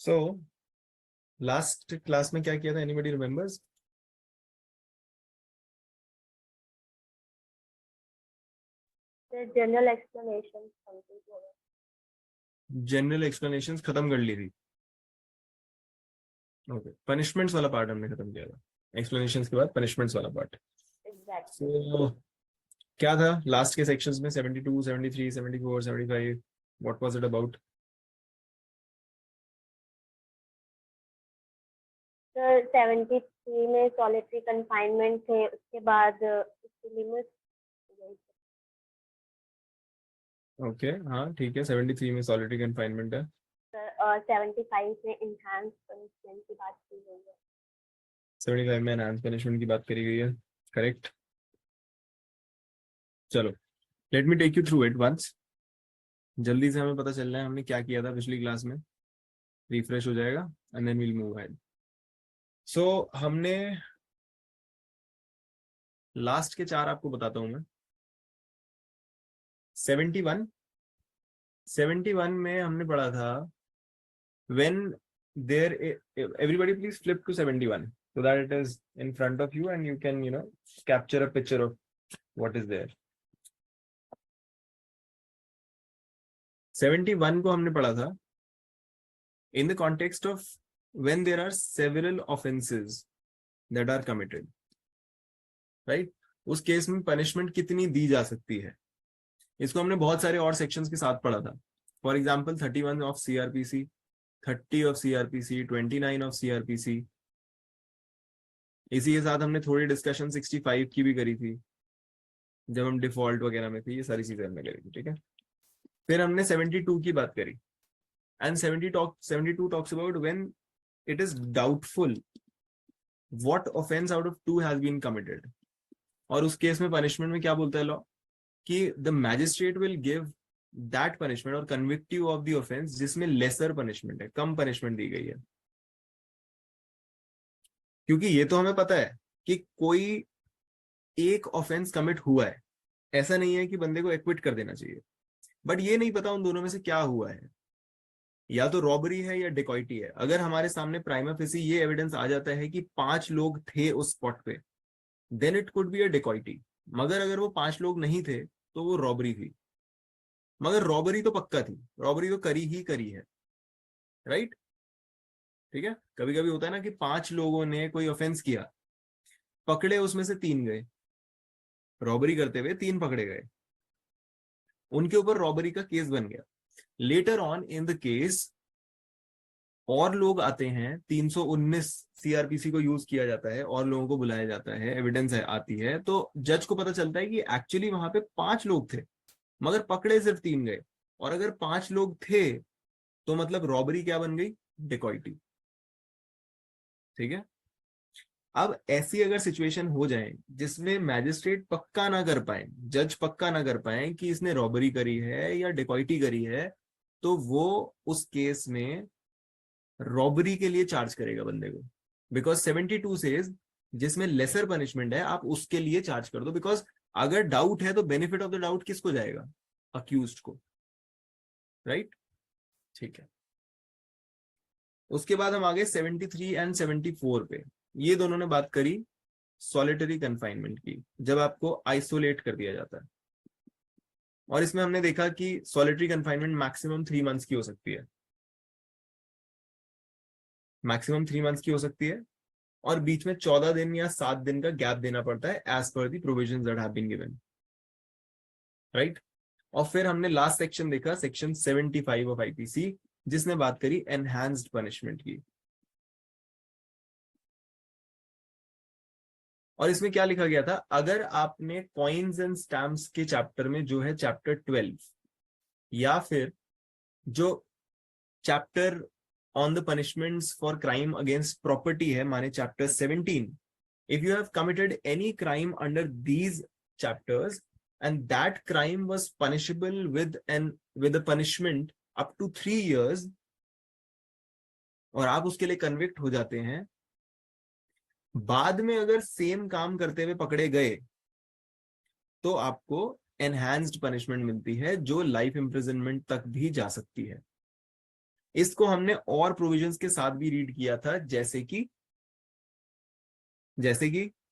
So last class में क्या किया था, anybody remembers? General explanation general explanations खत्म कर ली थी। ओके, पनिशमेंट्स वाला पार्ट हमने खत्म किया था। एक्सप्लेनेशंस के बाद पनिशमेंट्स वाला पार्ट। सो क्या था लास्ट के सेक्शंस में? 72, 73, 74, 75, what was it about? Sir 73 में सॉलिटरी कंफाइनमेंट थे, उसके बाद उसकी लिमिट ओके, हाँ ठीक है। 73 में सॉलिटरी कंफाइनमेंट है सर, और 75 में इनहैंस पनिशमेंट की बात की गई है। 75 में एनहांस पनिशमेंट की बात करी गई है, करेक्ट। चलो, let me take you through it once. जल्दी से हमें पता चल रहा है हमने क्या किया था पिछली क्लास में, रिफ्रेश हो जाएगा and then we'll move ahead. So हमने लास्ट के चार आपको बताता हूं मैं। 71 में हमने पढ़ा था when there everybody please flip to 71 so that it is in front of you and you can capture a picture of what is there. 71 को हमने पढ़ा था in the context of when there are several offenses that are committed, right? उस case में punishment कितनी दी जा सकती है, इसको हमने बहुत सारे और सेक्शंस के साथ पढ़ा था। For example 31 of CrPC, 30 of CrPC, 29 of CrPC. इसी के साथ हमने थोड़ी डिस्कशन 65 की भी करी थी जब हम डिफॉल्ट वगैरह में थे, ये सारी चीजें हमने करी थी, ठीक है। फिर हमने 72 की बात करी and 72 talks about when it is doubtful what offence out of 2 has been committed. और उस केस में पनिशमेंट में क्या बोलता है लॉ कि the magistrate will give that punishment और convict you of the offence जिसमें लेसर पनिशमेंट है, कम पनिशमेंट दी गई है। क्योंकि ये तो हमें पता है कि कोई एक ऑफेंस कमिट हुआ है, ऐसा नहीं है कि बंदे को एक्विट कर देना चाहिए, बट ये नहीं पता उन दोनों में से क्या हुआ है, या तो रॉबरी है या डिकॉइटी है। अगर हमारे सामने प्राइमा फेसी ये एविडेंस आ जाता है कि 5 लोग थे उस स्पॉट पे, then it could be a dacoity. मगर अगर वो 5 लोग नहीं थे तो वो रॉबरी थी। मगर रॉबरी तो पक्का थी, रॉबरी तो करी ही करी है, राइट? ठीक है। कभी कभी होता है ना कि 5 लोगों ने कोई ऑफेंस किया, पकड़े उसमें से 3 गए, रॉबरी करते हुए 3 पकड़े गए, उनके ऊपर रॉबरी का केस बन गया। Later on in the case और लोग आते हैं, 319 सीआरपीसी को यूज किया जाता है और लोगों को बुलाया जाता है, एविडेंस आती है, तो जज को पता चलता है कि एक्चुअली वहां पे 5 लोग थे मगर पकड़े सिर्फ 3 गए। और अगर 5 लोग थे तो मतलब रॉबरी क्या बन गई? डिकॉइटी। ठीक है। अब ऐसी अगर सिचुएशन हो जाए जिसमें मैजिस्ट्रेट पक्का ना कर पाए, जज पक्का ना कर पाए कि इसने रॉबरी करी है या डिकॉइटी करी है, तो वो उस केस में रॉबरी के लिए चार्ज करेगा बंदे को। बिकॉज 72 सेज जिसमें लेसर पनिशमेंट है आप उसके लिए चार्ज कर दो, बिकॉज अगर डाउट है तो बेनिफिट ऑफ द डाउट किसको जाएगा? अक्यूज्ड को, राइट? ठीक है। उसके बाद हम आगे 73 एंड 74 पे। ये दोनों ने बात करी सॉलिटरी कन्फाइनमेंट की, जब आपको आइसोलेट कर दिया जाता है। और इसमें हमने देखा कि सॉलिटरी कन्फाइनमेंट मैक्सिमम 3 मंथ्स की हो सकती है, मैक्सिमम 3 मंथ्स की हो सकती है, और बीच में 14 दिन या 7 दिन का गैप देना पड़ता है as per the provisions that have been given, right? और फिर हमने लास्ट सेक्शन देखा, सेक्शन 75 ऑफ आईपीसी, जिसने बात करी एनहांस्ड पनिशमेंट की। और इसमें क्या लिखा गया था? अगर आपने कॉइन्स एंड स्टैम्प्स के चैप्टर में, जो है चैप्टर 12, या फिर जो chapter on the punishments for crime against property है, माने chapter 17, if you have committed any crime under these chapters and that crime was punishable with a punishment up to 3 years, और आप उसके लिए कन्विक्ट हो जाते हैं, बाद में अगर सेम काम करते हुए पकड़े गए तो आपको एनहांस्ड पनिशमेंट मिलती है, जो लाइफ इंप्रिजनमेंट तक भी जा सकती है। इसको हमने और प्रोविजंस के साथ भी रीड किया था, जैसे कि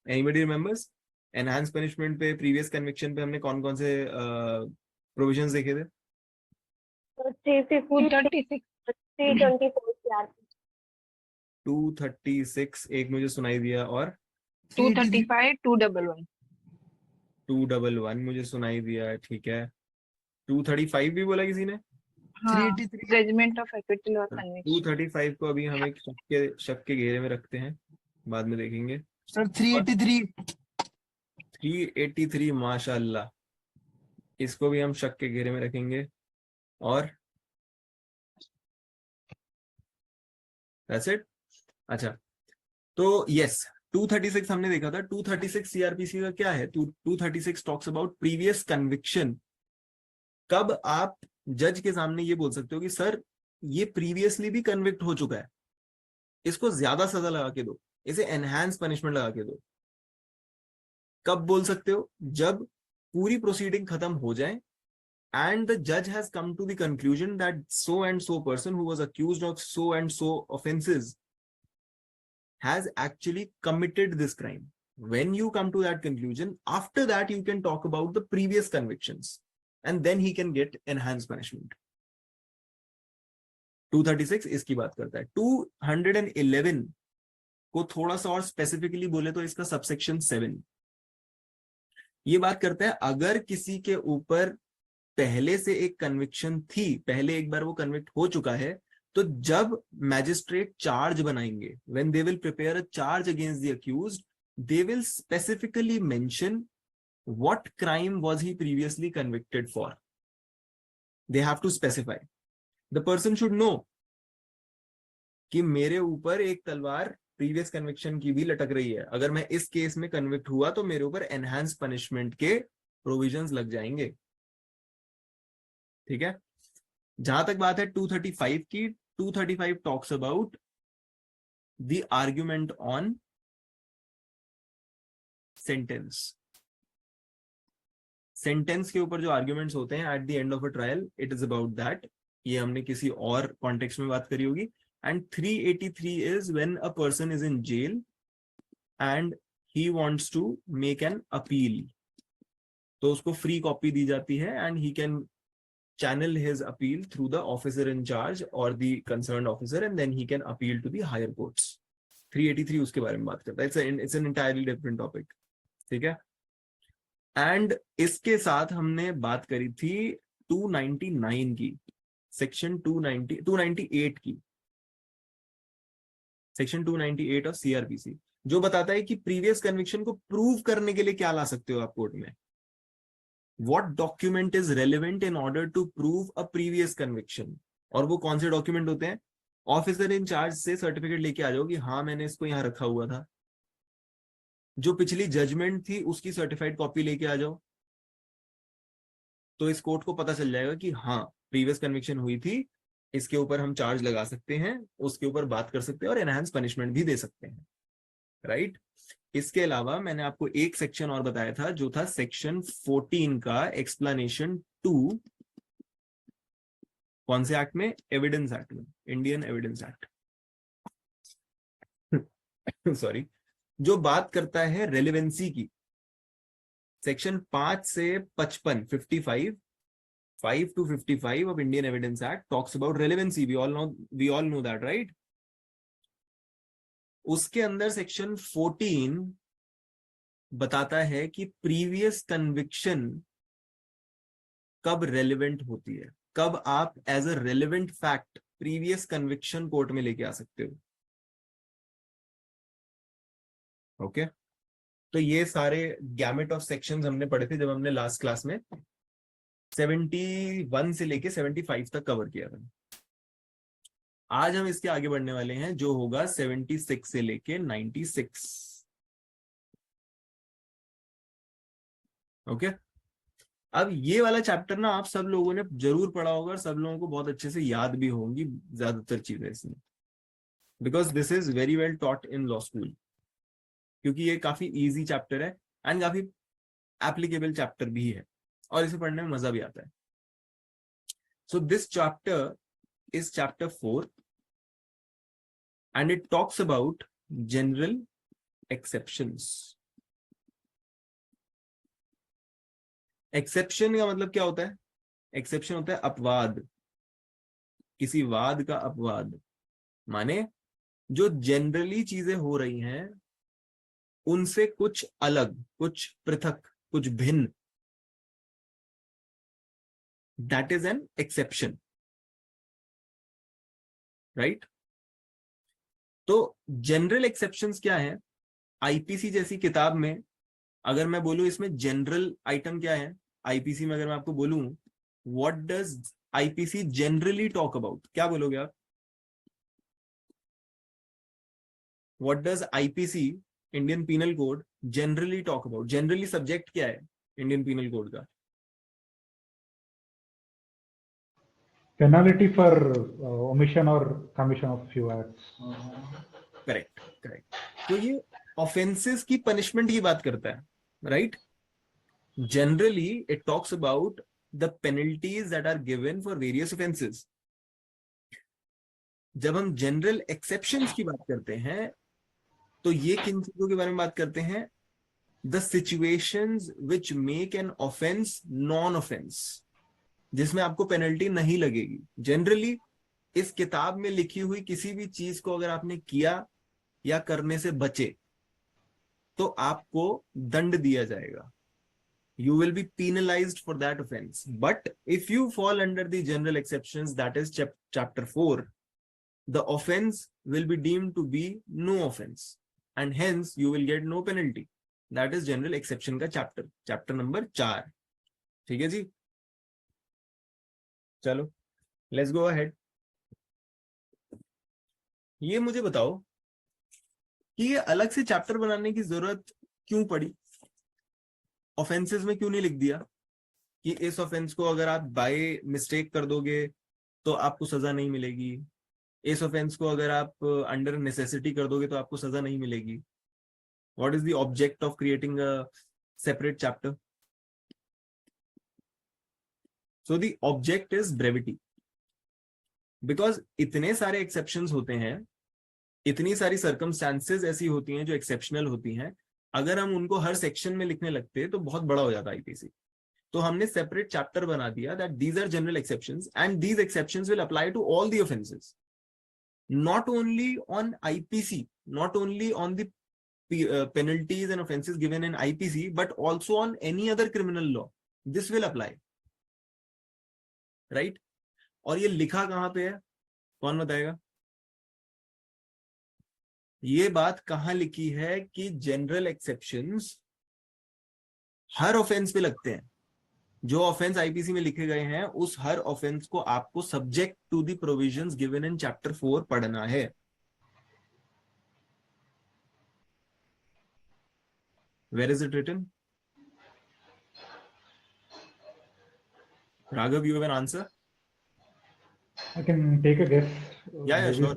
एनीबॉडी रिमेंबर्स एनहांस पनिशमेंट पे, प्रीवियस कन्विक्शन पे हमने कौन कौन से प्रोविजंस देखे थे? तो 350 324 CRPC 236 एक मुझे सुनाई दिया, और 235 211 211 मुझे सुनाई दिया, ठीक है। 235 भी बोला किसी ने? हाँ, जजमेंट ऑफ एक्विटल और कन्विक्शन। 235 को अभी हम एक शक के घेरे में रखते हैं, बाद में देखेंगे। सर 383 383 माशाल्लाह, इसको भी हम शक के घेरे में रखेंगे। और दैट्स इट। अच्छा, तो यस 236 हमने देखा था। 236 सीआरपीसी का क्या है? 236 टॉक्स अबाउट प्रीवियस कन्विक्शन। कब आप जज के सामने ये बोल सकते हो कि सर ये प्रीवियसली भी कन्विक्ट हो चुका है, इसको ज्यादा सजा लगा के दो, इसे एनहांस पनिशमेंट लगा के दो। कब बोल सकते हो? जब पूरी प्रोसीडिंग खत्म हो जाए and the judge has come to the conclusion that so and so person who was accused of so and so offenses has actually committed this crime. When you come to that conclusion, after that you can talk about the previous convictions and then he can get enhanced punishment. 236 इसकी बात करता है। 211 को थोड़ा सा और specifically बोले तो इसका सबसेक्शन 7 ये बात करता है, अगर किसी के ऊपर पहले से एक कन्विक्शन थी, पहले एक बार वो कन्विक्ट हो चुका है, तो जब मैजिस्ट्रेट चार्ज बनाएंगे, when they will prepare a charge against the accused, they will specifically mention what crime was he previously convicted for. They have to specify. The person should know कि मेरे ऊपर एक तलवार प्रीवियस कन्विक्शन की भी लटक रही है, अगर मैं इस केस में कन्विक्ट हुआ तो मेरे ऊपर एनहांस पनिशमेंट के प्रोविजंस लग जाएंगे। ठीक है। जहां तक बात है 235 की, 235 talks about the argument on sentence. Sentence के ऊपर जो आर्ग्यूमेंट्स होते हैं at the end of a trial, it is about that. ये हमने किसी और कॉन्टेक्स्ट में बात करी होगी। And 383 is when a person is in jail and he wants to make an appeal, तो उसको फ्री कॉपी दी जाती है and he can channel his appeal through the officer in charge or the concerned officer and then he can appeal to the higher courts. 383 उसके बारे में बात करता है। It's an entirely different topic. ठीक है। एंड इसके साथ हमने बात करी थी 299 की, सेक्शन 298 की, सेक्शन 298 ऑफ सीआरपीसी, जो बताता है कि प्रीवियस कन्विक्शन को प्रूव करने के लिए क्या ला सकते हो आप कोर्ट में। What document is relevant in order to prove a previous conviction? और वो कौन से डॉक्यूमेंट होते हैं? ऑफिसर इन चार्ज से सर्टिफिकेट लेके आ जाओ कि हाँ मैंने इसको यहाँ रखा हुआ था। जो पिछली जजमेंट थी उसकी सर्टिफाइड कॉपी लेके आ जाओ, तो इस कोर्ट को पता चल जाएगा कि हाँ प्रीवियस कन्विक्शन हुई थी, इसके ऊपर हम चार्ज लगा सकते हैं, उसके ऊपर बात कर सकते हैं और एनहांस पनिशमेंट भी दे सकते हैं। राइट। इसके अलावा मैंने आपको एक सेक्शन और बताया था जो था सेक्शन 14 का एक्सप्लेनेशन 2। कौन से एक्ट में? एविडेंस एक्ट में, इंडियन एविडेंस एक्ट सॉरी, जो बात करता है रेलेवेंसी की। सेक्शन 5 से 55 5 to 55 of Indian Evidence Act talks about relevancy. We all know that, right? उसके अंदर सेक्शन 14 बताता है कि प्रीवियस कन्विक्शन कब रेलेवेंट होती है, कब आप as a relevant fact previous conviction court में लेके आ सकते हो। ओके तो ये सारे गैमेट ऑफ सेक्शंस हमने पढ़े थे जब हमने लास्ट क्लास में 71 से लेके 75 तक कवर किया था। आज हम इसके आगे बढ़ने वाले हैं जो होगा 76 से लेके 96। ओके अब ये वाला चैप्टर ना आप सब लोगों ने जरूर पढ़ा होगा, सब लोगों को बहुत अच्छे से याद भी होंगी ज्यादातर चीजें इसमें, because this is very well taught in law school, क्योंकि ये काफी इजी चैप्टर है एंड काफी एप्लीकेबल चैप्टर भी है और इसे पढ़ने में मजा भी आता है। So this chapter is chapter 4 and it talks about general exceptions. Exception का मतलब क्या होता है? एक्सेप्शन होता है अपवाद, किसी वाद का अपवाद, माने जो जनरली चीजें हो रही हैं उनसे कुछ अलग, कुछ पृथक, कुछ भिन्न, that is an exception, right? तो जनरल एक्सेप्शंस क्या है? आईपीसी जैसी किताब में अगर मैं बोलूं इसमें जनरल आइटम क्या है, आईपीसी में अगर मैं आपको बोलूं what does IPC generally talk about, क्या बोलोगे आप? What does IPC, Indian Penal Code, generally talk about? Generally subject क्या है इंडियन पीनल कोड का? Penalty for omission or commission of few acts. Correct correct. तो ये ऑफेंसेस की punishment की बात करता है, right? Generally it talks about the penalties that are given for various offences. जब हम जनरल एक्सेप्शंस की बात करते हैं तो ये किन चीजों के बारे में बात करते हैं? The situations which make an offence non offence, जिसमें आपको पेनल्टी नहीं लगेगी। जनरली इस किताब में लिखी हुई किसी भी चीज को अगर आपने किया या करने से बचे तो आपको दंड दिया जाएगा, you will be penalized for that offense. But if you fall under the general exceptions, that is chapter 4, the offense will be deemed to be no offense and hence you will get no penalty. That is general exception का chapter number 4। ठीक है जी, चलो let's go ahead। ये मुझे बताओ कि ये अलग से चैप्टर बनाने की जरूरत क्यों पड़ी? ऑफेंसेस में क्यों नहीं लिख दिया कि इस ऑफेंस को अगर आप बाय मिस्टेक कर दोगे तो आपको सजा नहीं मिलेगी, इस ऑफेंस को अगर आप अंडर नेसेसिटी कर दोगे तो आपको सजा नहीं मिलेगी? What is the object of creating a separate chapter? So the object is brevity, because इतने सारे एक्सेप्शंस होते हैं, इतनी सारी सर्कमस्टांसेस ऐसी होती हैं जो एक्सेप्शनल होती हैं, अगर हम उनको हर सेक्शन में लिखने लगते तो बहुत बड़ा हो जाता आईपीसी। तो हमने सेपरेट चैप्टर बना दिया that these are general exceptions and these exceptions will apply to all the offences, not only on IPC, not only on the penalties and offenses given in IPC, but also on any other criminal law. This will apply, right? और ये लिखा कहां पे है, कौन बताएगा? ये बात कहां लिखी है कि जनरल एक्सेप्शंस हर ऑफेंस पे लगते हैं? जो ऑफेंस आईपीसी में लिखे गए हैं उस हर ऑफेंस को आपको subject to the provisions given in chapter 4 पढ़ना है। Where is it written? Raghav, you have an answer? I can take a guess. Yeah, Maybe sure.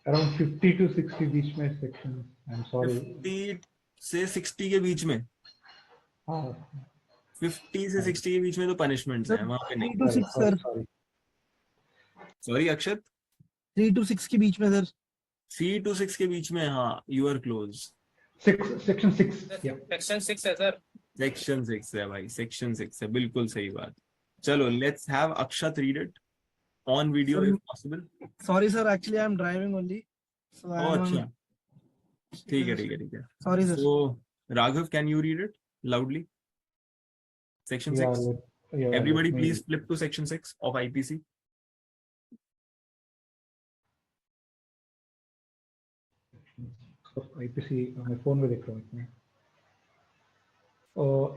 Around 50 to 60 बीच में section. I'm sorry. 50 से 60 के बीच में? हाँ, 50 से 60 के बीच में तो पनिशमेंट्स हैं, वहां पे नहीं। 3 to 6 sir, sorry Akshat, 3 to 6 के बीच में सर। 3 to 6 के बीच में, हाँ, you are close. section 6. Yeah. Section 6 है सर। सेक्शन 6 है भाई, सेक्शन 6 है, बिल्कुल सही बात। चलो let's have Akshat read it on video if possible. Sorry sir, actually I am driving only, so I am. अच्छा, ठीक है ठीक है ठीक है। Sorry sir. So Raghav, can you read it loudly? Section 6. Yeah, Everybody let me- please flip to section 6 of IPC. IPC my phone में देख रहा हूँ इसमें।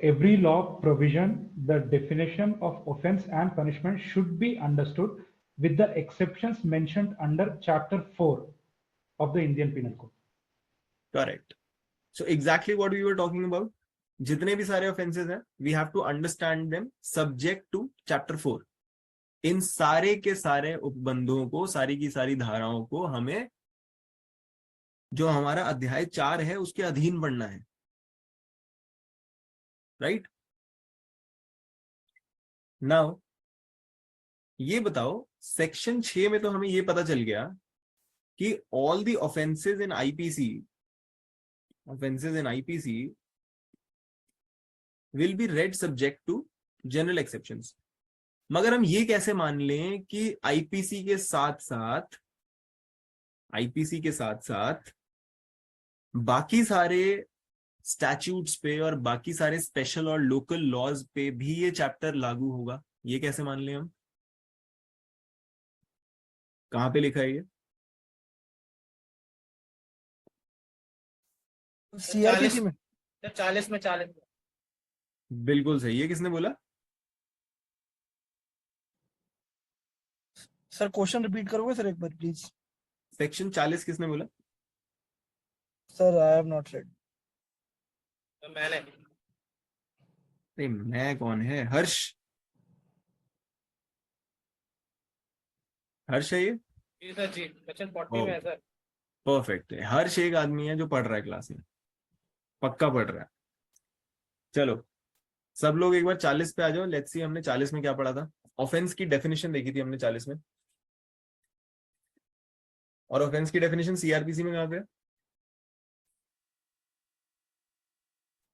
Every law provision, the definition of offense and punishment should be understood with the exceptions mentioned under chapter 4 of the Indian Penal Code. Correct. So exactly what we were talking about. जितने भी सारे offenses हैं, we have to understand them subject to chapter 4. इन सारे के सारे उपबंधों को, सारी की सारी धाराओं को हमें जो हमारा अध्याय 4 है उसके अधीन पढ़ना है, राइट? नाउ ये बताओ सेक्शन 6 में तो हमें ये पता चल गया कि all the offences in IPC will be read subject to general exceptions. मगर हम ये कैसे मान लें कि आईपीसी के साथ साथ बाकी सारे स्टैट्यूट्स पे और बाकी सारे स्पेशल और लोकल लॉज पे भी ये चैप्टर लागू होगा? ये कैसे मान लें हम? कहां पे लिखा है ये? CRPC में 40 में 40। बिल्कुल सही है। किसने बोला? सर क्वेश्चन रिपीट करोगे सर एक बार प्लीज? सेक्शन 40 किसने बोला? Sir I have not red. तो मैंने नहीं, मैं कौन है? हर्ष है ये? जी सर जी, सेक्शन 40 में है सर। परफेक्ट है। हर्ष एक आदमी है जो पढ़ रहा है क्लास में, पक्का पढ़ रहा है। चलो सब लोग एक बार 40 पे आ जाओ। लेट्स सी हमने 40 में क्या पढ़ा था। ऑफेंस की डेफिनेशन देखी थी हमने 40 में, और ऑफेंस की डेफिनेशन सीआरपीसी में कहां पे है?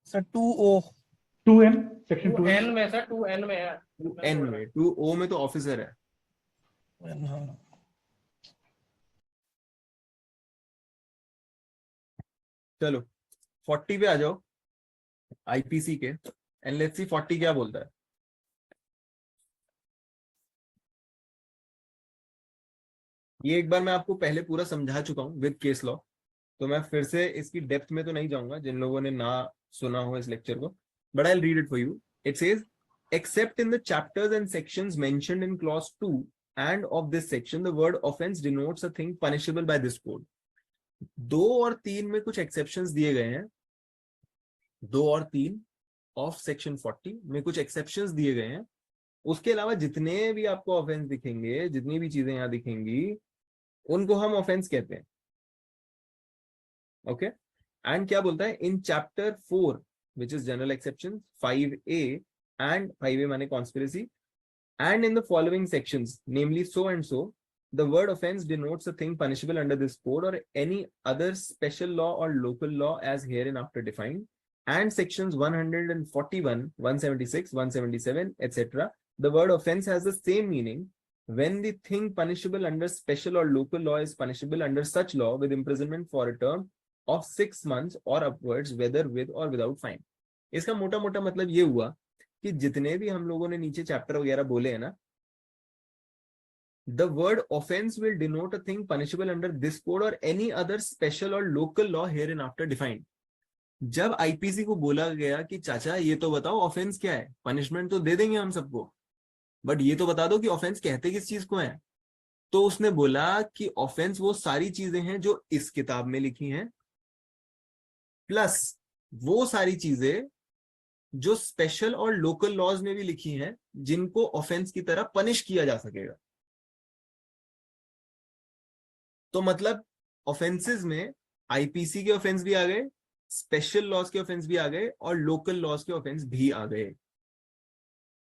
Sir 2O 2N section 2N 2N में सर, 2N में है। 2N में, 2O में तो ऑफिसर है। हाँ चलो 40 पे आ जाओ आईपीसी के, एंड लेट्स सी 40 क्या बोलता है। ये एक बार मैं आपको पहले पूरा समझा चुका हूं विद केस लॉ, तो मैं फिर से इसकी डेप्थ में तो नहीं जाऊंगा जिन लोगों ने ना सुना हो इस लेक्चर को, but I will read it for you. It says except in the chapters and sections mentioned in clause 2 and of this section the word offense denotes a thing punishable by this code। 2 और 3 में कुछ exceptions दिए गए हैं, 2 और 3 of section 40 में कुछ exceptions दिए गए हैं। उसके अलावा जितने भी आपको ऑफेंस दिखेंगे, जितनी भी चीजें यहां दिखेंगी, उनको हम ऑफेंस कहते हैं। ओके एंड क्या बोलता है इन chapter 4 which is general exception 5A and 5A माने conspiracy and in the following sections namely so and so the word offense denotes a thing punishable under this code or any other special law or local law as hereinafter defined and sections 141 176 177 etc the word offense has the same meaning when the thing punishable under special or local law is punishable under such law with imprisonment for a term of 6 months or upwards whether with or without fine। इसका मोटा मोटा मतलब ये हुआ कि जितने भी हम लोगों ने नीचे चैप्टर वगैरह बोले हैं ना, the word offence will denote a thing punishable under this code और एनी अदर स्पेशल और local law here in after defined. जब आईपीसी को बोला गया कि चाचा ये तो बताओ ऑफेंस क्या है, पनिशमेंट तो दे देंगे हम सबको, बट ये तो बता दो कि ऑफेंस कहते किस चीज को है, तो उसने बोला कि ऑफेंस वो सारी चीजें हैं जो इस किताब में लिखी हैं, प्लस वो सारी चीजें जो स्पेशल और लोकल लॉज में भी लिखी हैं जिनको ऑफेंस की तरह पनिश किया जा सकेगा। तो मतलब ऑफेंसेस में आईपीसी के ऑफेंस भी आ गए, स्पेशल लॉज के ऑफेंस भी आ गए और लोकल लॉज के ऑफेंस भी आ गए,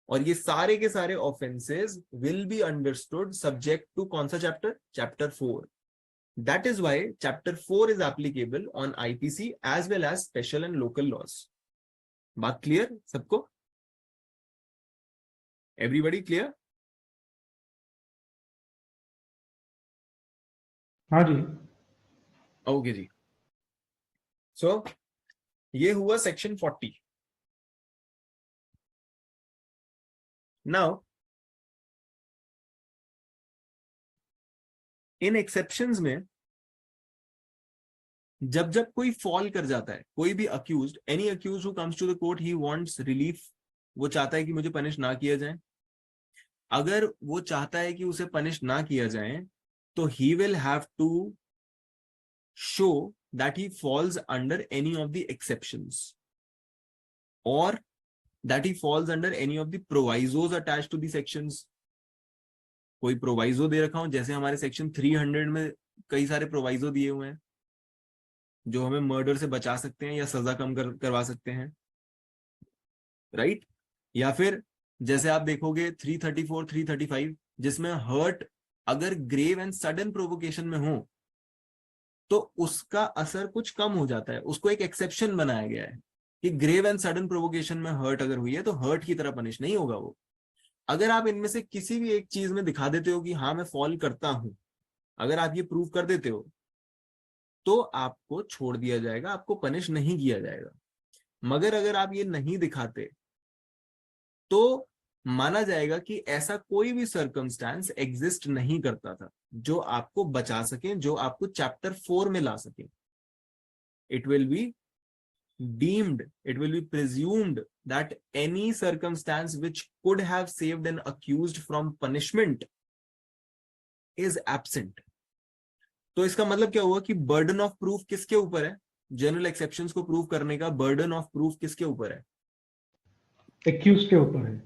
और ये सारे के सारे offences will be understood subject to कौन सा चैप्टर? Chapter 4। That is why chapter 4 is applicable on IPC as well as special and local laws. बात क्लियर सबको? Everybody clear? हाँ जी। ओके जी। सो ये हुआ सेक्शन 40। नाउ इन एक्सेप्शंस में जब जब कोई फॉल कर जाता है, कोई भी accused, any accused who comes to the court he wants relief, वो चाहता है कि मुझे पनिश ना किया जाए। अगर वो चाहता है कि उसे पनिश ना किया जाए तो he will have to show that he falls under any of the exceptions और that he falls under any of the provisos attached to the sections. कोई प्रोवाइजो दे रखा हूं, जैसे हमारे सेक्शन 300 में कई सारे प्रोवाइजो दिए हुए हैं जो हमें मर्डर से बचा सकते हैं या सजा कम करवा सकते हैं, राइट? या फिर जैसे आप देखोगे 334 335 जिसमें हर्ट अगर ग्रेव एंड सडन प्रोवोकेशन में हो तो उसका असर कुछ कम हो जाता है, उसको एक एक्सेप्शन बनाया गया है कि ग्रेव एंड सडन प्रोवोकेशन में हर्ट अगर हुई है तो हर्ट की तरह पनिश नहीं होगा वो। अगर आप इनमें से किसी भी एक चीज में दिखा देते हो कि हाँ मैं फॉल करता हूं, अगर आप ये प्रूव कर देते हो तो आपको छोड़ दिया जाएगा, आपको पनिश नहीं किया जाएगा। मगर अगर आप ये नहीं दिखाते तो माना जाएगा कि ऐसा कोई भी सर्कमस्टांस एग्जिस्ट नहीं करता था जो आपको बचा सके, जो आपको चैप्टर 4 में ला सके। It will be deemed, it will be presumed that any circumstance which could have saved an accused from punishment is absent. तो इसका मतलब क्या हुआ कि बर्डन ऑफ प्रूफ किसके ऊपर है? जनरल एक्सेप्शंस को प्रूव करने का बर्डन ऑफ प्रूफ किसके ऊपर है? एक्यूज के ऊपर है।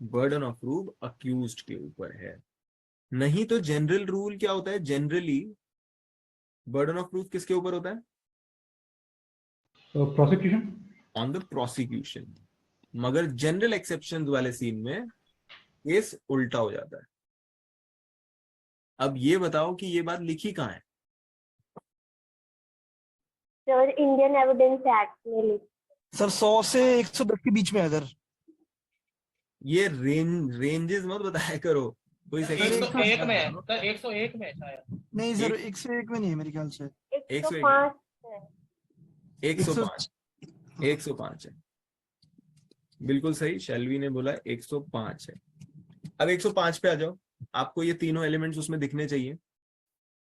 बर्डन ऑफ प्रूफ अक्यूज्ड के ऊपर है। नहीं तो जनरल रूल क्या होता है? जनरली बर्डन ऑफ प्रूफ किसके ऊपर होता है? Prosecution, on the prosecution. मगर जनरल एक्सेप्शन वाले सीन में केस उल्टा हो जाता है। अब ये बताओ कि ये बात लिखी कहाँ है? सर इंडियन एविडेंस एक्ट में लिखा। सर 100 से 110 के बीच में है सर। ये रेंजेस मत बताया करो, कोई सेकंड 101 में है सर, 101 में है शायद। नहीं सर 101 में नहीं है मेरे ख्याल से। 105 है। 105 105 है, बिल्कुल सही। शैलवी ने बोला 105 है। अब 105 पे आ जाओ। आपको ये तीनों एलिमेंट्स उसमें दिखने चाहिए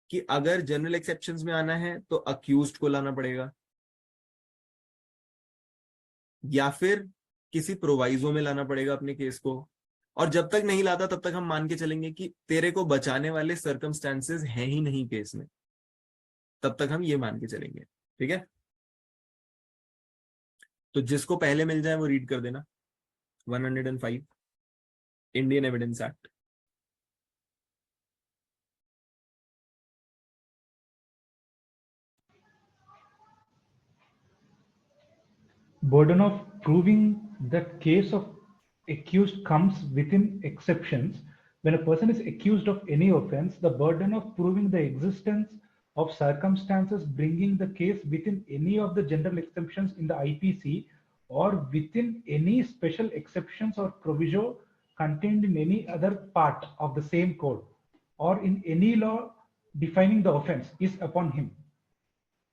कि अगर जनरल एक्सेप्शंस में आना है तो अक्यूज्ड को लाना पड़ेगा, या फिर किसी प्रोवाइजो में लाना पड़ेगा अपने केस को। और जब तक नहीं लाता तब तक हम मान के चलेंगे कि तेरे को बचाने वाले सर्कमस्टेंसेस हैं ही नहीं केस में, तब तक हम ये मान के चलेंगे। ठीक है, तो जिसको पहले मिल जाए वो रीड कर देना। 105 Indian evidence act. burden of proving that case of accused comes within exceptions. When a person is accused of any offense, the burden of proving the existence of circumstances bringing the case within any of the general exceptions in the IPC or within any special exceptions or proviso contained in any other part of the same code or in any law defining the offense is upon him,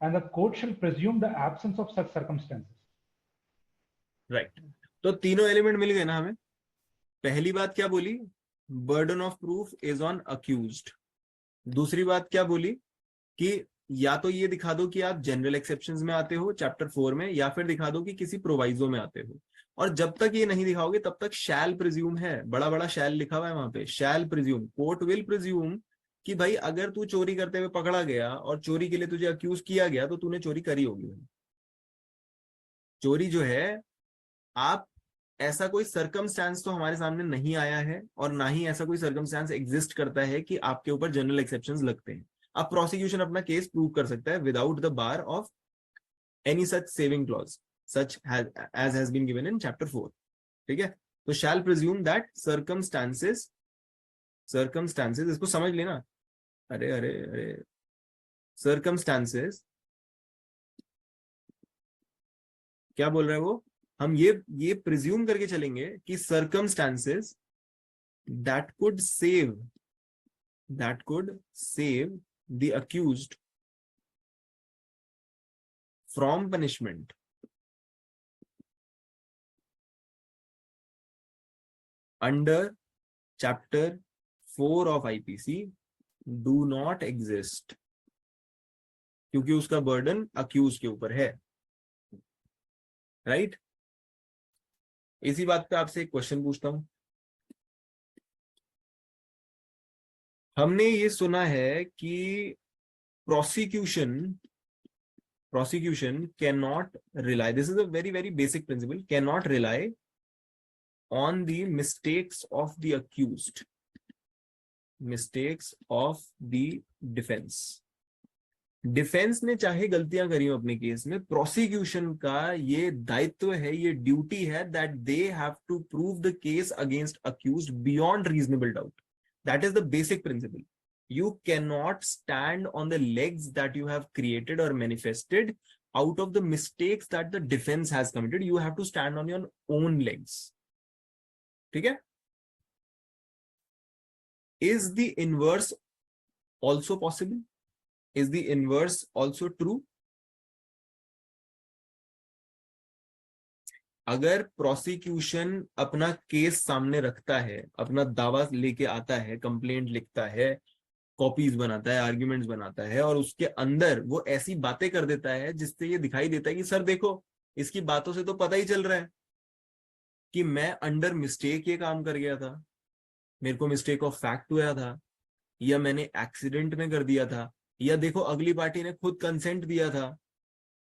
and the court shall presume the absence of such circumstances. Right, तो तीनों element मिल गए ना हमें। पहली बात क्या बोली? Burden of proof is on accused. दूसरी बात क्या बोली कि या तो ये दिखा दो कि आप जनरल एक्सेप्शंस में आते हो चैप्टर 4 में, या फिर दिखा दो कि किसी प्रोवाइजो में आते हो। और जब तक ये नहीं दिखाओगे तब तक शैल प्रिज्यूम है, बड़ा बड़ा शैल लिखा हुआ है वहां पे। शैल प्रिज्यूम, कोर्ट विल प्रिज्यूम कि भाई अगर तू चोरी करते हुए पकड़ा गया और चोरी के लिए तुझे अक्यूज किया गया तो तूने चोरी करी होगी। चोरी जो है, आप ऐसा कोई सर्कमस्टेंस तो हमारे सामने नहीं आया है और ना ही ऐसा कोई सर्कमस्टेंस एग्जिस्ट करता है कि आपके ऊपर जनरल एक्सेप्शंस लगते हैं। अब प्रोसिक्यूशन अपना केस प्रूव कर सकता है without the bar of any such saving clause such as has been given in chapter 4। ठीक है, तो शैल प्रिज्यूम दैट सर्कमस्टेंसेस इसको समझ लेना। अरे अरे अरे, सर्कमस्टेंसेस क्या बोल रहे हैं वो? हम ये प्रिज्यूम करके चलेंगे कि circumstances that could save the accused from punishment under chapter 4 of IPC do not exist, क्योंकि उसका बर्डन अक्यूज के ऊपर है। राइट, इसी बात पे आपसे एक क्वेश्चन पूछता हूं। हमने ये सुना है कि prosecution can not rely, this is a very very basic principle, can not rely on the mistakes of the accused, mistakes of the defence. Defence ने चाहे गलतियां करी हो अपने केस में, प्रोसिक्यूशन का ये दायित्व है, ये ड्यूटी है that they have to prove the case against accused beyond reasonable doubt. That is the basic principle. You cannot stand on the legs that you have created or manifested out of the mistakes that the defense has committed. You have to stand on your own legs. ठीक है? Is the inverse also possible? Is the inverse also true? अगर prosecution अपना case सामने रखता है, अपना दावा लेके आता है, कंप्लेंट लिखता है, कॉपीज बनाता है, आर्ग्यूमेंट्स बनाता है, और उसके अंदर वो ऐसी बातें कर देता है जिससे ये दिखाई देता है कि सर देखो, इसकी बातों से तो पता ही चल रहा है कि मैं अंडर मिस्टेक ये काम कर गया था, मेरे को मिस्टेक ऑफ फैक्ट हुआ था, या मैंने एक्सीडेंट में कर दिया था, या देखो अगली पार्टी ने खुद कंसेंट दिया था,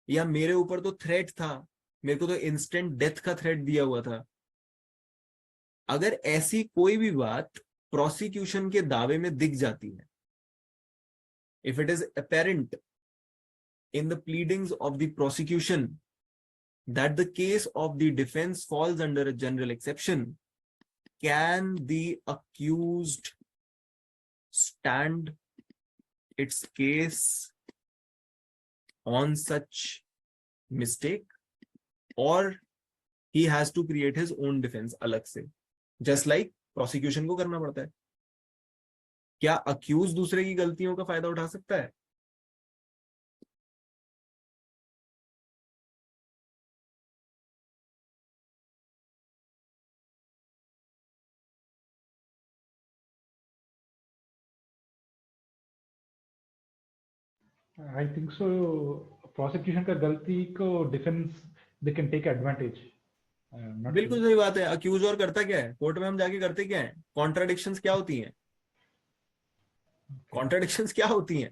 या मेरे ऊपर तो थ्रेट था, मेरे को तो इंस्टेंट डेथ का थ्रेट दिया हुआ था. अगर ऐसी कोई भी बात प्रोसिक्यूशन के दावे में दिख जाती है, if it is apparent in the pleadings of the prosecution that the case of the defense falls under a general exception, can the accused stand its case on such mistake, or he has to create his own defense अलग से, just like prosecution को करना पड़ता है? क्या accused दूसरे की गलतियों का फायदा उठा सकता है? I think so. Prosecution का गलती को defense they can take advantage. बिल्कुल सही बात है. अक्यूज और करता क्या है? कोर्ट में हम जाके करते क्या है? कॉन्ट्राडिक्शंस क्या होती हैं? कॉन्ट्राडिक्शंस क्या होती हैं?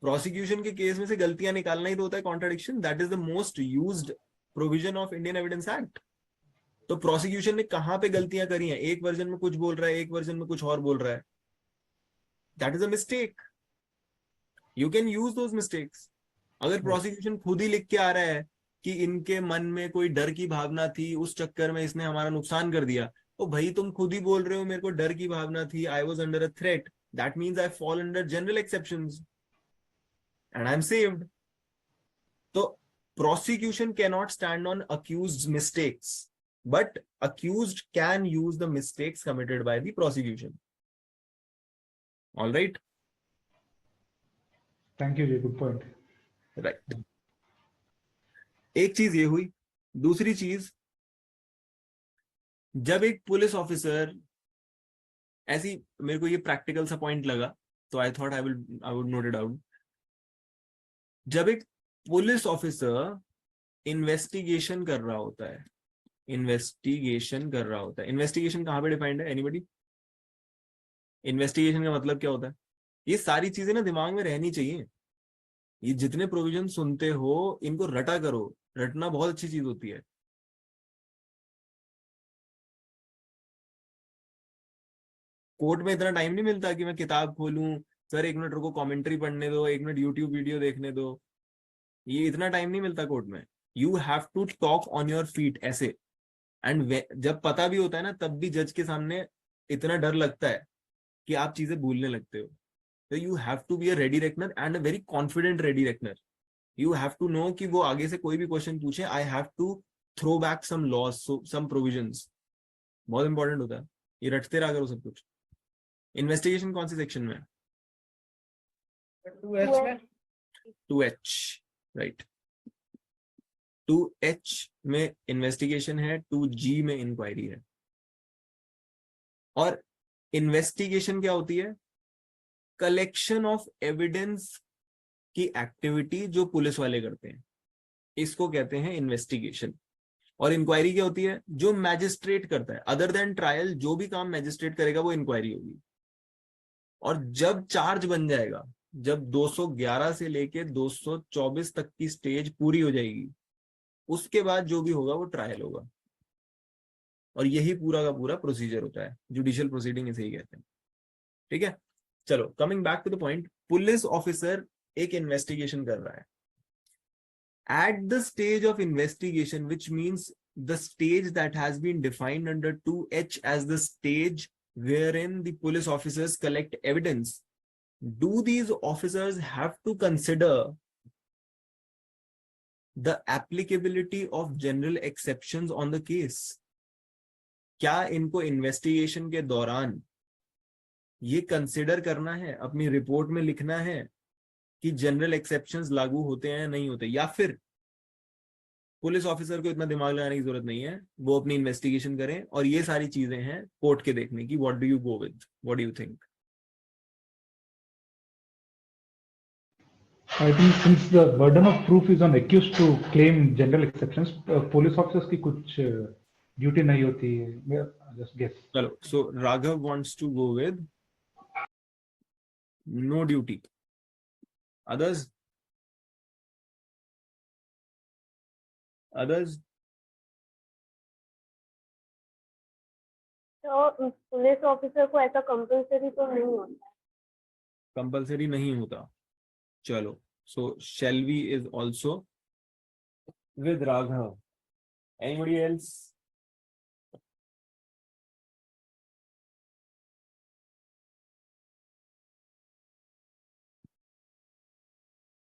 प्रोसिक्यूशन के केस में से गलतियां निकालना ही तो होता है contradiction. That is the most used provision of Indian evidence act. तो प्रोसिक्यूशन ने कहां पे गलतियां करी हैं? एक वर्जन में कुछ बोल रहा है, एक वर्जन में कुछ और बोल रहा है. That is a mistake. You can use those mistakes. अगर प्रोसिक्यूशन खुद ही लिख के आ रहा है कि इनके मन में कोई डर की भावना थी, उस चक्कर में इसने हमारा नुकसान कर दिया, तो भाई तुम खुद ही बोल रहे हो मेरे को डर की भावना थी, I was under a threat, that means I fall under general exceptions and I am saved. तो prosecution cannot stand on accused mistakes, but accused can use the mistakes committed by the prosecution. All right? Thank you, Jay. Good point. Right. एक चीज ये हुई. दूसरी चीज, जब एक police officer ऐसी, मेरे को ये प्रैक्टिकल सा पॉइंट लगा तो I thought I would note it down. जब एक पुलिस ऑफिसर इन्वेस्टिगेशन कर रहा होता है, इन्वेस्टिगेशन कहां पे डिफाइंड है? एनीबॉडी? इन्वेस्टिगेशन का मतलब क्या होता है? ये सारी चीजें ना दिमाग में रहनी चाहिए. ये जितने प्रोविजन सुनते हो इनको रटा करो. रटना बहुत अच्छी चीज होती है. कोर्ट में इतना टाइम नहीं मिलता कि मैं किताब खोलूं, सर एक मिनट रुको कमेंट्री पढ़ने दो, एक मिनट यूट्यूब वीडियो देखने दो. ये इतना टाइम नहीं मिलता कोर्ट में. You have to talk on your feet ऐसे. एंड जब पता भी होता है ना, तब भी जज के सामने इतना डर लगता है कि आप चीजें भूलने लगते हो. तो you have to be a ready reckoner and a very confident ready reckoner. You have to know कि वो आगे से कोई भी क्वेश्चन पूछे, I have to throw back some laws, some provisions. बहुत इंपॉर्टेंट होता है. ये रटते रहा करो सब कुछ. इन्वेस्टिगेशन कौन सी सेक्शन में है? 2H में 2H, राइट. 2H में इन्वेस्टिगेशन है, 2G में इंक्वायरी है. और इन्वेस्टिगेशन क्या होती है? कलेक्शन ऑफ एविडेंस की एक्टिविटी जो पुलिस वाले करते हैं, इसको कहते हैं इन्वेस्टिगेशन. और इंक्वायरी क्या होती है? जो मैजिस्ट्रेट करता है. अदर देन ट्रायल जो भी काम मैजिस्ट्रेट करेगा वो इंक्वायरी होगी. और जब चार्ज बन जाएगा, जब 211 से लेके 224 तक की स्टेज पूरी हो जाएगी, उसके बाद जो भी होगा वो ट्रायल होगा. और यही पूरा का पूरा प्रोसीजर होता है. जुडिशियल प्रोसीडिंग इसे ही कहते हैं. ठीक है, चलो coming back to the point. Police officer एक इन्वेस्टिगेशन कर रहा है. At the stage of investigation, which means the stage that has been defined under 2H as the stage wherein the police officers collect evidence, do these officers have to consider the applicability of general exceptions on the case? क्या इनको investigation के दौरान ये consider करना है, अपनी report में लिखना है कि जनरल एक्सेप्शंस लागू होते हैं या नहीं होते, या फिर पुलिस ऑफिसर को इतना दिमाग लगाने की जरूरत नहीं है, वो अपनी इन्वेस्टिगेशन करें और ये सारी चीजें हैं कोर्ट के देखने की? What do you go with, what do you think? I think since the burden of proof is on accused to claim general exceptions, police officers की कुछ ड्यूटी नहीं होती है, just guess. चलो, so Raghav wants to go with no duty. Others? तो police officer को ऐसा compulsory तो नहीं होता। कंपल्सरी नहीं होता। चलो, so Shelvi is also with Raghav. Anybody else?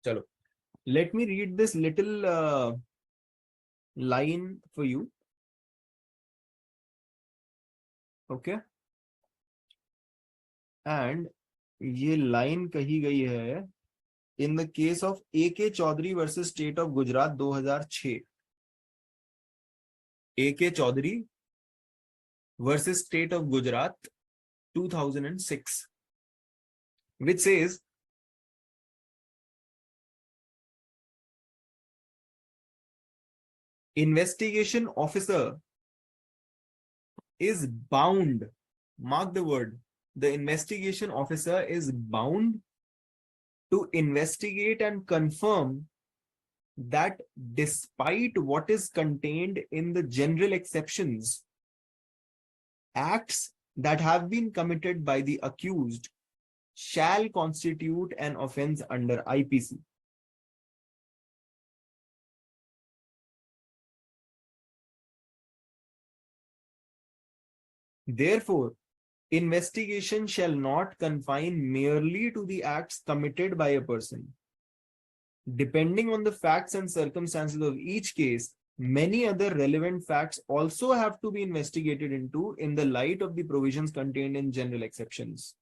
चलो, let me read this little line for you. Okay? And ये line कही गई है in the case of A.K. Chaudhary versus State of Gujarat 2006. A.K. Chaudhary versus State of Gujarat 2006, which says investigation officer is bound, mark the word, the investigation officer is bound to investigate and confirm that despite what is contained in the general exceptions, acts that have been committed by the accused shall constitute an offense under IPC. Therefore, investigation shall not confine merely to the acts committed by a person. Depending on the facts and circumstances of each case, many other relevant facts also have to be investigated into in the light of the provisions contained in general exceptions.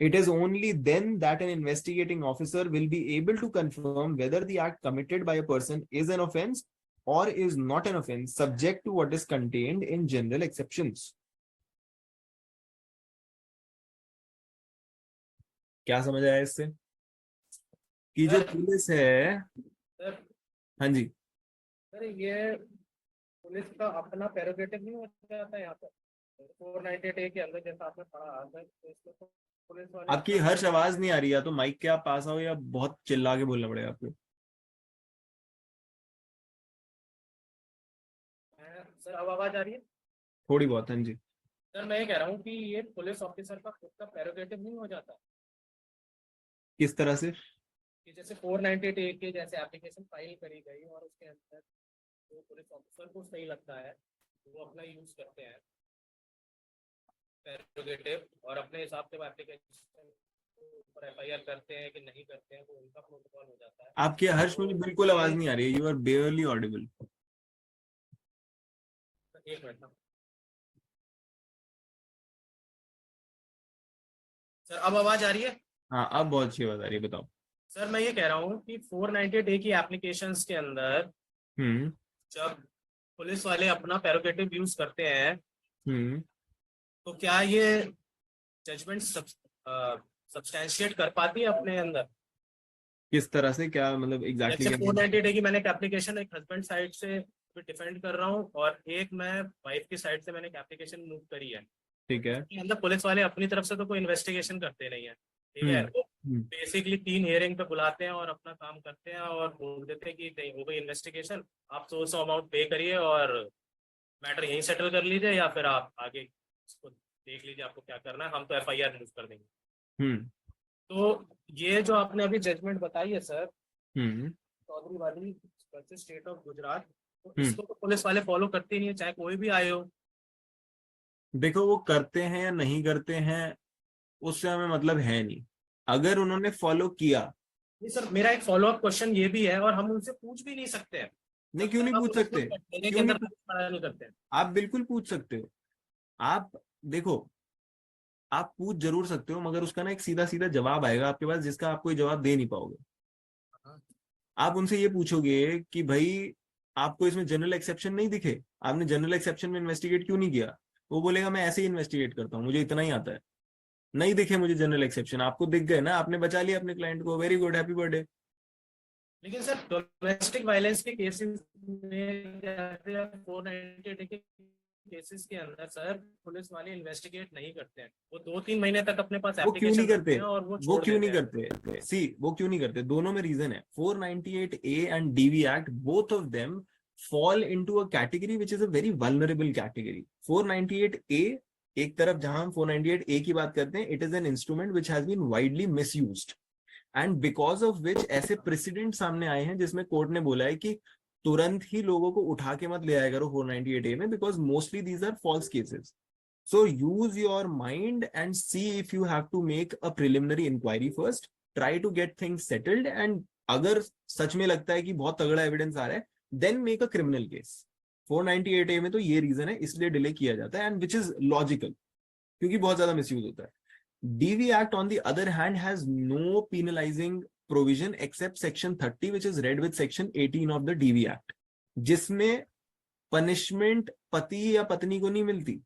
It is only then that an investigating officer will be able to confirm whether the act committed by a person is an offense or is not an offense, subject to what is contained in general exceptions. क्या समझ आया इससे कि जो police है? Sir, हाँ जी, sir ये police का अपना प्रेरोगेटिव नहीं हो जाता है यहाँ पर 498A के अंदर, जैसा आपने पढ़ा है, तो इसमें तो पुलिस वाले आपकी हर्ष आवाज नहीं आ रही है, तो माइक के आप पास आओ या बहुत चिल्ला के बोलना पड़ेगा आपको। सर अब आवाज आ रही है? थोड़ी बहुत। हाँ जी, सर मैं ये कह रहा हूँ कि ये पुलिस ऑफिसर का खुद का प्रेरोगेटिव नहीं हो जाता किस तरह से? कि जैसे 498A के जैसे एप्लीकेशन फाइल करी गई और उसके अंदर जो पुलिस ऑफिसर को सही लगता है वो अपना यूज करते हैं प्रेरोगेटिव, और अपने हिसाब से एप्लीकेशन पर FIR करते हैं कि नहीं करते हैं, वो उनका प्रोटोकॉल हो जाता है। आपकी हर्ष मुझे बिल्कुल आवाज नहीं आ रही है। You are barely audible. एक मिनट सर, अब आवाज आ रही है? हाँ, अब बहुत अच्छी आवाज आ रही है, बताओ। सर मैं ये कह रहा हूँ कि 498A की एप्लीकेशंस के अंदर जब पुलिस वाले अपना प्रेरोगेटिव यूज करते हैं तो क्या ये जजमेंट सब्सटैंशिएट कर पाती है अपने अंदर? किस तरह से? क्या मतलब एग्जैक्टली? जैसे 498A की मैंने एक एप्लीकेशन एक हस्बैंड साइड से डिफेंड कर रहा हूँ और एक मैं वाइफ की साइड से मैंने एक एप्लीकेशन मूव करी है, ठीक है। इसके अंदर पुलिस वाले अपनी तरफ से तो कोई इन्वेस्टिगेशन करते नहीं है, ठीक है। वो बेसिकली 3 हियरिंग पे बुलाते हैं और अपना काम करते हैं और बोल देते हैं कि नहीं हो गई इन्वेस्टिगेशन, आप सो अमाउंट पे करिए और मैटर यहीं सेटल कर लीजिए, या फिर आप आगे इसको देख लीजिए आपको क्या करना है, हम तो FIR मूव कर देंगे। तो ये जो आपने अभी जजमेंट बताई है सर चौधरी वाली वर्सेस स्टेट ऑफ गुजरात, तो इसको तो पुलिस वाले फॉलो करते नहीं है, चाहे कोई भी आए हो। देखो वो करते हैं या नहीं करते हैं उससे हमें मतलब है नहीं, अगर उन्होंने फॉलो किया। नहीं सर, मेरा एक फॉलो अप क्वेश्चन ये भी है, और हम उनसे पूछ भी नहीं सकते हैं नहीं जब क्यों तक नहीं आप पूछ उसको सकते, महीने के क्यों नहीं अंदर पूछ, खड़ा नहीं करते हैं। आप बिल्कुल पूछ सकते हो। आप देखो, आप पूछ जरूर सकते हो, मगर उसका ना एक सीधा सीधा जवाब आएगा आपके पास जिसका आप कोई जवाब दे नहीं पाओगे। आप उनसे ये पूछोगे कि भाई आपको इसमें जनरल एक्सेप्शन नहीं दिखे, आपने जनरल एक्सेप्शन में इन्वेस्टिगेट क्यों नहीं किया? वो बोलेगा मैं ऐसे ही इन्वेस्टिगेट करता हूँ, मुझे इतना ही आता है, नहीं दिखे मुझे जनरल एक्सेप्शन। आपको दिख गए ना, आपने बचा लिया अपने क्लाइंट को, वेरी गुड, हैप्पी बर्थडे। लेकिन सर डोमेस्टिक वायलेंस के केसेस में 498 के केसेस के अंदर सर पुलिस वाले इन्वेस्टिगेट नहीं करते हैं, वो 2-3 महीने तक अपने पास वो क्यों नहीं एप्लीकेशन रखते करते, हैं और वो वो छोड़ क्यों नहीं देते हैं। करते? सी वो क्यों नहीं करते, दोनों में रीजन है। 498A and DV act, both of them fall into a category which is a very vulnerable category. 498A एक तरफ जहां हम 498A की बात करते हैं, it is an instrument which has been widely misused and because of which ऐसे president सामने आए हैं जिसमें कोर्ट ने बोला है कि तुरंत ही लोगों को उठा के मत ले आया करो 498A में, because mostly these are false cases. So use your mind and see if you have to make a preliminary inquiry first. Try to get things settled and अगर सच में लगता है कि बहुत तगड़ा एविडेंस आ रहा है, then make a criminal case. 498A में तो ये रीजन है, इसलिए डिले किया जाता है, एंड विच इज लॉजिकल, क्योंकि बहुत ज्यादा मिसयूज होता है। DV Act on the other hand has no penalizing provision except section 30 which is read with section 18 of the DV Act, जिसमें पनिशमेंट पति या पत्नी को नहीं मिलती,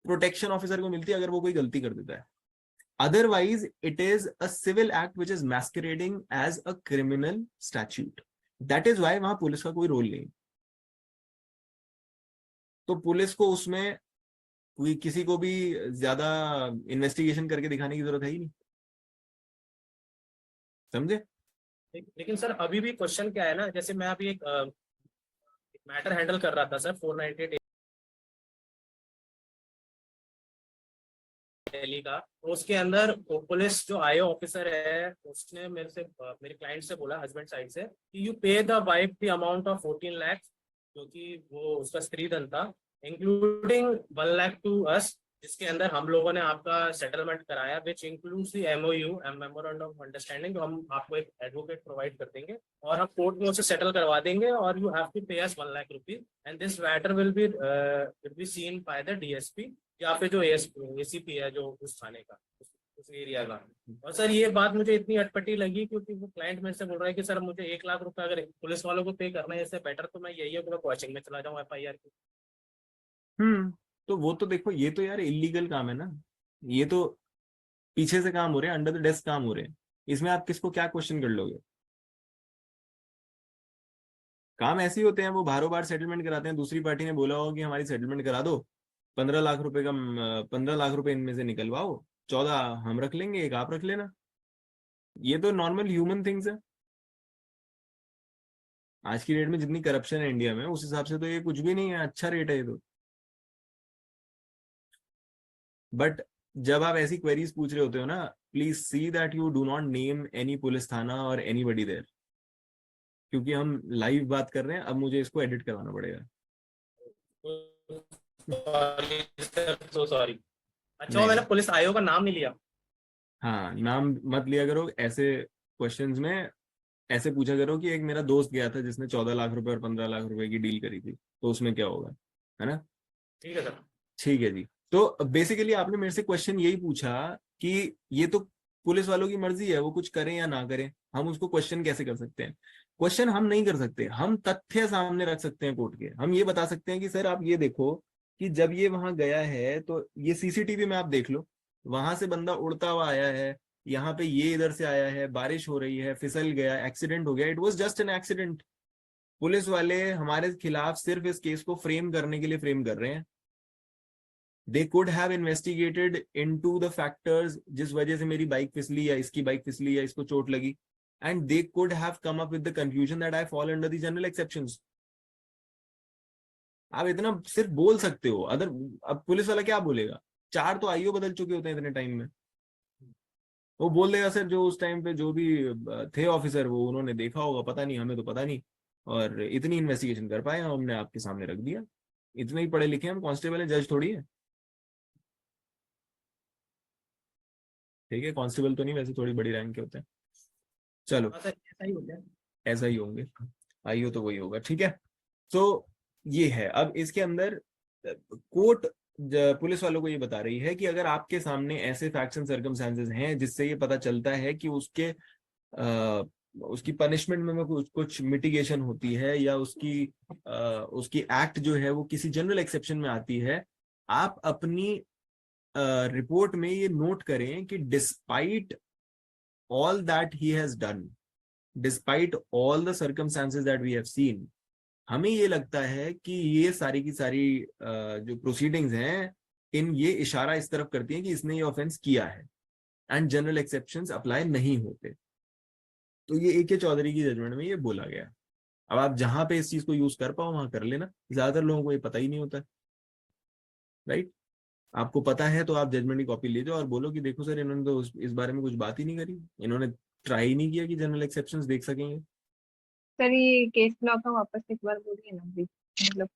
प्रोटेक्शन ऑफिसर को मिलती है अगर वो कोई गलती कर देता है। Otherwise, it is a civil act which is masquerading as a criminal statute. That is why वहां पुलिस का कोई रोल नहीं। तो पुलिस को उसमें कोई किसी को भी ज्यादा इन्वेस्टिगेशन करके दिखाने की जरूरत है ही नहीं, समझे? लेकिन सर अभी भी क्वेश्चन क्या है ना, जैसे मैं अभी एक मैटर हैंडल कर रहा था सर 498 दिल्ली का, तो उसके अंदर पुलिस जो आईओ ऑफिसर है उसने मेरे से मेरे क्लाइंट से बोला हस्बैंड साइड से कि यू पे the wife the amount of 14 lakh, क्योंकि वो उसका स्त्रीधन था, इंक्लूडिंग 1 लाख टू अस, जिसके अंदर हम लोगों ने आपका सेटलमेंट कराया, which includes the MOU memorandum of understanding, जो हम आपको एक एडवोकेट प्रोवाइड कर देंगे और हम कोर्ट में उसे सेटल करवा देंगे, और यू हैव टू पे अस 1 lakh rupees and this matter will be seen by the DSP या फिर जो ACP है जो उस थाने का, उस एरिया का। और सर ये बात मुझे इतनी अटपटी लगी क्योंकि वो क्लाइंट मेरे से बोल रहा है कि सर मुझे 1 लाख रुपए अगर पुलिस वालों को पे करना है, इससे बेटर तो मैं यही है कि मैं कोचिंग में चला जाऊँ FIR की। तो वो तो देखो, ये तो यार इलीगल काम है ना, ये तो पीछे से काम हो रहे हैं, अंडर द डेस्क काम हो रहे हैं, इसमें आप किसको क्या क्वेश्चन कर लोगे? काम ऐसे ही होते हैं, वो बारों बार सेटलमेंट कराते हैं, दूसरी पार्टी ने बोला हो कि हमारी सेटलमेंट करा दो, 15 लाख रुपए का 15 लाख रुपए इनमें से निकलवाओ, 14 हम रख लेंगे, एक आप रख लेना। ये तो नॉर्मल ह्यूमन थिंग्स है। आज की डेट में जितनी करप्शन है इंडिया में, उस हिसाब से तो ये कुछ भी नहीं है, अच्छा रेट है ये तो। बट जब आप ऐसी क्वेरीज पूछ रहे होते हो ना, please see that you do not name any police थाना और एनीबडी देयर, क्योंकि हम लाइव बात कर रहे हैं, अब मुझे इसको एडिट करवाना पड़ेगा। So sorry. अच्छा नहीं। मैंने पुलिस आयोग का नाम नहीं लिया। हाँ, नाम मत लिया करो ऐसे क्वेश्चंस में, ऐसे पूछा करो कि एक मेरा दोस्त गया था जिसने 14 लाख रुपए और 15 लाख रुपए की डील करी थी, तो उसमें क्या होगा, है ना? ठीक है सर। ठीक है जी। तो बेसिकली आपने मेरे से क्वेश्चन यही पूछा कि ये तो पुलिस वालों की मर्जी है, वो कुछ करें या ना करें, हम उसको क्वेश्चन कैसे कर सकते हैं? क्वेश्चन हम नहीं कर सकते, हम तथ्य सामने रख सकते हैं कोर्ट के। हम ये बता सकते हैं कि सर आप ये देखो कि जब ये वहां गया है तो ये CCTV में आप देख लो, वहां से बंदा उड़ता हुआ आया है, यहाँ पे ये इधर से आया है, बारिश हो रही है, फिसल गया, एक्सीडेंट हो गया, it was just an accident. Police वाले हमारे खिलाफ सिर्फ इस केस को फ्रेम करने के लिए फ्रेम कर रहे हैं। They could have investigated into the factors, जिस वजह से मेरी बाइक फिसली या इसकी बाइक फिसली या इसको चोट लगी, and they could have come up with the conclusion that I fall under the general exceptions. आप इतना सिर्फ बोल सकते हो, अदर अब पुलिस वाला क्या बोलेगा? 4 तो आईओ बदल चुके होते हैं इतने टाइम में, वो बोल देगा सर जो उस टाइम पे जो भी थे ऑफिसर वो उन्होंने देखा होगा, पता नहीं, हमें तो पता नहीं, और इतनी इन्वेस्टिगेशन कर पाए हमने आपके सामने रख दिया। इतने ही पढ़े लिखे हम, कांस्टेबल है, जज थोड़ी है। ठीक है, कांस्टेबल तो नहीं, वैसे थोड़ी बड़ी रैंक के होते हैं। चलो हाँ सर, ऐसा ही होता है। ऐसा ही होंगे, आईओ तो वही होगा। ठीक है, तो ये है। अब इसके अंदर कोर्ट पुलिस वालों को ये बता रही है कि अगर आपके सामने ऐसे फैक्ट्स एंड सर्कमस्टेंसेस हैं जिससे ये पता चलता है कि उसकी पनिशमेंट में कुछ मिटिगेशन होती है, या उसकी एक्ट जो है वो किसी जनरल एक्सेप्शन में आती है, आप अपनी रिपोर्ट में ये नोट करें कि despite all that he has done, despite all the circumstances that we have seen, हमें ये लगता है कि ये सारी की सारी जो प्रोसीडिंग्स हैं, ये इशारा इस तरफ करती हैं कि इसने ये ऑफेंस किया है, एंड जनरल एक्सेप्शंस अप्लाई नहीं होते। तो ये ए के चौधरी की जजमेंट में ये बोला गया। अब आप जहां पे इस चीज को यूज कर पाओ वहां कर लेना, ज्यादातर लोगों को ये पता ही नहीं होता, राइट। आपको पता है तो आप जजमेंट की कॉपी ले जाओ और बोलो कि देखो सर, इन्होंने तो इस बारे में कुछ बात ही नहीं करी, इन्होंने ट्राई ही नहीं किया कि जनरल एक्सेप्शंस देख सकेंगे। सर ये केस लॉ का वापस एक बार बोलिए ना अभी, मतलब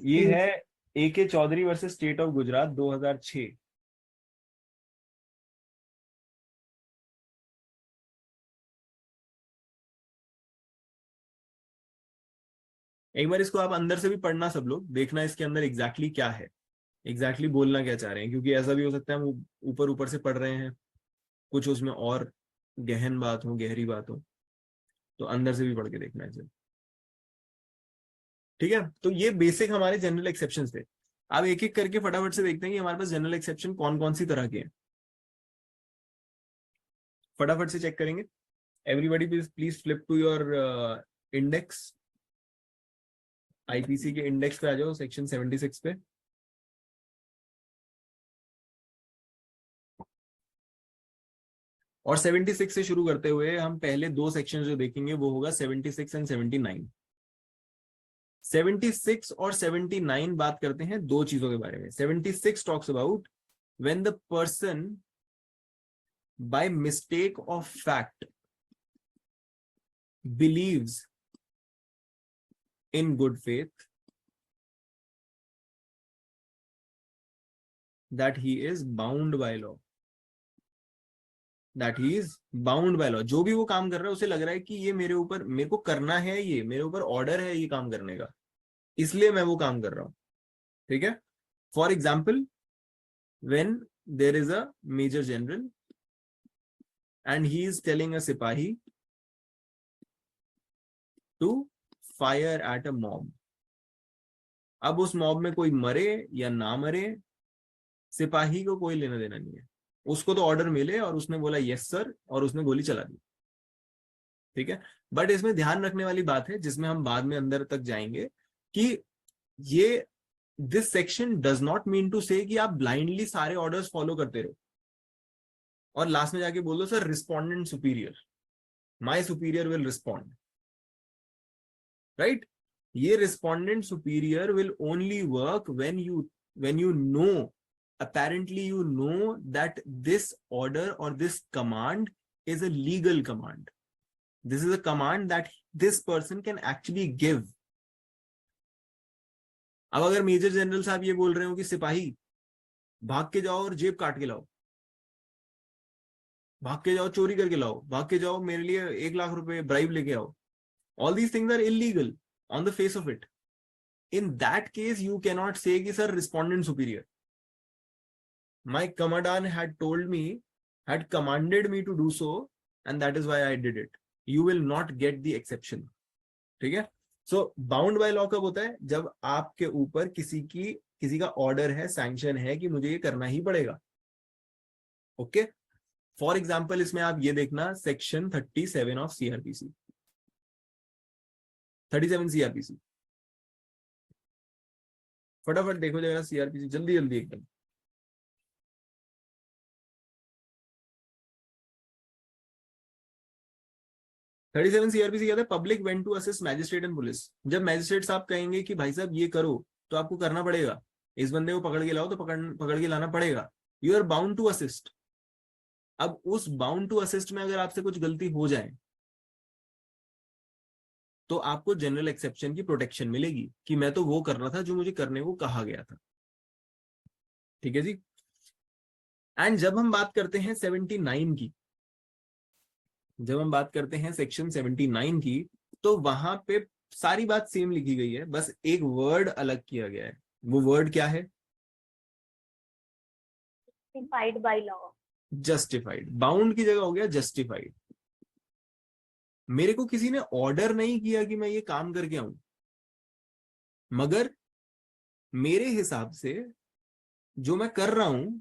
ये है A K Chaudhary versus state of Gujarat 2006। एक बार इसको आप अंदर से भी पढ़ना, सब लोग देखना इसके अंदर एग्जैक्टली क्या है, एग्जैक्टली बोलना क्या चाह रहे हैं, क्योंकि ऐसा भी हो सकता है हम ऊपर ऊपर से पढ़ रहे हैं, कुछ उसमें और गहन बात हो, गहरी बात हो, तो अंदर से भी पढ़ के देखना है इसे। ठीक है, तो ये बेसिक हमारे जनरल एक्सेप्शंस थे। अब एक एक करके फटाफट से देखते हैं कि हमारे पास जनरल एक्सेप्शन कौन कौन सी तरह के हैं, फटाफट से चेक करेंगे। Everybody please flip to your index, IPC के इंडेक्स पे आ जाओ, सेक्शन 76 पे। और 76 से शुरू करते हुए हम पहले दो सेक्शन जो देखेंगे वो होगा 76 एंड 79। 76 और 79 बात करते हैं दो चीजों के बारे में। 76 talks about when the person by mistake of fact believes in good faith that he is bound by law, that he is bound by law। जो भी वो काम कर रहा है उसे लग रहा है कि ये मेरे ऊपर, मेरे को करना है, ये मेरे ऊपर ऑर्डर है ये काम करने का, इसलिए मैं वो काम कर रहा हूं। ठीक है, for example when there is a major general and he is telling a सिपाही to fire at a mob। अब उस मॉब में कोई मरे या ना मरे, सिपाही को कोई लेना देना नहीं है, उसको तो ऑर्डर मिले और उसने बोला यस सर, और उसने गोली चला दी। ठीक है, बट इसमें ध्यान रखने वाली बात है, जिसमें हम बाद में अंदर तक जाएंगे, कि ये this section does not mean to say कि आप ब्लाइंडली सारे ऑर्डर्स फॉलो करते रहो और लास्ट में जाके बोल दो sir respondent superior, my superior will respond, right. ये respondent superior will only work when you know, apparently you know that this order or this command is a legal command, this is a command that this person can actually give। अब अगर major general साहब ये बोल रहे हो कि सिपाही भाग के जाओ और जेब काट के लाओ, भाग के जाओ चोरी करके लाओ, भाग के जाओ मेरे लिए 1 लाख रुपए ब्राइब लेके आओ, all these things are illegal on the face of it। in that case you cannot say कि sir respondent superior, my commandant had told me, had commanded me to do so and that is why I did it, you will not get the exception। ठीक है, so bound by law कब होता है, जब आपके ऊपर किसी का ऑर्डर है, सैंक्शन है कि मुझे ये करना ही पड़ेगा। ओके, फॉर एग्जाम्पल इसमें आप ये देखना सेक्शन 37 ऑफ सीआरपीसी, 37 सीआरपीसी, फटाफट देखो जरा सीआरपीसी, जल्दी जल्दी एकदम। सीआरपीसी कहता है public went to assist magistrate and police. जब मैजिस्ट्रेट साहब कहेंगे कि भाई साहब ये करो तो आपको करना पड़ेगा, इस बंदे को पकड़ के लाओ तो पकड़ के लाना पड़ेगा, you are bound to assist. अब उस बाउंड टू असिस्ट में अगर आपसे कुछ गलती हो जाए तो आपको जनरल एक्सेप्शन की प्रोटेक्शन मिलेगी कि मैं तो वो कर रहा था जो मुझे करने को कहा गया था। ठीक है जी, एंड जब हम बात करते हैं 79 की, जब हम बात करते हैं सेक्शन 79 की, तो वहां पे सारी बात सेम लिखी गई है, बस एक वर्ड अलग किया गया है। वो वर्ड क्या है? Justified by law. Justified. Bound की जगह हो गया जस्टिफाइड। मेरे को किसी ने ऑर्डर नहीं किया कि मैं ये काम करके आऊं, मगर मेरे हिसाब से जो मैं कर रहा हूं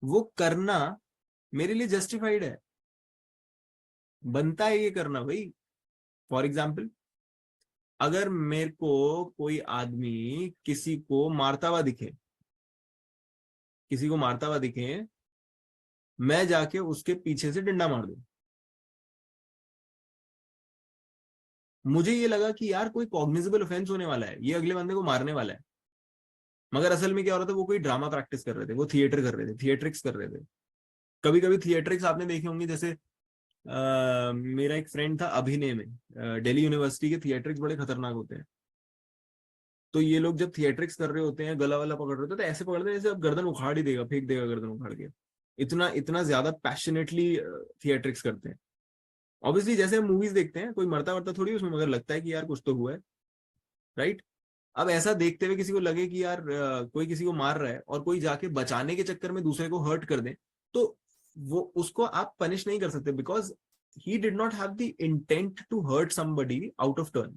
वो करना मेरे लिए जस्टिफाइड है, बनता है ये करना भाई। फॉर एग्जाम्पल, अगर मेरे को कोई आदमी किसी को मारता हुआ दिखे, किसी को मारता हुआ दिखे, मैं जाके उसके पीछे से डंडा मार दूं, मुझे ये लगा कि यार कोई कॉग्निजेबल ऑफेंस होने वाला है, ये अगले बंदे को मारने वाला है, मगर असल में क्या हो रहा था, वो कोई ड्रामा प्रैक्टिस कर रहे थे, वो थिएटर कर रहे थे, थिएट्रिक्स कर रहे थे। कभी कभी थिएट्रिक्स आपने देखे होंगे, जैसे मेरा एक फ्रेंड था अभिनय में, दिल्ली यूनिवर्सिटी के थिएट्रिक्स बड़े खतरनाक होते हैं। तो ये लोग जब थिएट्रिक्स कर रहे होते हैं, गला वाला पकड़ रहे होते हैं, तो ऐसे पकड़ते हैं जैसे अब गर्दन उखाड़ ही देगा, फेंक देगा गर्दन उखाड़ के। इतना इतना ज्यादा पैशनेटली थिएट्रिक्स करते हैं। ऑब्वियसली जैसे हम मूवीज देखते हैं, कोई मरता वरता थोड़ी उसमें, मगर लगता है कि यार कुछ तो हुआ है, राइट। अब ऐसा देखते हुए किसी को लगे कि यार कोई किसी को मार रहा है और कोई जाके बचाने के चक्कर में दूसरे को हर्ट कर दे, तो वो उसको आप पनिश नहीं कर सकते, because he did not have the intent to hurt somebody out of turn.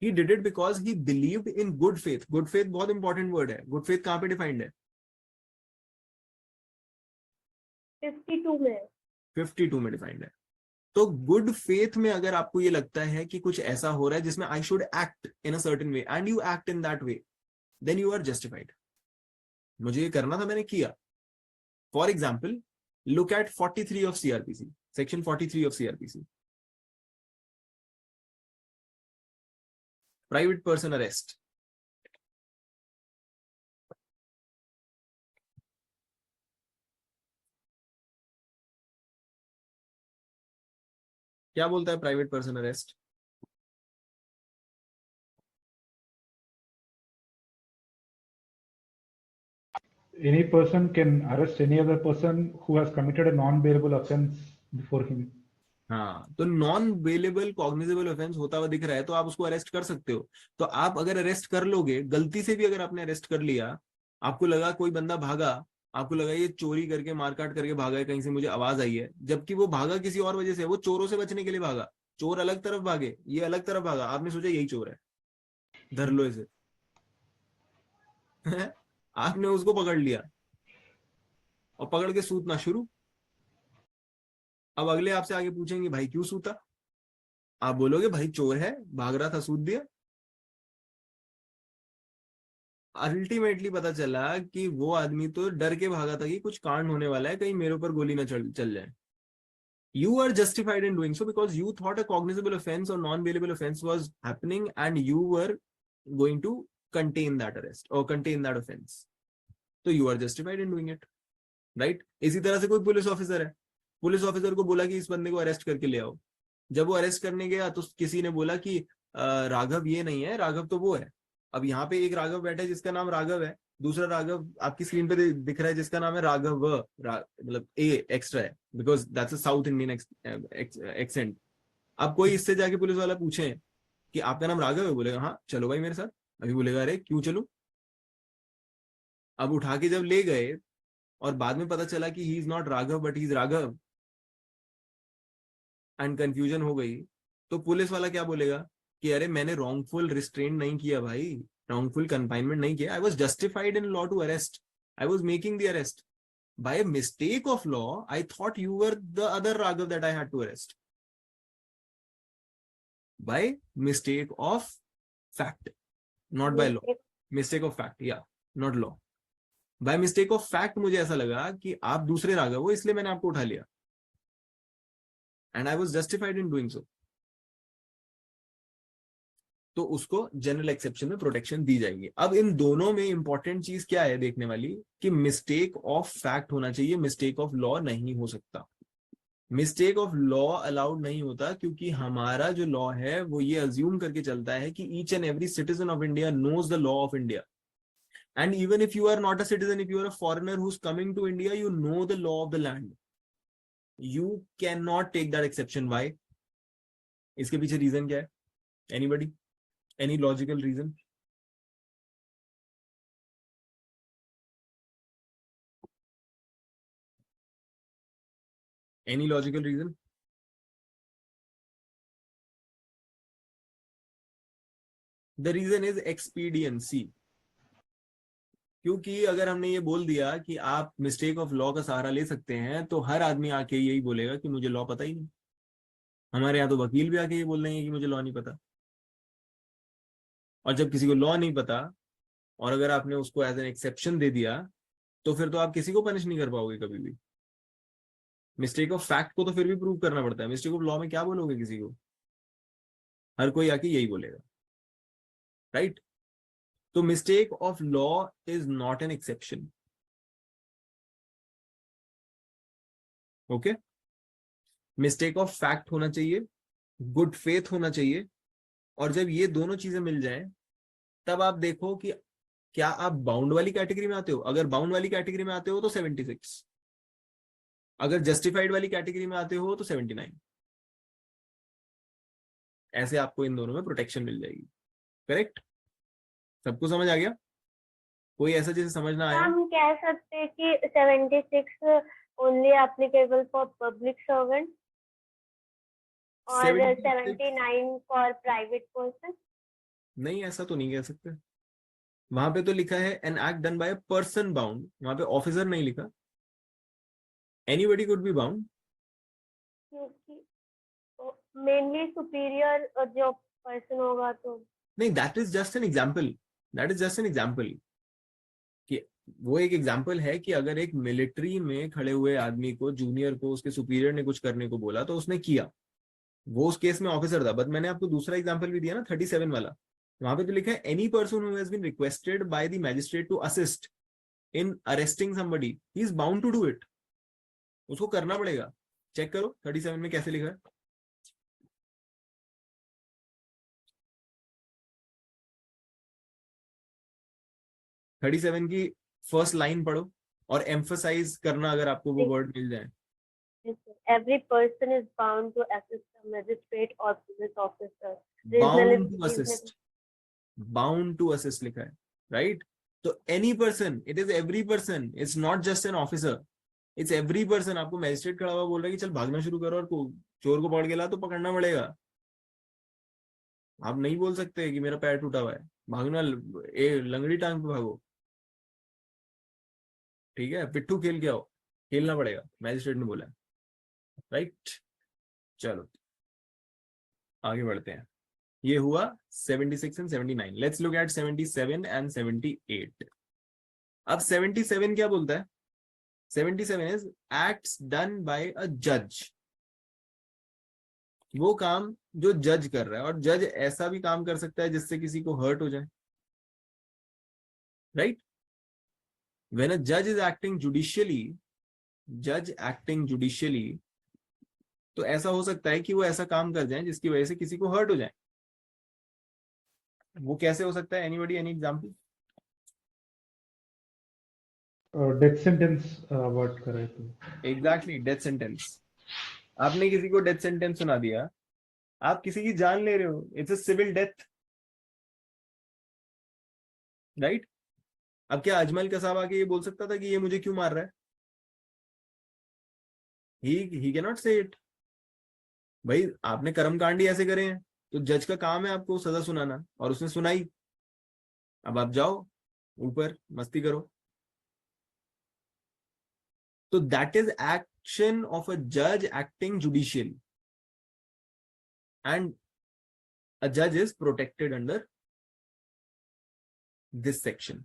He did it because he believed in good faith. Good faith बहुत इंपॉर्टेंट वर्ड है। good faith कहाँ पे डिफाइंड है? 52 में। 52 में डिफाइंड है। तो गुड फेथ में अगर आपको ये लगता है कि कुछ ऐसा हो रहा है जिसमें I should act in a certain way and you act in that way, then you are justified. मुझे ये करना था, मैंने किया। For example, look at 43 of CRPC, section 43 of CRPC, private person arrest. क्या बोलता है private person arrest? Any person can arrest any other person who has committed a non-bailable offense before him. हाँ, तो नॉन बेलेबल कॉग्निजेबल ऑफेंस होता हुआ दिख रहा है तो आप उसको अरेस्ट कर सकते हो। तो आप अगर अरेस्ट कर लोगे, गलती से भी अगर आपने अरेस्ट कर लिया, आपको लगा कोई बंदा भागा, आपको लगा ये चोरी करके मारकाट करके भागा है, कहीं से मुझे आवाज आई है, जबकि वो भागा किसी और वजह से, वो चोरों से बचने के लिए भागा। चोर अलग तरफ भागे, ये अलग तरफ भागा, आपने सोचा यही चोर है, धर लो इसे। आपने उसको पकड़ लिया और पकड़ के सूतना शुरू। अब अगले आपसे आगे पूछेंगे भाई क्यों सूता, आप बोलोगे भाई चोर है, भाग रहा था, सूत दिया। अल्टीमेटली पता चला कि वो आदमी तो डर के भागा था कि कुछ कांड होने वाला है, कहीं मेरे ऊपर गोली ना चल जाए। You are justified in doing so because you thought a cognizable offense or non-bailable offense was happening and you were going to contain that arrest or contain that offense. So you are justified in doing it, right? इसी तरह से कोई police officer है, police officer को बोला कि इस बंदे को अरेस्ट करके ले आओ। जब वो अरेस्ट करने गया तो किसी ने बोला कि राघव ये नहीं है, राघव तो वो है। अब यहाँ पे एक राघव बैठा है जिसका नाम राघव है, दूसरा राघव आपकी स्क्रीन पे दिख रहा है जिसका नाम है राघव, मतलब ए एक्स्ट्रा है, because that's a south Indian accent. अब कोई इससे जाके पुलिस वाला पूछे कि आपका नाम राघव है, बोलेगा हाँ चलो भाई मेरे साथ। अभी बोलेगा अरे क्यों चलूं। अब उठा के जब ले गए और बाद में पता चला कि ही is not Raghav but he is Raghav and confusion हो गई, तो पुलिस वाला क्या बोलेगा कि अरे मैंने रॉन्गफुल रिस्ट्रेन नहीं किया भाई, wrongful confinement नहीं किया, I was justified in law to arrest, I was making the arrest. By a mistake of law, I thought you were the other Raghav that I had to arrest. By mistake of fact, not by law. Mistake of fact, yeah, not law. By mistake of fact मुझे ऐसा लगा कि आप दूसरे राघव हो, इसलिए मैंने आपको उठा लिया. And I was justified in doing so. तो उसको जनरल एक्सेप्शन में प्रोटेक्शन दी जाएगी। अब इन दोनों में इंपॉर्टेंट चीज क्या है देखने वाली, कि मिस्टेक ऑफ फैक्ट होना चाहिए, मिस्टेक ऑफ लॉ नहीं हो सकता। मिस्टेक ऑफ लॉ अलाउड नहीं होता क्योंकि हमारा जो लॉ है वो ये अज्यूम करके चलता है कि each and every citizen of India knows the law of India. And even if you are not a citizen, if you are a foreigner who's coming to India, you know the law of the land. You cannot take that exception. Why? इसके पीछे reason क्या है? Anybody? Any logical reason? Any logical reason? The reason is expediency. क्योंकि अगर हमने ये बोल दिया कि आप मिस्टेक ऑफ लॉ का सहारा ले सकते हैं, तो हर आदमी आके यही बोलेगा कि मुझे लॉ पता ही नहीं। हमारे यहाँ तो वकील भी आके ये बोल देंगे कि मुझे लॉ नहीं पता। और जब किसी को लॉ नहीं पता और अगर आपने उसको एज एन एक्सेप्शन दे दिया, तो फिर तो आप किसी को पनिश नहीं कर पाओगे कभी भी। मिस्टेक ऑफ फैक्ट को तो फिर भी प्रूव करना पड़ता है। मिस्टेक ऑफ लॉ में क्या बोलोगे किसी को? हर कोई आके यही बोलेगा, राइट? तो mistake of law is not an exception. Okay, mistake of fact होना चाहिए, गुड फेथ होना चाहिए, और जब ये दोनों चीजें मिल जाएं, तब आप देखो कि क्या आप बाउंड वाली कैटेगरी में आते हो। अगर बाउंड वाली कैटेगरी में आते हो तो 76, अगर जस्टिफाइड वाली कैटेगरी में आते हो तो 79। ऐसे आपको इन दोनों में प्रोटेक्शन मिल जाएगी। करेक्ट? सबको समझ आ गया? कोई ऐसा जैसे समझ ना आया? हम कह सकते हैं कि 76 only applicable for public servant और 79 फॉर प्राइवेट पर्सन। नहीं, ऐसा तो नहीं कह सकते। वहां पे तो लिखा है an act done by a person bound, वहां पे ऑफिसर नहीं लिखा। Anybody could be bound. क्योंकि मेनली सुपीरियर जो पर्सन होगा तो नहीं, that is just an example. That is just an example कि वो एक एग्जाम्पल है कि अगर एक मिलिट्री में खड़े हुए आदमी को, जूनियर को, उसके सुपीरियर ने कुछ करने को बोला तो उसने किया, वो उस केस में ऑफिसर था। बट मैंने आपको दूसरा एग्जाम्पल भी दिया ना, 37 वाला। वहां पे तो लिखा है any person who has been requested by the magistrate to assist in arresting somebody, he is bound to do it. उसको करना पड़ेगा। चेक करो 37 में कैसे लिखा है। थर्टी सेवन की फर्स्ट लाइन पढ़ो और एम्फसाइज करना अगर आपको वो वर्ड मिल जाए। every person is bound to assist a magistrate or police officer. Bound to assist, bound to assist लिखा है, राइट? तो any person, it is every person, it's not just an officer, it's every person. आपको magistrate खड़ा हुआ बोल रहा है कि चल भागना शुरू करो और चोर को पकड़ के ला, तो पकड़ना पड़ेगा। आप नहीं बोल सकते कि मेरा पैर टूटा हुआ है, भागना, लंगड़ी टांग पे भागो। ठीक है, पिट्ठू खेल के आओ, खेलना पड़ेगा, मैजिस्ट्रेट ने बोला, राइट? चलो आगे बढ़ते हैं। ये हुआ 76 and 79। Let's look at 77 and 78। अब 77 क्या बोलता है? 77 इज एक्ट्स डन बाय अ जज। वो काम जो जज कर रहा है, और जज ऐसा भी काम कर सकता है जिससे किसी को हर्ट हो जाए, right? When a judge is acting judicially, तो ऐसा हो सकता है कि वो ऐसा काम कर जाए जिसकी वजह से किसी को हर्ट हो जाए। वो कैसे हो सकता है? Anybody, any example? Death sentence word कर रहे थे। Exactly, death sentence. आपने किसी को डेथ सेंटेंस सुना दिया, आप किसी की जान ले रहे हो, it's a civil death, right? अब क्या अजमल कसाब आके ये बोल सकता था कि ये मुझे क्यों मार रहा है? ही कैन नॉट से इट। भाई आपने कर्मकांड ही ऐसे करे हैं, तो जज का काम है आपको सजा सुनाना, और उसने सुनाई। अब आप जाओ ऊपर मस्ती करो। तो that is action of a जज एक्टिंग जुडिशियली, एंड अ जज is protected under this section.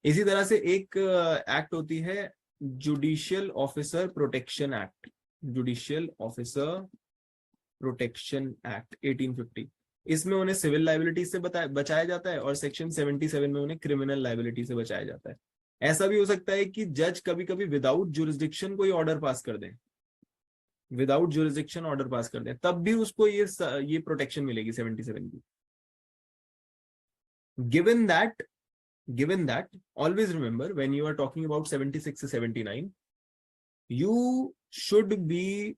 इसी तरह से एक एक्ट होती है judicial officer protection act, judicial officer protection act 1850। इसमें उन्हें सिविल लाइबिलिटी से बचाया जाता है, और सेक्शन 77 में उन्हें क्रिमिनल लाइबिलिटी से बचाया जाता है। ऐसा भी हो सकता है कि जज कभी कभी विदाउट जुरिस्डिक्शन कोई ऑर्डर पास कर दें, विदाउट जुरिस्डिक्शन ऑर्डर पास कर दें, तब भी उसको ये प्रोटेक्शन मिलेगी 77 की। Given that given that, always remember when you are talking about 76 to 79, you should be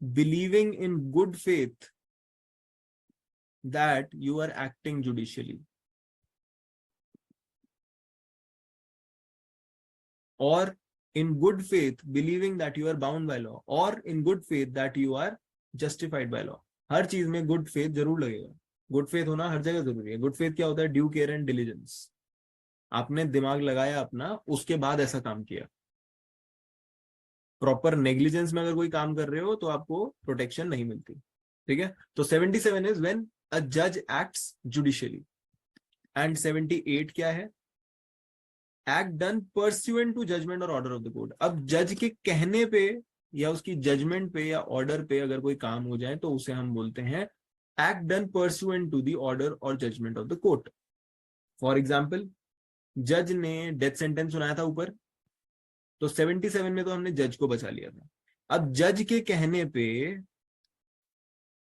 believing in good faith that you are acting judicially, or in good faith believing that you are bound by law, or in good faith that you are justified by law. हर चीज में good faith जरूर लगेगा. Good faith होना हर जगह जरूरी है. Good faith क्या होता है? Due care and diligence. आपने दिमाग लगाया अपना, उसके बाद ऐसा काम किया. प्रॉपर नेग्लिजेंस में अगर कोई काम कर रहे हो तो आपको प्रोटेक्शन नहीं मिलती. ठीक है. तो 77 इज व्हेन अ जज एक्ट्स जुडिशियली. एंड 78 क्या है? Act done pursuant to judgement और ऑर्डर ऑफ द कोर्ट. अब जज के कहने पे या उसकी जजमेंट पे या ऑर्डर पे अगर कोई काम हो जाए तो उसे हम बोलते हैं act done pursuant to the order और judgement of the court. For example, जज ने डेथ सेंटेंस सुनाया था ऊपर, तो 77 में तो हमने जज को बचा लिया था. अब जज के कहने पे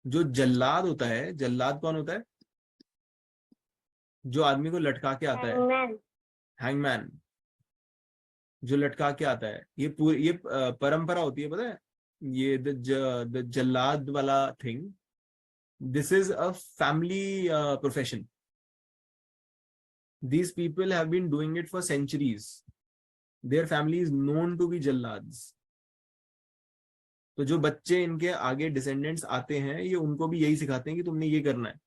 जो जल्लाद होता है, जल्लाद कौन होता है? जो आदमी को लटका के आता है. Hangman. हैंगमैन, जो लटका के आता है. ये पूरी ये परंपरा होती है, पता है? ये द जल्लाद वाला thing, this is a family profession. These people have been doing it for centuries. Their family is known to be jallads. तो जो बच्चे इनके आगे डिसेंडेंट्स आते हैं, ये उनको भी यही सिखाते हैं कि तुमने ये करना है,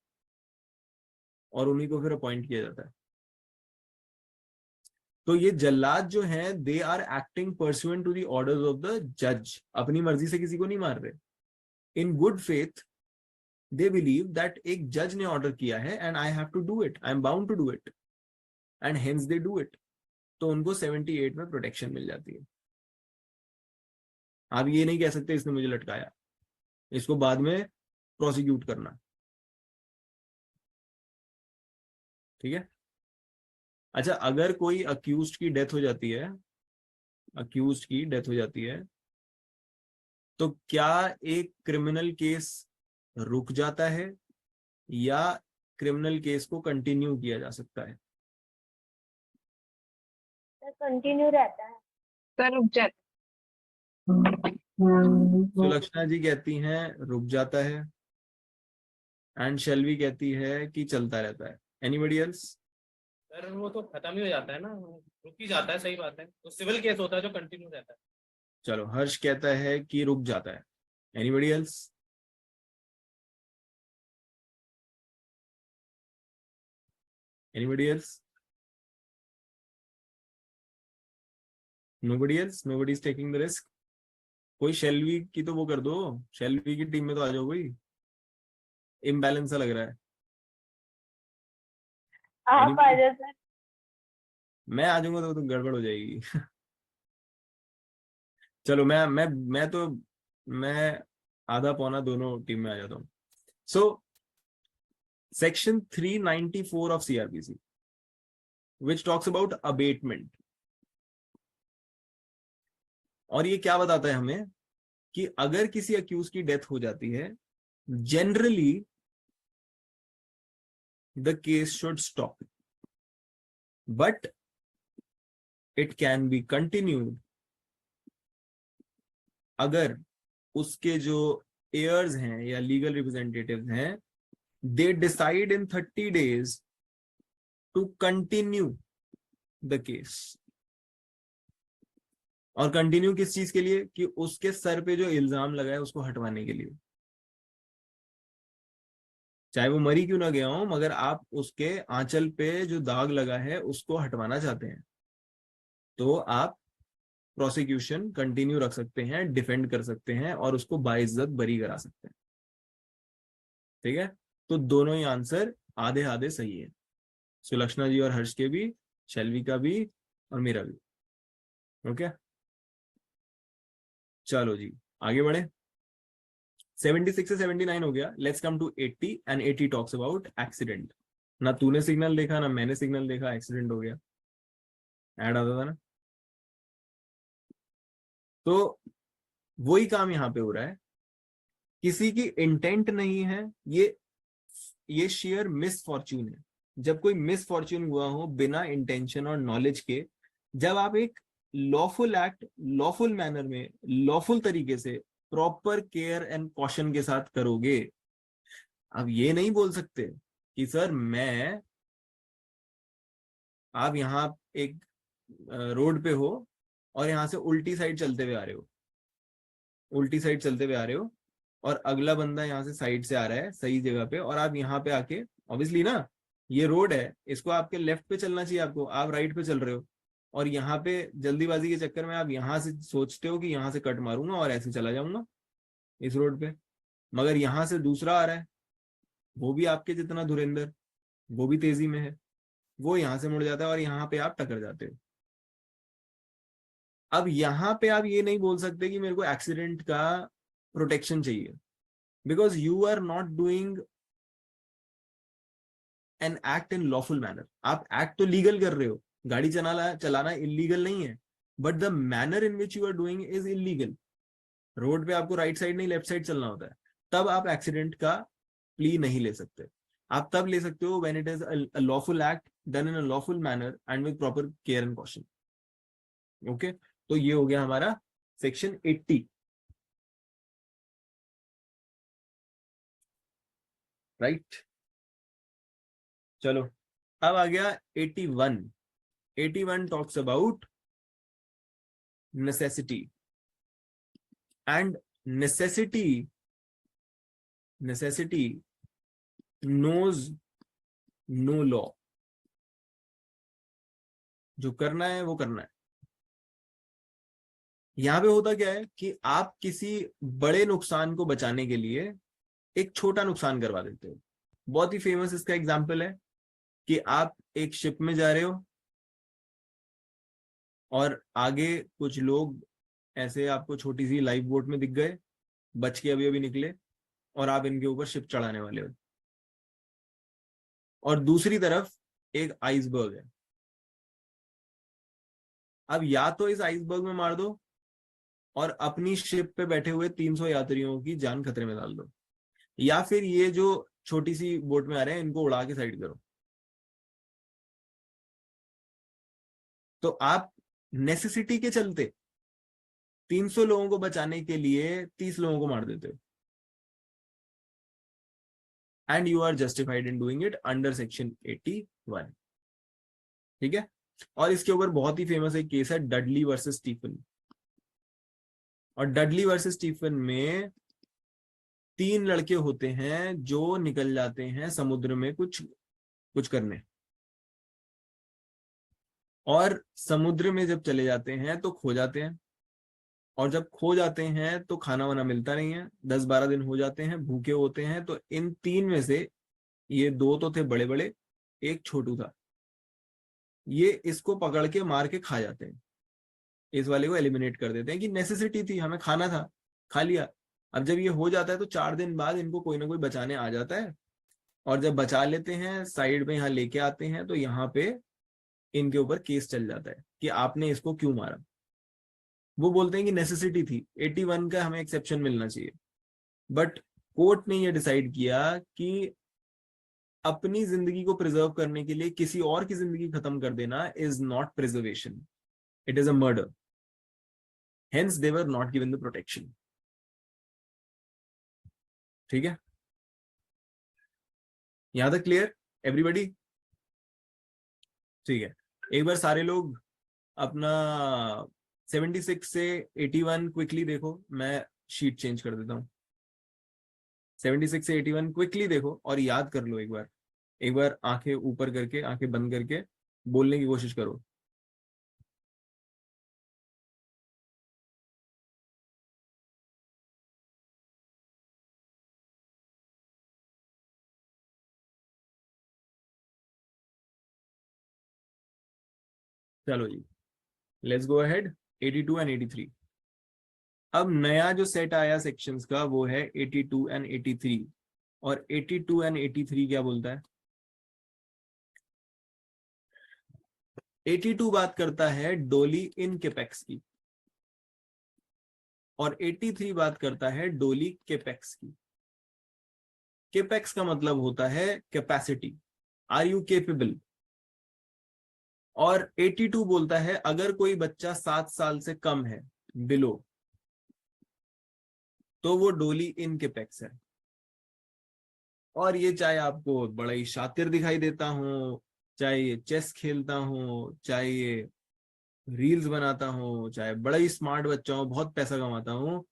और उन्हीं को फिर अपॉइंट किया जाता है. तो ये जल्लाद जो है, they are acting pursuant to the orders of the जज. अपनी मर्जी से किसी को नहीं मार रहे. In good faith they believe that एक जज ने ऑर्डर किया है and I have to do it, I am bound to do it, and hence they do it. तो उनको 78 में प्रोटेक्शन मिल जाती है. आप ये नहीं कह सकते इसने मुझे लटकाया, इसको बाद में प्रोसिक्यूट करना. ठीक है. अच्छा, अगर कोई अक्यूज्ड की डेथ हो जाती है, अक्यूज्ड की डेथ हो जाती है, तो क्या एक क्रिमिनल केस रुक जाता है या क्रिमिनल केस को कंटिन्यू किया जा सकता है? कंटिन्यू रहता है. सर रुक जाता सुलक्षणा जी कहती हैं रुक जाता है, एंड शेल्वी कहती है कि चलता रहता है. Anybody else? सर वो तो खत्म ही हो जाता है ना, रुक ही जाता है. सही बात है. तो सिविल केस होता है जो कंटिन्यू रहता है. चलो, हर्ष कहता है कि रुक जाता है. Anybody else? Anybody else? Nobody else? Nobody is taking the risk. कोई शेल्वी की तो वो कर दो, शेल्वी की टीम में तो आ जाओ. कोई इम्बैलेंस सा लग रहा है. आप आ जाओ सर. मैं आ जाऊंगा तो गड़बड़ हो जाएगी. चलो, मैं आधा पौना दोनों टीम में आ जाता हूँ. So section 394 of CRPC which talks about abetment. और ये क्या बताता है हमें कि अगर किसी अक्यूज की डेथ हो जाती है, generally the case should stop, but it can be continued अगर उसके जो एयर्स हैं या लीगल रिप्रेजेंटेटिव्स हैं, they decide in 30 days to continue the case. और कंटिन्यू किस चीज के लिए? कि उसके सर पे जो इल्जाम लगा है उसको हटवाने के लिए. चाहे वो मरी क्यों ना गया हो, मगर आप उसके आंचल पे जो दाग लगा है उसको हटवाना चाहते हैं, तो आप प्रोसिक्यूशन कंटिन्यू रख सकते हैं, डिफेंड कर सकते हैं और उसको बाइज्जत बरी करा सकते हैं. ठीक है. तो दोनों ही आंसर आधे आधे सही है. सुलक्षणा जी और हर्ष के भी, शेल्वी का भी और मेरा भी. ओके, चलो जी आगे बढ़े. 76 से 79 हो गया. Let's come to 80 and 80 talks about accident. ना तूने सिग्नल देखा ना मैंने सिग्नल देखा, एक्सीडेंट हो गया. ऐड आता था ना. तो वही काम यहां पे हो रहा है. किसी की इंटेंट नहीं है, ये शेयर मिसफॉर्च्यून है. जब कोई मिस फॉर्च्यून हुआ हो बिना इंटेंशन और नॉलेज के, जब आप एक लॉफुल एक्ट लॉफुल मैनर में लॉफुल तरीके से प्रॉपर केयर एंड कॉशन के साथ करोगे। अब ये नहीं बोल सकते कि सर मैं, आप यहाँ एक रोड पे हो और यहाँ से उल्टी साइड चलते हुए आ रहे हो, उल्टी साइड चलते हुए आ रहे हो, और अगला बंदा यहाँ से साइड से आ रहा है सही जगह पे, और आप यहाँ पे आके, ऑब्वियसली ना ये रोड है, इसको आपके लेफ्ट पे चलना चाहिए आपको, आप राइट पे चल रहे हो, और यहाँ पे जल्दीबाजी के चक्कर में आप यहाँ से सोचते हो कि यहाँ से कट मारूंगा और ऐसे चला जाऊंगा इस रोड पे, मगर यहाँ से दूसरा आ रहा है, वो भी आपके जितना धुरंधर, वो भी तेजी में है, वो यहाँ से मुड़ जाता है और यहाँ पे आप टकर जाते हो। अब यहाँ पे आप ये नहीं बोल सकते कि मेरे को एक्सीडेंट का प्रोटेक्शन चाहिए, because you are not doing an act in lawful manner. आप एक्ट तो लीगल कर रहे हो, गाड़ी चलाना इलीगल नहीं है, but the manner in which you are doing is illegal. Road पे आपको राइट साइड नहीं लेफ्ट साइड चलना होता है, तब आप एक्सीडेंट का प्ली नहीं ले सकते। आप तब ले सकते हो when it is a lawful act done in a lawful manner and with proper care and caution. Okay, तो ये हो गया हमारा सेक्शन 80। राइट, चलो अब आ गया 81। 81 talks about necessity, and necessity knows no law. जो करना है वो करना है। यहां पे होता क्या है कि आप किसी बड़े नुकसान को बचाने के लिए एक छोटा नुकसान करवा देते हो। बहुत ही फेमस इसका एग्जांपल है कि आप एक शिप में जा रहे हो और आगे कुछ लोग ऐसे आपको छोटी सी लाइफ बोट में दिख गए, बच के अभी अभी निकले, और आप इनके ऊपर शिप चढ़ाने वाले हो, और दूसरी तरफ एक आइसबर्ग है। अब या तो इस आइसबर्ग में मार दो और अपनी शिप पे बैठे हुए 300 यात्रियों की जान खतरे में डाल दो, या फिर ये जो छोटी सी बोट में आ रहे हैं इनको उड़ा के साइड करो। तो आप नेसेसिटी के चलते 300 लोगों को बचाने के लिए 30 लोगों को मार देते हो, and you are justified in doing it under section 81। ठीक है, और इसके ऊपर बहुत ही फेमस एक केस है डडली वर्सेस स्टीफन। और डडली वर्सेस स्टीफन में 3 लड़के होते हैं जो निकल जाते हैं समुद्र में कुछ करने, और समुद्र में जब चले जाते हैं तो खो जाते हैं, और जब खो जाते हैं तो खाना वाना मिलता नहीं है, 10-12 दिन हो जाते हैं, भूखे होते हैं। तो इन 3 में से ये 2 तो थे बड़े बड़े, एक छोटू था, ये इसको पकड़ के मार के खा जाते हैं, इस वाले को एलिमिनेट कर देते हैं कि नेसेसिटी थी, हमें खाना था, खा लिया। अब जब ये हो जाता है तो 4 दिन बाद इनको कोई ना कोई बचाने आ जाता है, और जब बचा लेते हैं साइड में यहाँ लेके आते हैं तो यहाँ पे इनके ऊपर केस चल जाता है कि आपने इसको क्यों मारा। वो बोलते हैं कि नेसेसिटी थी, 81 का हमें एक्सेप्शन मिलना चाहिए, बट कोर्ट ने ये डिसाइड किया कि अपनी जिंदगी को प्रिजर्व करने के लिए किसी और की जिंदगी खत्म कर देना is not preservation, it is a murder, hence they were not given the protection. ठीक है, यहां तक क्लियर एवरीबॉडी? ठीक है, एक बार सारे लोग अपना 76 से 81 क्विकली देखो, मैं शीट चेंज कर देता हूं। 76 से 81 क्विकली देखो और याद कर लो। एक बार आंखें ऊपर करके, आंखें बंद करके बोलने की कोशिश करो। चलो जी, लेट्स गो अहेड। 82 एंड 83। अब नया जो सेट आया सेक्शंस का वो है 82 एंड 83। और 82 एंड 83 क्या बोलता है? 82 बात करता है डोली इन केपेक्स की, और 83 बात करता है डोली केपेक्स की। केपेक्स का मतलब होता है कैपेसिटी, आर यू केपेबल। और 82 बोलता है अगर कोई बच्चा 7 साल से कम है, बिलो, तो वो डोली इनकेपेक्स है। और ये चाहे आपको बड़ा ही शातिर दिखाई देता हूं, चाहे ये चेस खेलता हूं, चाहे ये रील्स बनाता हूं, चाहे बड़ा ही स्मार्ट बच्चा हूं, बहुत पैसा कमाता हूं,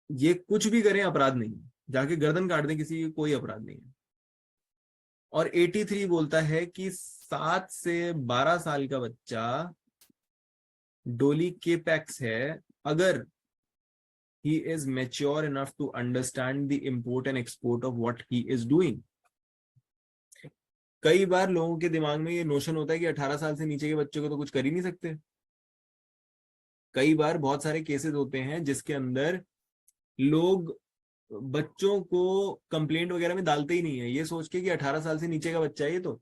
ये कुछ भी करें अपराध नहीं है, जाके गर्दन काट दें किसी की, कोई अपराध नहीं है। और 83 बोलता है कि 7 से 12 साल का बच्चा डोली केपेक्स है अगर he is mature enough to understand the import and export of what he is doing. कई बार लोगों के दिमाग में ये नोशन होता है कि 18 साल से नीचे के बच्चे को तो कुछ कर ही नहीं सकते। कई बार बहुत सारे केसेस होते हैं जिसके अंदर लोग बच्चों को कंप्लेंट वगैरह में डालते ही नहीं है, ये सोच के कि 18 साल से नीचे का बच्चा है ये तो,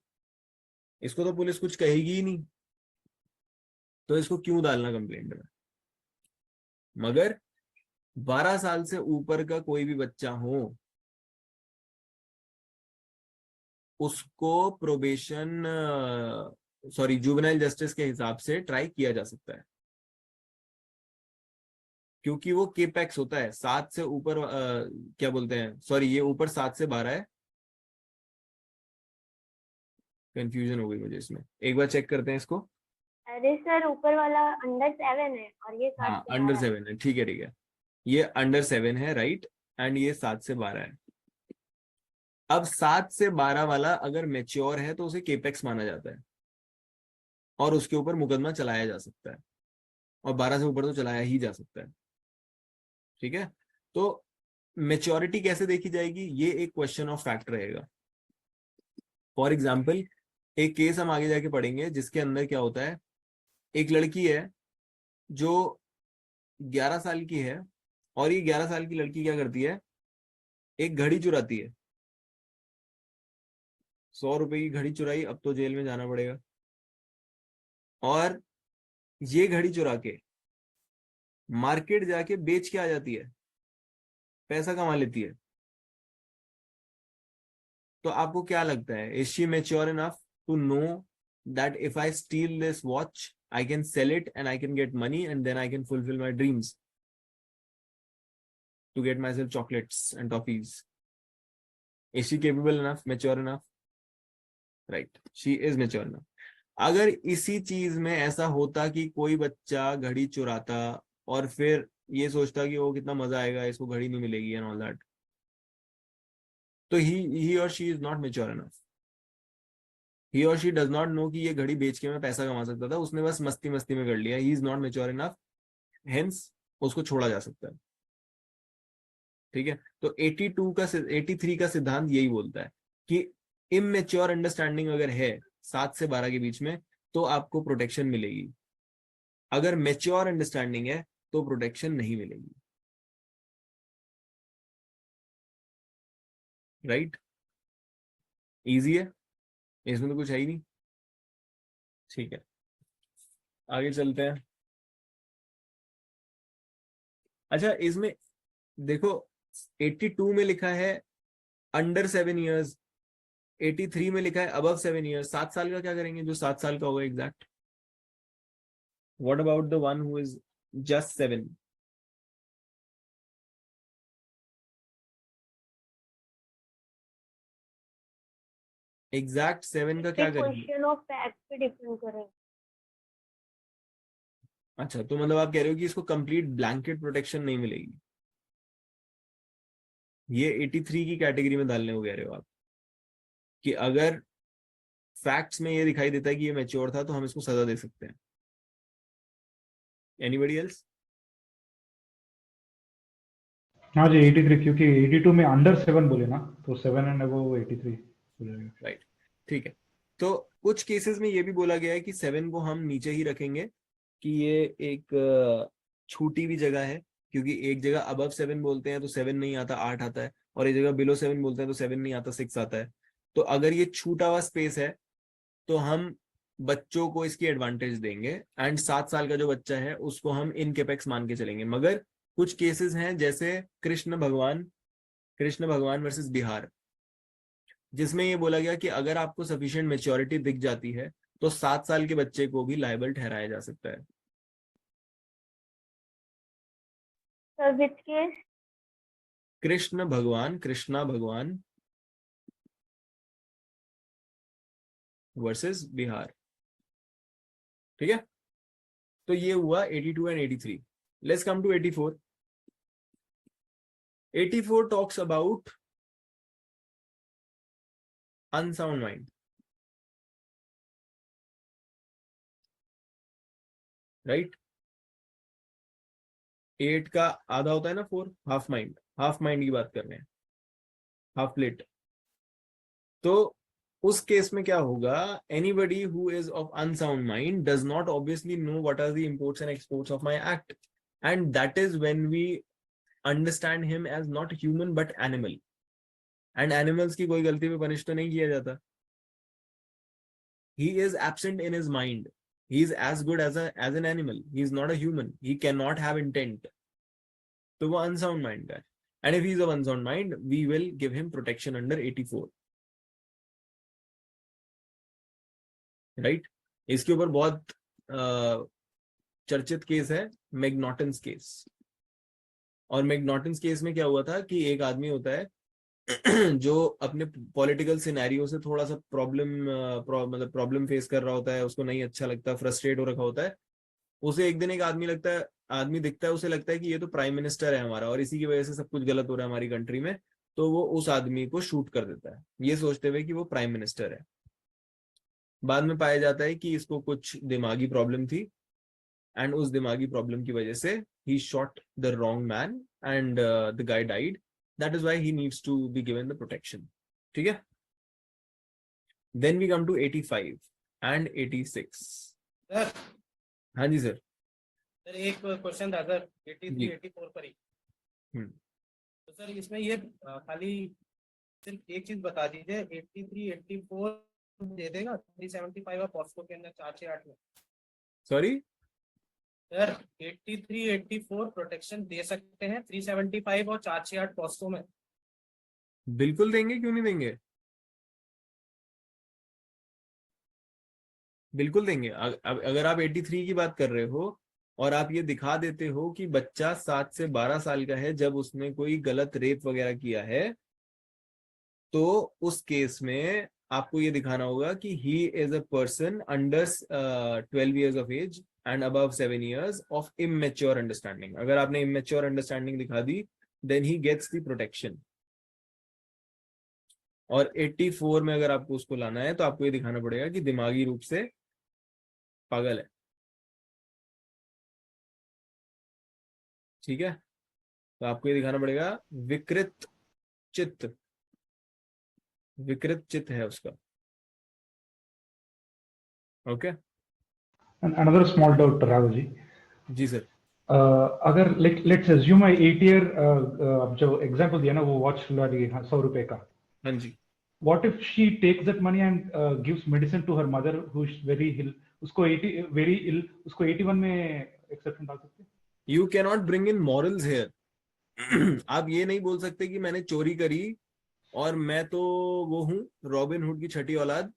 इसको तो पुलिस कुछ कहेगी ही नहीं, तो इसको क्यों डालना कंप्लेंट में। मगर 12 साल से ऊपर का कोई भी बच्चा हो, उसको प्रोबेशन जुवेनाइल जस्टिस के हिसाब से ट्राई किया जा सकता है, क्योंकि वो केपेक्स होता है 7 से ऊपर, क्या बोलते हैं, सॉरी ये ऊपर 7 से 12 है, कंफ्यूजन हो गई मुझे इसमें, एक बार चेक करते हैं इसको। अरे सर ऊपर वाला अंडर 7 है और ये 7 हाँ से अंडर 12 है। 7 है, ठीक है ठीक है, ये अंडर 7 है राइट, एंड ये 7 से 12 है। अब 7 से 12 वाला अगर मैच्योर है तो उसे केपेक्स माना जाता है और उसके ऊपर मुकदमा चलाया जा सकता है, और 12 से ऊपर तो चलाया ही जा सकता है। ठीक है, तो मेच्योरिटी कैसे देखी जाएगी, ये एक क्वेश्चन ऑफ फैक्ट रहेगा। फॉर एग्जाम्पल एक केस हम आगे जाके पढ़ेंगे जिसके अंदर क्या होता है, एक लड़की है जो 11 साल की है, और ये 11 साल की लड़की क्या करती है, एक घड़ी चुराती है। 100 रुपए की घड़ी चुराई, अब तो जेल में जाना पड़ेगा। और ये घड़ी चुरा के मार्केट जाके बेच के आ जाती है, पैसा कमा लेती है। तो आपको क्या लगता है, is she mature enough to know that if I steal this watch I can sell it and I can get money and then I can fulfill my dreams to get myself chocolates and toffees? Is she capable enough, mature enough? Right, she is mature enough. अगर इसी चीज में ऐसा होता कि कोई बच्चा घड़ी चुराता और फिर ये सोचता कि वो कितना मजा आएगा, इसको घड़ी नहीं मिलेगी and all that, तो he or she is not mature enough. He or she does not know कि ये घड़ी बेच के मैं पैसा कमा सकता था, उसने बस मस्ती मस्ती में कर लिया। He is not mature enough, hence उसको छोड़ा जा सकता है। ठीक है, तो 83 का सिद्धांत यही बोलता है कि इमेच्योर अंडरस्टैंडिंग अगर है 7 से 12 के बीच में तो आपको प्रोटेक्शन मिलेगी, अगर मैच्योर अंडरस्टैंडिंग है तो प्रोटेक्शन नहीं मिलेगी। राइट, इजी है, इसमें तो कुछ है ही नहीं। ठीक है, आगे चलते हैं। अच्छा, इसमें देखो 82 में लिखा है अंडर 7 इयर्स, 83 में लिखा है अबव 7 इयर्स। 7 साल का क्या करेंगे, जो 7 साल का होगा exact? What about the one who is just 7? Exact 7 का क्या करेंगे? क्वेश्चन ऑफ फैक्ट पे डिपेंड करेगा। अच्छा, तो मतलब आप कह रहे हो कि इसको कंप्लीट ब्लैंकेट प्रोटेक्शन नहीं मिलेगी, ये 83 की कैटेगरी में डालने को कह रहे हो आप, कि अगर फैक्ट्स में ये दिखाई देता है कि ये मैच्योर था तो हम इसको सजा दे सकते हैं। Anybody else? हाँ जी 83, क्योंकि 82 में अंडर 7 बोले ना, तो 7 एंड अबव 83 हो जाएगा। राइट, ठीक है। तो कुछ केसेस में ये भी बोला गया है कि 7 को हम नीचे ही रखेंगे, कि ये एक छूटी हुई जगह है, क्योंकि एक जगह अबव 7 बोलते हैं तो 7 नहीं आता, 8 आता है, और एक जगह बिलो 7 बोलते हैं तो 7 नहीं आता, 6 आता है। तो अगर ये छूटा हुआ स्पेस है तो हम बच्चों को इसकी एडवांटेज देंगे, एंड 7 साल का जो बच्चा है उसको हम इनकेपेक्स मान के चलेंगे। मगर कुछ केसेस हैं, जैसे कृष्ण भगवान वर्सेस बिहार, जिसमें ये बोला गया कि अगर आपको सफिशिएंट मेच्योरिटी दिख जाती है तो 7 साल के बच्चे को भी लायबल ठहराया जा सकता है। Sir which case? कृष्णा भगवान वर्सेस बिहार। ठीक है, तो ये हुआ 82 and 83। Let's come to 84। 84 talks about unsound mind, right. 8 का आधा होता है ना 4, हाफ माइंड, हाफ माइंड की बात कर रहे हैं, हाफ प्लेट। तो उस केस में क्या होगा, anybody who is of unsound mind does not obviously know what are the imports and exports of my act, and that is when we understand him as not human but animal. And animals की कोई गलती पे punish तो नहीं किया जाता। he is absent in his mind, he is as good as an animal, he is not a human, he cannot have intent, तो वो unsound mind का है। and if he is of unsound mind we will give him protection under 84, right। इसके ऊपर बहुत चर्चित case है McNaghten's case. और मैग्नॉटन्स केस में क्या हुआ था कि एक आदमी होता है जो अपने पॉलिटिकल सिनेरियो से थोड़ा सा मतलब प्रॉब्लम फेस कर रहा होता है, उसको नहीं अच्छा लगता, फ्रस्ट्रेट हो रखा होता है। उसे एक दिन एक आदमी दिखता है, उसे लगता है कि ये तो प्राइम मिनिस्टर है हमारा और इसी की वजह से सब कुछ गलत हो रहा है हमारी कंट्री में, तो वो उस आदमी को शूट कर देता है, ये सोचते हुए कि वो प्राइम मिनिस्टर है। बाद में पाया जाता है कि इसको कुछ दिमागी प्रॉब्लम थी, एंड उस दिमागी प्रॉब्लम की वजह से ही shot the wrong man and the guy died. That is why he needs to be given the protection. ठीक है? Then we come to 85 and 86. Sir हाँ जी सर। सर एक क्वेश्चन था सर 83 84 पर ही। तो सर इसमें ये खाली सिर्फ एक चीज बता दीजिए, 83 84 दे देगा 375 और पॉस्को के अंदर 468 में। सॉरी सर 83 84 प्रोटेक्शन दे सकते हैं 375 और 468 पॉस्को में। बिल्कुल देंगे, क्यों नहीं देंगे, बिल्कुल देंगे। अगर आप 83 की बात कर रहे हो और आप ये दिखा देते हो कि बच्चा 7 से 12 साल का है जब उसने कोई गलत रेप वगैरह किया है, तो उस केस में आपको ये दिखाना होगा कि he is a person under 12 years of age and above 7 years of immature understanding। अगर आपने immature understanding दिखा दी then he gets the protection। और 84 में अगर आपको उसको लाना है तो आपको ये दिखाना पड़ेगा कि दिमागी रूप से पागल है। ठीक है, तो आपको ये दिखाना पड़ेगा विकृत चित्त है उसका। Okay And another small doubt, Raghu ji. जी सर। अगर let's assume 8 year अब जो example दिया ना वो वॉच वाली 100 रुपए का, हाँ जी। what if she takes that money and gives medicine to her mother who is very ill, उसको 81 में exception डाल सकते हैं? You cannot bring in morals here। आप ये नहीं बोल सकते कि मैंने चोरी करी और मैं तो वो हूँ रॉबिन हुड की छठी औलाद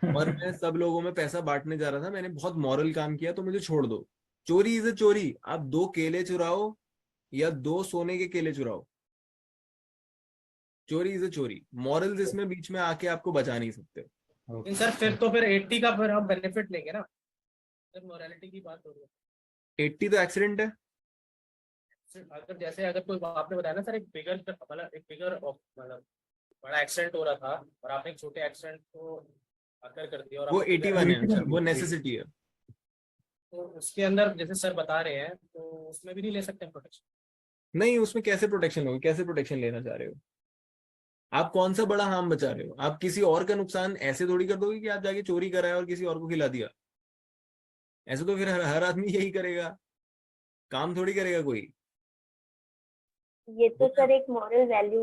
और मैं सब लोगों में पैसा बांटने जा रहा था, मैंने बहुत मॉरल काम किया तो मुझे छोड़ दो। चोरी इज अ चोरी। आप 2 केले चुराओ या 2 सोने के केले चुराओ, चोरी इज अ चोरी। मॉरल्स इसमें बीच में आके आपको बचा नहीं सकते। लेकिन सर फिर तो फिर 80 का फिर हम बेनिफिट लेंगे ना, सर मोरालिटी की बात हो रही है। 80 तो एक्सीडेंट है। अगर जैसे अगर कोई आपने बताया ना सर एक बिगर मतलब बड़ा एक्सीडेंट हो रहा था और आपने एक छोटे एक्सीडेंट को कर दिया और वो आपको 81 है सर, वो नेसेसिटी है। तो उसके अंदर जैसे सर बता रहे हैं तो उसमें भी नहीं ले सकते प्रोटेक्शन। नहीं, उसमें कैसे प्रोटेक्शन होगी, कैसे प्रोटेक्शन लेना चाह रहे हो आप? कौन सा बड़ा हार्म बचा रहे हो आप? किसी और का नुकसान ऐसे थोड़ी कर दोगे कि आप जाके चोरी कराए और किसी और को खिला दिया। ऐसे तो फिर हर आदमी यही करेगा, काम थोड़ी करेगा कोई। ये तो सर एक मॉरल वैल्यू।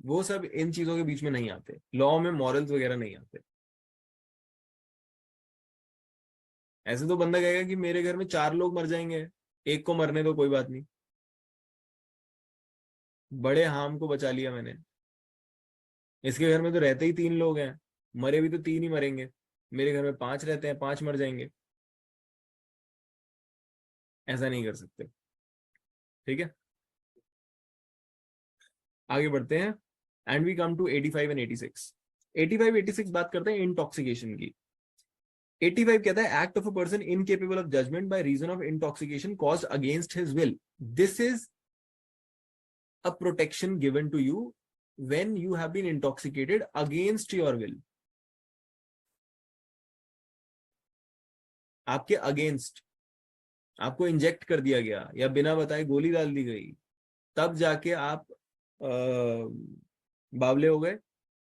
वो सब इन चीजों के बीच में नहीं आते, लॉ में मॉरल्स वगैरह नहीं आते। ऐसे तो बंदा कहेगा कि मेरे घर में 4 लोग मर जाएंगे, एक को मरने दो, कोई बात नहीं, बड़े हार्म को बचा लिया मैंने। इसके घर में तो रहते ही 3 लोग हैं, मरे भी तो 3 ही मरेंगे, मेरे घर में 5 रहते हैं, 5 मर जाएंगे। ऐसा नहीं कर सकते, ठीक है। आगे बढ़ते हैं and we come to 85 and 86। 85 86 बात करते हैं इंटॉक्सिकेशन की। 85 कहता है act of a person incapable of judgment by reason of intoxication caused against his will. This is a protection given to you when you have been intoxicated against your will. आपके against, आपको inject कर दिया गया या बिना बताए गोली डाल दी गई, तब जाके आप बावले हो गए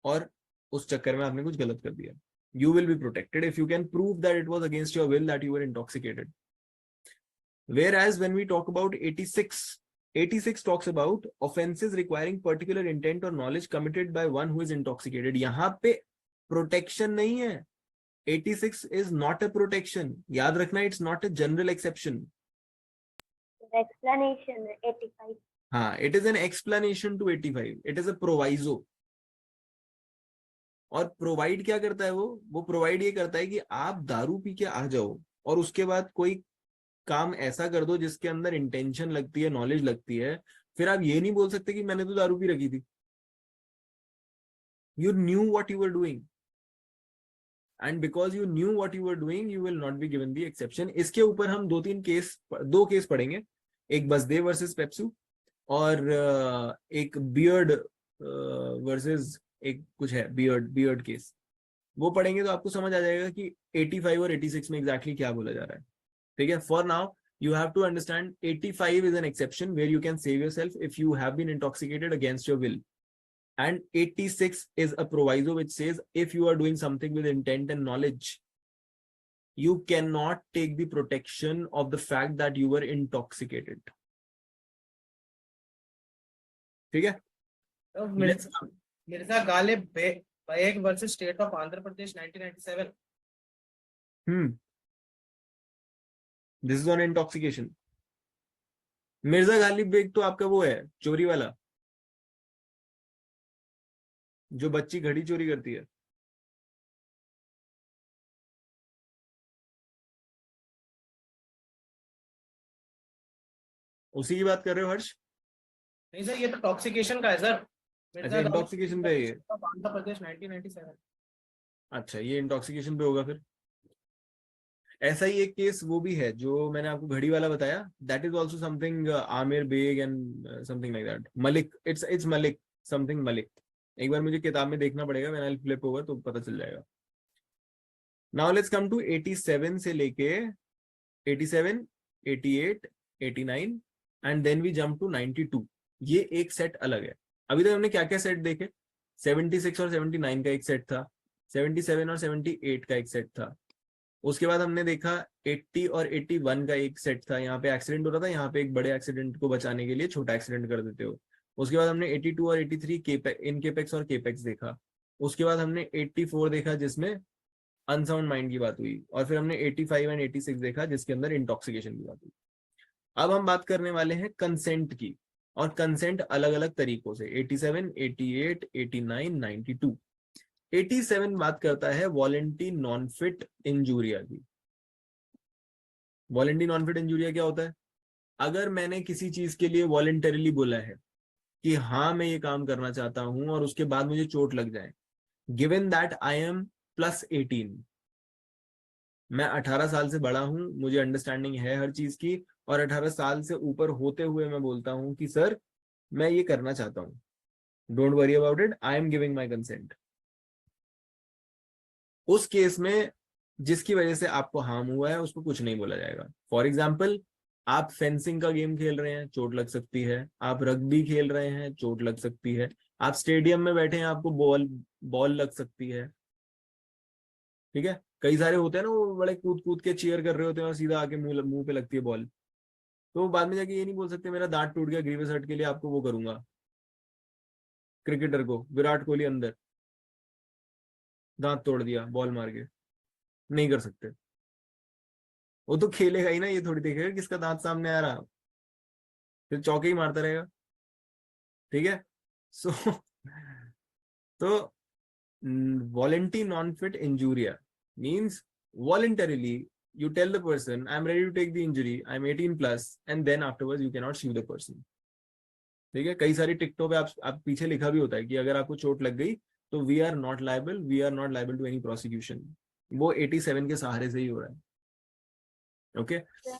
और उस चक्कर में आपने कुछ गलत कर दिया। You will be protected if you can prove that it was against your will that you were intoxicated. Whereas when we talk about 86, 86 talks about offenses requiring particular intent or knowledge committed by one who is intoxicated. यहाँ पे protection नहीं है। 86 is not a protection. याद रखना, it's not a general exception. Explanation 85. हाँ, it is an explanation to 85. It is a proviso. और provide क्या करता है वो प्रोवाइड ये करता है कि आप दारू पी के आ जाओ और उसके बाद कोई काम ऐसा कर दो जिसके अंदर इंटेंशन लगती है, नॉलेज लगती है, फिर आप ये नहीं बोल सकते कि मैंने तो दारू पी रखी थी। You knew what you were doing and because you knew what you were doing you will not be given the exception. इसके ऊपर हम दो केस पढ़ेंगे, एक बसदेव वर्सेस पेप्सू और एक बियर्ड वर्सेस एक कुछ है बियर्ड केस, वो पढ़ेंगे तो आपको समझ आ जाएगा कि 85 और 86 में एग्जैक्टली क्या बोला जा रहा है, ठीक है। For now you have to understand 85 is an exception where you can save yourself if you have been intoxicated against your will, and 86 is a proviso which says if you are doing something with intent and knowledge you cannot take the protection of the fact that you were intoxicated, ठीक है। Mirza Ghalib Beg versus state of Andhra Pradesh 1997। This is on intoxication. Mirza Ghalib Beg तो आपका वो है चोरी वाला, जो बच्ची घड़ी चोरी करती है। उसी की बात कर रहे हो हर्ष? नहीं सर, ये तो टॉक्सिकेशन का है सर। अच्छा, इंटॉक्सिकेशन पे है। आंध्र प्रदेश 1997। अच्छा, ये इंटॉक्सिकेशन पे होगा फिर। ऐसा ही एक केस वो भी है जो मैंने आपको घड़ी वाला बताया, that is also something Aamir Beg and something like that. Malik, it's Malik, something Malik. एक बार मुझे किताब में देखना पड़ेगा, when I will flip over तो पता चल जाएगा। नाउ लेट्स कम टू 87 से लेके 87, 88, 89 and then we jump to 92। ये एक सेट अलग है। अभी तक हमने क्या क्या सेट देखे? 76 और 79 का एक सेट था, 77 और 78 का एक सेट था। उसके बाद हमने देखा 80 और 81 का एक सेट था। यहाँ पे एक्सीडेंट हो रहा था, यहाँ पे एक बड़े एक्सीडेंट को बचाने के लिए छोटा एक्सीडेंट कर देते हो। उसके बाद हमने 82 और 83 इनकेपेक्स और केपेक्स देखा। उसके बाद हमने 84 देखा जिसमें अनसाउंड माइंड की बात हुई, और फिर हमने 85 एंड 86 देखा जिसके अंदर इंटॉक्सिकेशन की बात हुई। अब हम बात करने वाले हैं कंसेंट की, और कंसेंट अलग अलग तरीकों से। 87, 88, 89, 92। 87 बात करता है वॉलेंटी नॉन फिट इंजूरिया की। वॉलेंटी नॉन फिट इंजूरिया क्या होता है? अगर मैंने किसी चीज के लिए वॉलेंटरीली बोला है कि हाँ मैं ये काम करना चाहता हूं, और उसके बाद मुझे चोट लग जाए, गिवन दैट आई एम +18, मैं 18 साल से बड़ा हूं, मुझे अंडरस्टैंडिंग है हर चीज की, और 18 साल से ऊपर होते हुए मैं बोलता हूं कि सर मैं ये करना चाहता हूं, don't worry about it, I am giving my consent. उस केस में जिसकी वजह से आपको हार्म हुआ है उसको कुछ नहीं बोला जाएगा। फॉर एग्जाम्पल, आप फेंसिंग का गेम खेल रहे हैं, चोट लग सकती है। आप रग्बी खेल रहे हैं, चोट लग सकती है। आप स्टेडियम में बैठे हैं, आपको बॉल लग सकती है, ठीक है। कई सारे होते हैं ना, वो बड़े कूद कूद के चीयर कर रहे होते हैं और सीधा आके मुंह पे लगती है बॉल, तो बाद में जाके ये नहीं बोल सकते मेरा दांत टूट गया, ग्रीवस हर्ट के लिए आपको वो करूंगा। क्रिकेटर को विराट कोहली अंदर दांत तोड़ दिया बॉल मार के, नहीं कर सकते। वो तो खेलेगा ही ना, ये थोड़ी देखेगा किसका दांत सामने आ रहा, फिर चौके ही मारता रहेगा, ठीक है। सो तो वॉलंटी नॉन फिट इंजूरिया means voluntarily you tell the person I'm ready to take the injury, I'm 18 plus, and then afterwards you cannot sue the person. ठीक है, कई सारी टिकटों पे आप पीछे लिखा भी होता है कि अगर आपको चोट लग गई तो we are not liable to any prosecution. वो 87 के सहारे से ही हो रहा है. ओके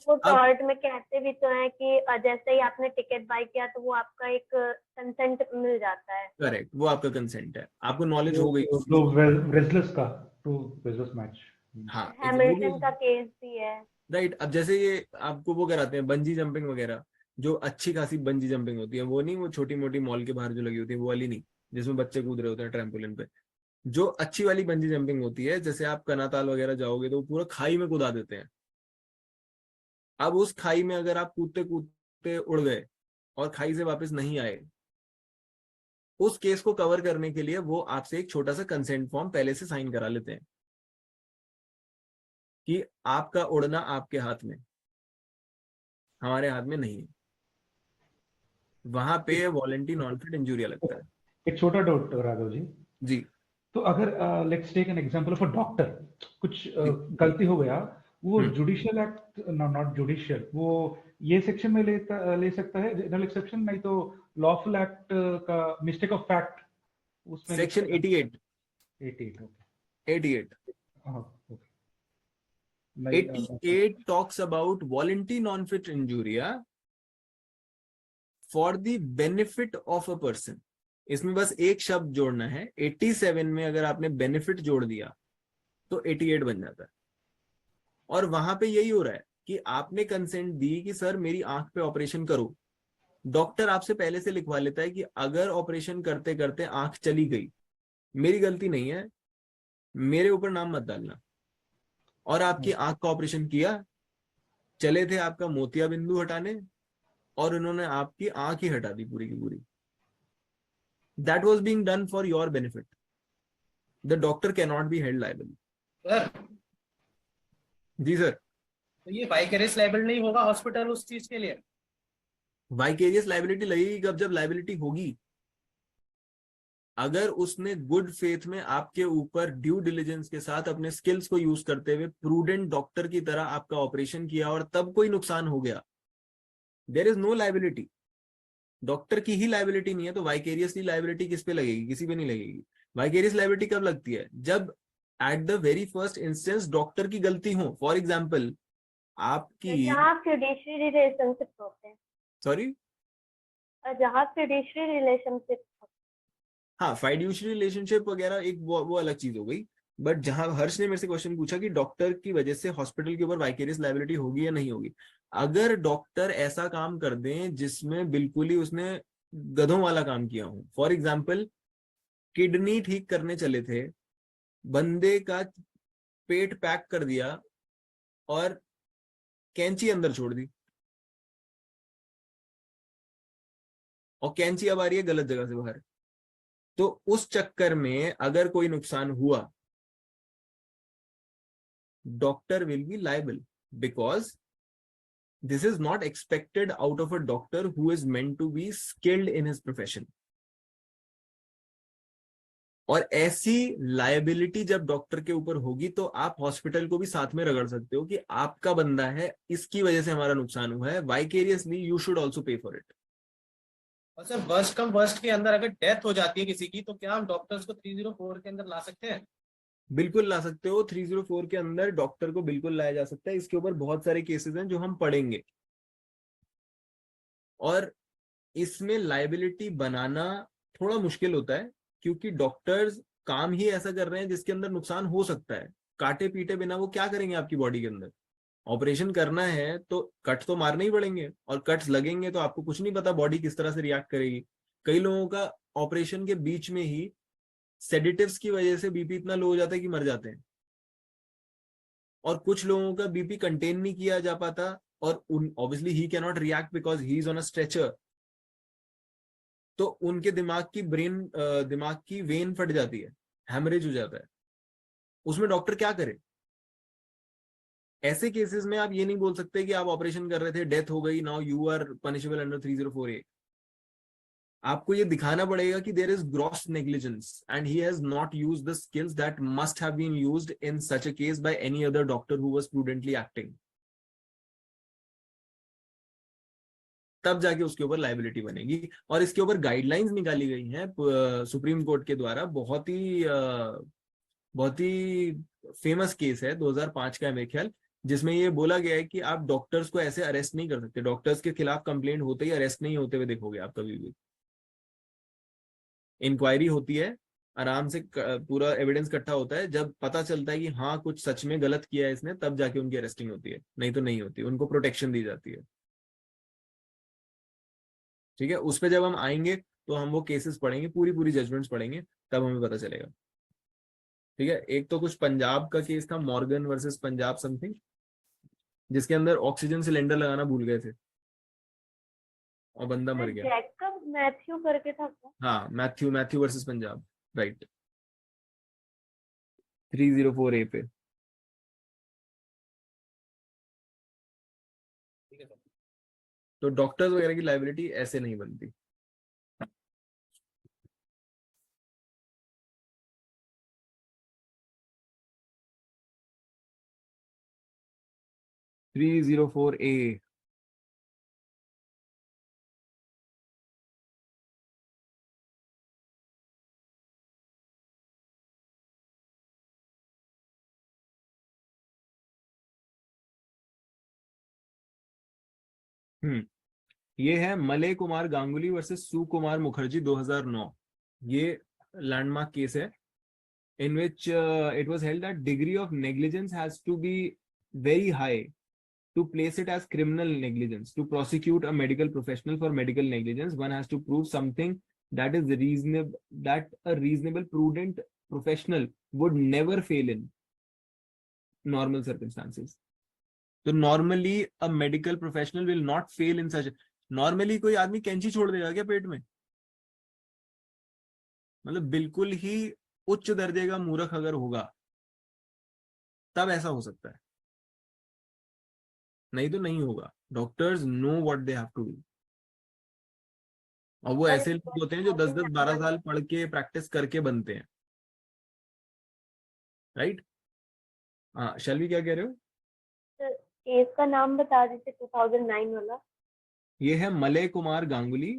वो टॉर्ट में कहते भी तो है कि जैसे ही आपने टिकट बाय किया तो वो आपका एक कंसेंट मिल जाता है. करेक्ट, वो आपका कंसेंट है, आपको नॉलेज हो गई. तो रेसलर्स का टू रेसलर्स मैच. हाँ, हैमिल्टन का केस भी है. राइट. अब जैसे ये आपको वो कराते हैं बंजी जंपिंग वगैरह, जो अच्छी खासी बंजी जंपिंग होती है, वो नहीं, वो छोटी मोटी मॉल के बाहर जो लगी होती है वो वाली नहीं, जिसमें बच्चे कूद रहे होते हैं ट्रैम्पोलिन पे. जो अच्छी वाली बंजी जंपिंग होती है, जैसे आप कनाताल वगैरह जाओगे तो पूरा खाई में कूदा देते हैं. अब उस खाई में अगर आप कूदते कूदते उड़ गए और खाई से वापस नहीं आए, उस केस को कवर करने के लिए वो आपसे एक छोटा सा कंसेंट फॉर्म पहले से साइन करा लेते हैं कि आपका उड़ना आपके हाथ में, हमारे हाथ में नहीं है. वहां पे वॉलंटी नॉन फिट इंजूरिया लगता है. एक छोटा डाउट राघव जी. जी. तो अगर let's take an example of a doctor, कुछ गलती हो गया, वो जुडिशियल एक्ट, नॉट जुडिशियल, वो ये सेक्शन में ले सकता है, जनरल एक्सेप्शन, नहीं तो लॉफुल एक्ट का मिस्टेक ऑफ फैक्ट उसमें section 88. 88 okay. 88 okay. 88 talks about voluntary non-fit injuria for the benefit of a person. इसमें बस एक शब्द जोड़ना है. 87 में अगर आपने बेनिफिट जोड़ दिया तो 88 बन जाता है. और वहां पे यही हो रहा है कि आपने कंसेंट दी कि सर मेरी आंख पे ऑपरेशन करो. डॉक्टर आपसे पहले से लिखवा लेता है कि अगर ऑपरेशन करते करते आंख चली गई, मेरी गलती नहीं है, मेरे ऊपर नाम मत डालना. और आपकी आंख का ऑपरेशन किया, चले थे आपका मोतिया बिंदु हटाने, और उन्होंने आपकी आंख ही हटा दी पूरी की पूरी. That was being done for your benefit. The doctor can not be held liable. Sir, जी सर. तो ये वाइकेरियस लायबल नहीं होगा हॉस्पिटल उस चीज के लिए? वाइकेरियस लायबिलिटी लगेगी कब? जब लायबिलिटी होगी. अगर उसने गुड फेथ में आपके ऊपर ड्यू डिलिजेंस के साथ अपने स्किल्स को यूज करते हुए प्रूडेंट डॉक्टर की तरह आपका ऑपरेशन किया और तब कोई नुकसान हो गया, there is no liability. Doctor की ही लायबिलिटी नहीं है तो वाइकेरियसली लायबिलिटी किस पे लगेगी? किसी पे नहीं लगेगी. वाइकेरियस लायबिलिटी कब लगती है? जब at the very first instance doctor की गलती हो. फॉर एग्जाम्पल आपकी, जहाँ फिड्यूशियरी रिलेशनशिप होते हैं, सॉरी, जहाँ फिड्यूशियरी रिलेशनशिप, हाँ, फाइड्यूशियरी रिलेशनशिप वगैरह एक वो अलग चीज हो गई. बट जहां हर्ष ने मेरे से क्वेश्चन पूछा कि डॉक्टर की वजह से हॉस्पिटल के ऊपर वाइकेरियस लायबिलिटी होगी या नहीं होगी, अगर डॉक्टर ऐसा काम कर दें जिसमें बिल्कुल ही उसने गधों वाला काम किया हो. फॉर एग्जाम्पल, किडनी ठीक करने चले थे, बंदे का पेट पैक कर दिया और कैंची अंदर छोड़ दी, और कैंची अब आ रही है गलत जगह से बाहर, तो उस चक्कर में अगर कोई नुकसान हुआ, doctor will be liable because this is not expected out of a doctor who is meant to be skilled in his profession. और ऐसी लायबिलिटी जब डॉक्टर के ऊपर होगी तो आप हॉस्पिटल को भी साथ में रगड़ सकते हो कि आपका बंदा है, इसकी वजह से हमारा नुकसान हुआ है, वाइकेरियसली यू शुड ऑल्सो पे फॉर इट. और सर, वर्स्ट कम वर्स्ट के अंदर अगर डेथ हो जाती है किसी की, तो क्या हम डॉक्टर्स को 304 के अंदर ला सकते हैं? बिल्कुल ला सकते हो. 304 के अंदर डॉक्टर को बिल्कुल लाया जा सकता है. इसके ऊपर बहुत सारे केसेस हैं जो हम पढ़ेंगे. और इसमें लायबिलिटी बनाना थोड़ा मुश्किल होता है क्योंकि डॉक्टर्स काम ही ऐसा कर रहे हैं जिसके अंदर नुकसान हो सकता है. काटे पीटे बिना वो क्या करेंगे आपकी बॉडी के अंदर? ऑपरेशन करना है तो कट तो मारने ही पड़ेंगे, और कट्स लगेंगे तो आपको कुछ नहीं पता बॉडी किस तरह से रिएक्ट करेगी. कई लोगों का ऑपरेशन के बीच में ही सेडेटिव्स की वजह से बीपी इतना लो हो जाता है कि मर जाते हैं, और कुछ लोगों का बीपी कंटेन नहीं किया जा पाता, और obviously he can not react because he is on a stretcher. तो उनके दिमाग की वेन फट जाती है, हैमरेज हो जाता है. उसमें डॉक्टर क्या करे? ऐसे केसेस में आप ये नहीं बोल सकते कि आप ऑपरेशन कर रहे थे, डेथ हो गई, now you are punishable under 304A. आपको ये दिखाना पड़ेगा कि there is gross negligence and he has not used the skills that must have been used in such a case by any other doctor who was prudently acting, तब जाके उसके ऊपर liability बनेगी। और इसके ऊपर गाइडलाइंस निकाली गई हैं सुप्रीम कोर्ट के द्वारा। बहुत ही फेमस केस है 2005 का है मेरे ख्याल, जिसमें ये बोला गया है कि आप डॉक्टर्स को ऐसे अरेस्ट नहीं कर सकते। डॉक्टर्स के खिलाफ कंप्लेंट होते ही अरेस्ट नहीं होते हुए देखोगे आप कभी भी। इंक्वायरी होती है, आराम से पूरा एविडेंस इकट्ठा होता है, जब पता चलता है कि हाँ कुछ सच में गलत किया है इसने, तब जाके उनकी अरेस्टिंग होती है, नहीं तो नहीं होती, उनको प्रोटेक्शन दी जाती है। ठीक है, उस पर जब हम आएंगे तो हम वो केसेस पढ़ेंगे, पूरी पूरी जजमेंट्स पढ़ेंगे, तब हमें पता चलेगा। ठीक है, एक तो कुछ पंजाब का केस था, मॉर्गन वर्सेस पंजाब समथिंग, जिसके अंदर ऑक्सीजन सिलेंडर लगाना भूल गए थे और बंदा मर गया। जैकब मैथ्यू करके था क्या? हाँ, Matthew versus Punjab, right, 304A पे। ठीक है सर। तो डॉक्टर्स वगैरह की लायबिलिटी ऐसे नहीं बनती। Three 304A। ये है मलय कुमार गांगुली वर्सेस सु कुमार मुखर्जी 2009। ये लैंडमार्क केस है, in which it was held that degree of negligence has to be very high to place it as criminal negligence. To prosecute a medical professional for medical negligence, one has to prove something that is reasonable, that a reasonable, prudent professional would never fail in normal circumstances. तो normally a medical professional will not fail in such. Normally कोई आदमी कैंची छोड़ देगा क्या पेट में? मतलब बिल्कुल ही उच्च दर्जे का मूर्ख अगर होगा तब ऐसा हो सकता है, नहीं तो नहीं होगा। Doctors know what they have to do. और वो ऐसे लोग होते हैं जो 10-10 12 साल पढ़ के प्रैक्टिस करके बनते हैं, राइट। हाँ, शैलवी क्या कह रहे हो? केस का नाम बता दीजिए 2009 वाला। ये है मलय कुमार गांगुली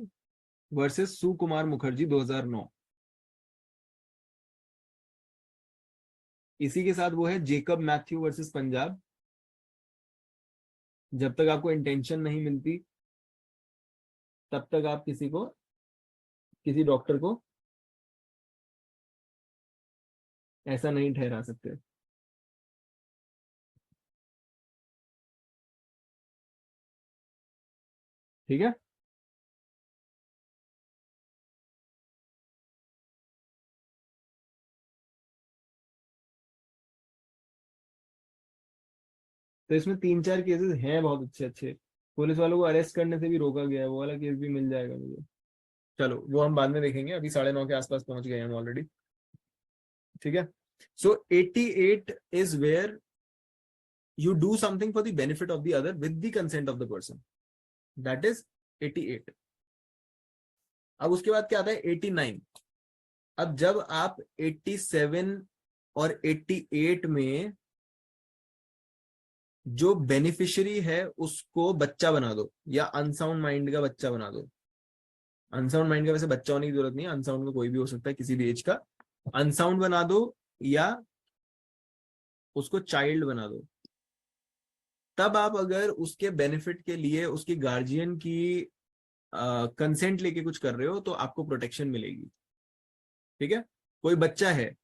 वर्सेस सु कुमार मुखर्जी 2009। इसी के साथ वो है जेकब मैथ्यू वर्सेस पंजाब। जब तक आपको इंटेंशन नहीं मिलती तब तक आप किसी डॉक्टर को ऐसा नहीं ठहरा सकते। ठीक है, तो इसमें 3-4 केसेस हैं बहुत अच्छे अच्छे। पुलिस वालों को अरेस्ट करने से भी रोका गया है, वो वाला केस भी मिल जाएगा मुझे। चलो वो हम बाद में देखेंगे, अभी 9:30 के आसपास पहुंच गए हम ऑलरेडी। ठीक है, so 88 is where you do something for the benefit of the other with the consent of the person, that is 88। अब उसके बाद क्या आता है 89। अब जब आप 87 और 88 में जो बेनिफिशियरी है उसको बच्चा बना दो या अनसाउंड माइंड का बच्चा बना दो। अनसाउंड माइंड का वैसे बच्चा होने की जरूरत नहीं है, अनसाउंड में कोई भी हो सकता है किसी भी एज का। अनसाउंड बना दो या उसको चाइल्ड बना दो, तब आप अगर उसके बेनिफिट के लिए उसकी गार्जियन की कंसेंट लेके कुछ कर रहे हो तो आपको प्रोटेक्शन मिलेगी। ठीक है, कोई बच्चा है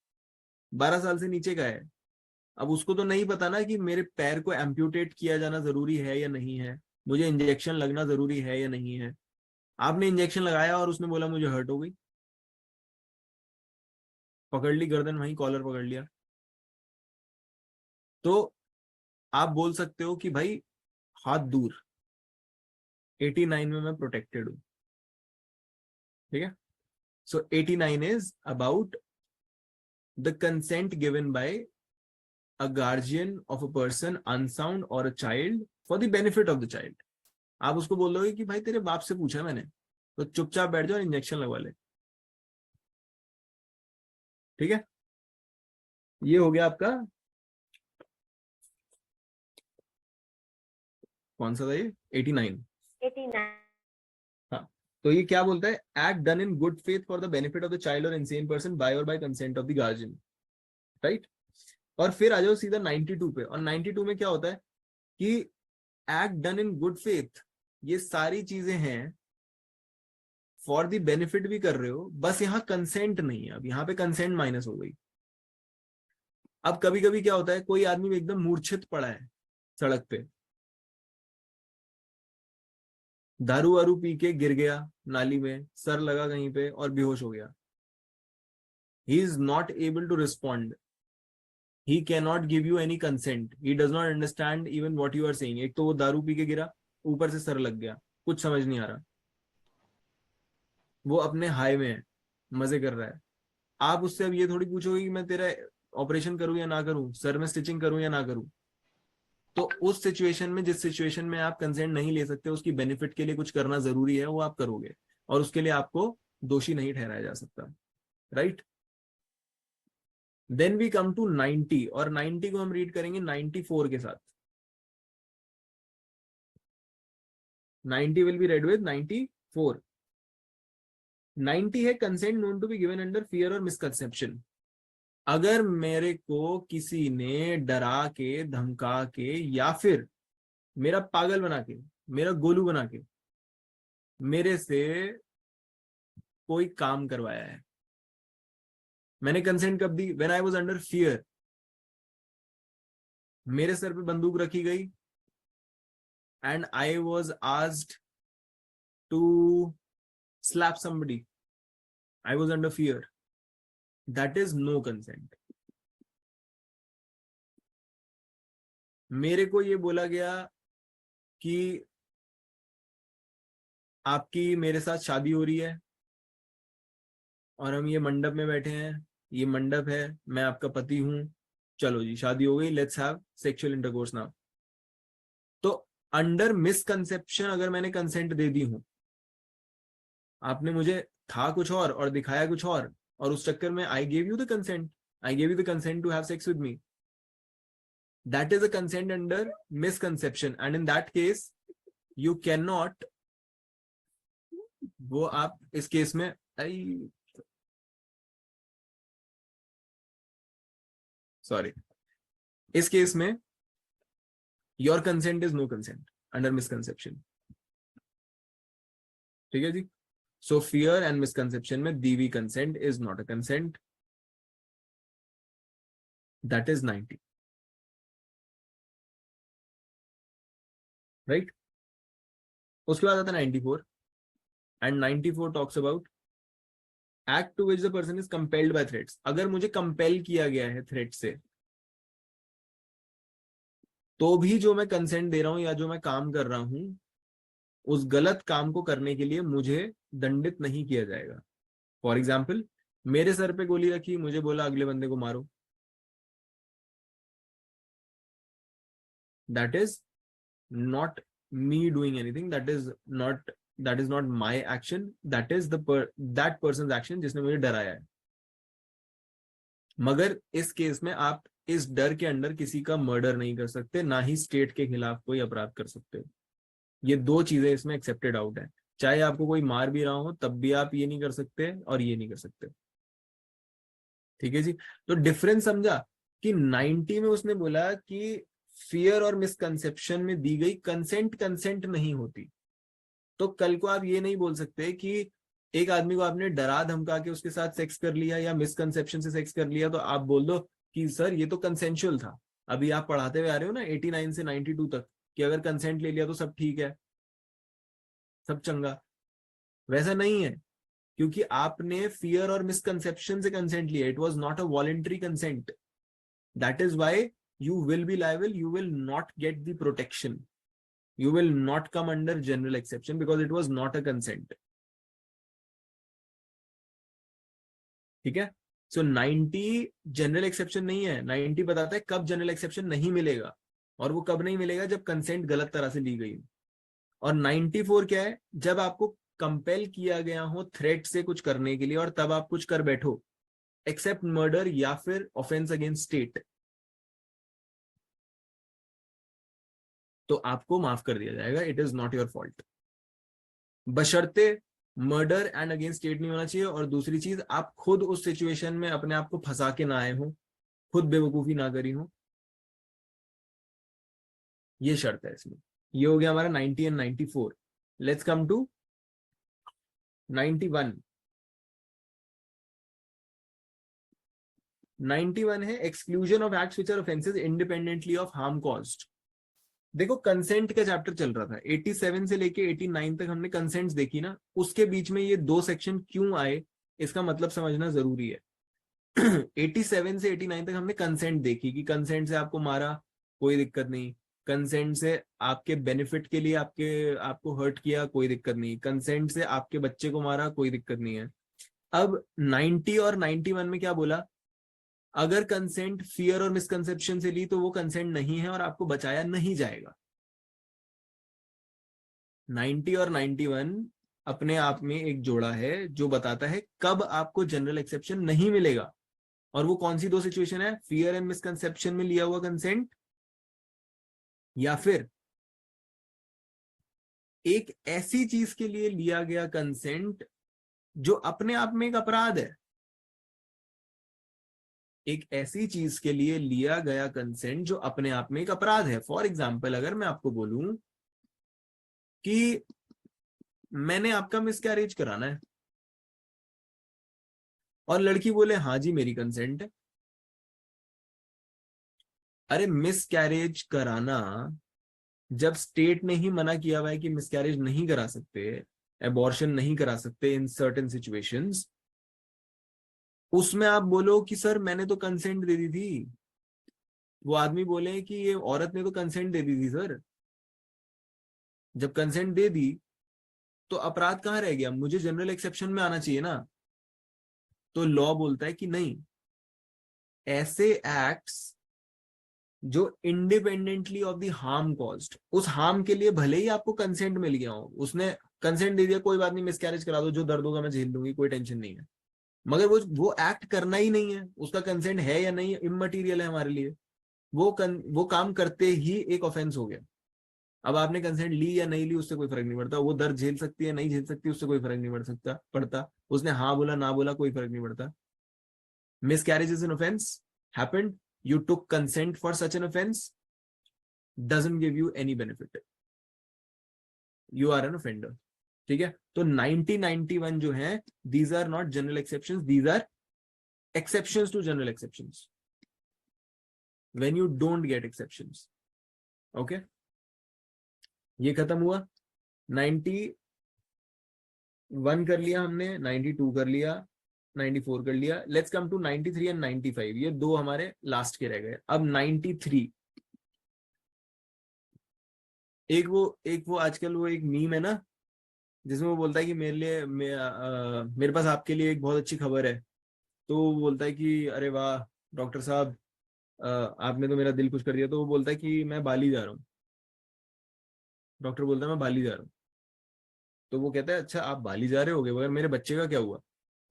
12 साल से नीचे का है, अब उसको तो नहीं पता ना कि मेरे पैर को एम्प्यूटेट किया जाना जरूरी है या नहीं है, मुझे इंजेक्शन लगना जरूरी है या नहीं है। आपने इंजेक्शन लगाया और उसने बोला मुझे हर्ट हो गई, पकड़ ली गर्दन, वहीं कॉलर पकड़ लिया, तो आप बोल सकते हो कि भाई हाथ दूर, 89 में मैं प्रोटेक्टेड हूं। ठीक है, so 89 is about the consent given by a guardian of a person unsound और a child for the benefit of the child. आप उसको बोल दोगे कि भाई तेरे बाप से पूछा मैंने, तो चुपचाप बैठ जाओ, इंजेक्शन लगवा ले। ठीक है, ये हो गया आपका, कौन सा था ये, 89। 89. हाँ, तो ये क्या बोलता है, act done in good faith for the benefit of the child और इनसेन पर्सन बाय और bye consent of the guardian, right. और फिर आ जाओ सीधा 92 पे, और 92 में क्या होता है कि act done in good faith, ये सारी चीजें हैं, फॉर द बेनिफिट भी कर रहे हो, बस यहाँ कंसेंट नहीं है। अब यहाँ पे कंसेंट माइनस हो गई। अब कभी कभी क्या होता है, कोई आदमी एकदम मूर्छित पड़ा है सड़क पे, दारू वारू पी के गिर गया नाली में, सर लगा कहीं पे और बेहोश हो गया। He is not able to respond, he cannot give you any consent, he does not understand even what you are saying। एक तो वो दारू पी के गिरा, ऊपर से सर लग गया, कुछ समझ नहीं आ रहा, वो अपने हाई में है, मजे कर रहा है। आप उससे अब ये थोड़ी पूछोगे कि मैं तेरा ऑपरेशन करूं या ना करूं, सर में स्टिचिंग करूं या ना करूं। तो उस सिचुएशन में, जिस सिचुएशन में आप कंसेंट नहीं ले सकते, उसकी बेनिफिट के लिए कुछ करना जरूरी है, वो आप करोगे, और उसके लिए आपको दोषी नहीं ठहराया जा सकता, right. Then we come to 90, और 90 को हम रीड करेंगे 94 के साथ। 90 विल बी रेड विद 94। 90 है consent known to be given under fear और मिसकंसेप्शन। अगर मेरे को किसी ने डरा के, धमका के, या फिर मेरा पागल बना के, मेरा गोलू बना के मेरे से कोई काम करवाया है, मैंने कंसेंट कब दी, when I was under fear. मेरे सर पे बंदूक रखी गई and I was asked to slap somebody, I was under fear, that is no consent। मेरे को ये बोला गया कि आपकी मेरे साथ शादी हो रही है और हम ये मंडप में बैठे हैं, ये मंडप है, मैं आपका पति हूं, चलो जी शादी हो गई, let's have sexual intercourse now. तो अंडर मिसकंसेप्शन अगर मैंने कंसेंट दे दी हूं, आपने मुझे था कुछ और दिखाया कुछ और उस चक्कर में I gave you the consent, I gave you the consent to have sex with me, that is a consent under misconception, and in that case you cannot नॉट, वो आप इस केस में सॉरी, इस केस में your consent is no consent under misconception. ठीक है जी। So fear and misconception में दी हुई consent is not a consent, that is 90, right। उसके बाद आता है 94, and 94 talks about act to which the person is compelled by threats। अगर मुझे compel किया गया है threat से, तो भी जो मैं consent दे रहा हूं या जो मैं काम कर रहा हूं, उस गलत काम को करने के लिए मुझे दंडित नहीं किया जाएगा। फॉर एग्जाम्पल, मेरे सर पे गोली रखी, मुझे बोला अगले बंदे को मारो, that is not me doing anything, that is not my action, that is that person action जिसने मुझे डराया है। मगर इस केस में आप इस डर के अंडर किसी का मर्डर नहीं कर सकते, ना ही स्टेट के खिलाफ कोई अपराध कर सकते हो। ये दो चीजें इसमें एक्सेप्टेड आउट है। चाहे आपको कोई मार भी रहा हो तब भी आप ये नहीं कर सकते और ये नहीं कर सकते। ठीक है जी। तो डिफरेंस समझा कि 90 में उसने बोला कि फियर और मिसकंसेप्शन में दी गई कंसेंट नहीं होती। तो कल को आप ये नहीं बोल सकते कि एक आदमी को आपने डरा धमका के उसके साथ सेक्स कर लिया या मिसकंसेप्शन से सेक्स कर लिया, तो आप बोल दो कि सर ये तो कंसेंशुअल था। अभी आप पढ़ाते हुए आ रहे हो ना 89 से 92 तक कि अगर कंसेंट ले लिया तो सब ठीक है, सब चंगा। वैसा नहीं है, क्योंकि आपने फियर और मिसकंसेप्शन से कंसेंट लिया। It was not a voluntary consent, that is why you will be liable, you will not get the protection, you will not come under general exception because it was not a consent। ठीक है। सो 90 general exception नहीं है, 90 बताता है कब general exception नहीं मिलेगा, और वो कब नहीं मिलेगा जब कंसेंट गलत तरह से ली गई। और 94 क्या है, जब आपको कंपेल किया गया हो थ्रेट से कुछ करने के लिए और तब आप कुछ कर बैठो, एक्सेप्ट मर्डर या फिर ऑफेंस अगेंस्ट स्टेट, तो आपको माफ कर दिया जाएगा, it is not your fault, बशर्ते मर्डर एंड अगेंस्ट स्टेट नहीं होना चाहिए। और दूसरी चीज, आप खुद उस सिचुएशन में अपने आप को फंसा के ना आए हो, खुद बेवकूफी ना करी हो, ये शर्त है इसमें। ये हो गया हमारा 90 एंड 94। Let's come to 91। 91 है exclusion of acts which are offences independently of harm caused. देखो कंसेंट का चैप्टर चल रहा था, 87 से लेके 89 तक हमने कंसेंट्स देखी ना, उसके बीच में ये दो सेक्शन क्यों आए इसका मतलब समझना जरूरी है। 87 से 89 तक हमने कंसेंट देखी कि कंसेंट से आपको मारा कोई दिक्कत नहीं, कंसेंट से आपके बेनिफिट के लिए आपको हर्ट किया कोई दिक्कत नहीं, कंसेंट से आपके बच्चे को मारा कोई दिक्कत नहीं है। अब 90 और 91 में क्या बोला, अगर कंसेंट फियर और मिसकंसेप्शन से ली तो वो कंसेंट नहीं है और आपको बचाया नहीं जाएगा। 90 और 91 अपने आप में एक जोड़ा है जो बताता है कब आपको जनरल एक्सेप्शन नहीं मिलेगा, और वो कौन सी दो सिचुएशन है, फियर एंड मिसकंसेप्शन में लिया हुआ कंसेंट या फिर एक ऐसी चीज के लिए लिया गया कंसेंट जो अपने आप में एक अपराध है। एक ऐसी चीज के लिए लिया गया कंसेंट जो अपने आप में एक अपराध है। फॉर एग्जाम्पल, अगर मैं आपको बोलूं कि मैंने आपका मिसकैरेज कराना है और लड़की बोले हाँ जी मेरी कंसेंट है। अरे मिसकैरेज कराना, जब स्टेट ने ही मना किया हुआ है कि मिसकैरेज नहीं करा सकते, एबॉर्शन नहीं करा सकते इन सर्टेन सिचुएशंस, उसमें आप बोलो कि सर मैंने तो कंसेंट दे दी थी, वो आदमी बोले कि ये औरत ने तो कंसेंट दे दी थी सर। जब कंसेंट दे दी तो अपराध कहाँ रह गया, मुझे जनरल एक्सेप्शन में आना चाहिए ना। तो लॉ बोलता है कि नहीं, ऐसे एक्ट्स जो independently of the harm caused, उस हार्म के लिए भले ही आपको कंसेंट मिल गया हो, उसने कंसेंट दे दिया कोई बात नहीं मिसकैरेज करा दो, जो दर्द होगा मैं झेल लूंगी कोई टेंशन नहीं है, मगर वो एक्ट करना ही नहीं है, उसका कंसेंट है या नहीं इममटीरियल है हमारे लिए, वो काम करते ही एक ऑफेंस हो गया। अब आपने कंसेंट ली या नहीं ली उससे कोई फर्क नहीं पड़ता, वो दर्द झेल सकती है नहीं झेल सकती उससे कोई फर्क नहीं पड़ता, उसने हाँ बोला ना बोला कोई फर्क नहीं पड़ता। Miscarriage is an offence, happened, you took consent for such an offense, doesn't give you any benefit, you are an offender। ठीक है, तो 90-91 जो है, these are not general exceptions, these are exceptions to general exceptions when you don't get exceptions। okay, ये खत्म हुआ। 91 कर लिया हमने, 92 कर लिया, 94 कर लिया। लेट्स कम टू 93 एंड 95, ये दो हमारे लास्ट के रह गए। अब 93, एक वो आजकल वो एक मीम है ना जिसमें वो बोलता है कि मेरे पास आपके लिए एक बहुत अच्छी खबर है। तो वो बोलता है कि अरे वाह डॉक्टर साहब, आपने तो मेरा दिल खुश कर दिया। तो वो बोलता है कि मैं बाली जा रहा हूँ। डॉक्टर बोलता है मैं बाली जा रहा हूँ। तो वो कहता है अच्छा आप बाली जा रहे होगे, मगर मेरे बच्चे का क्या हुआ?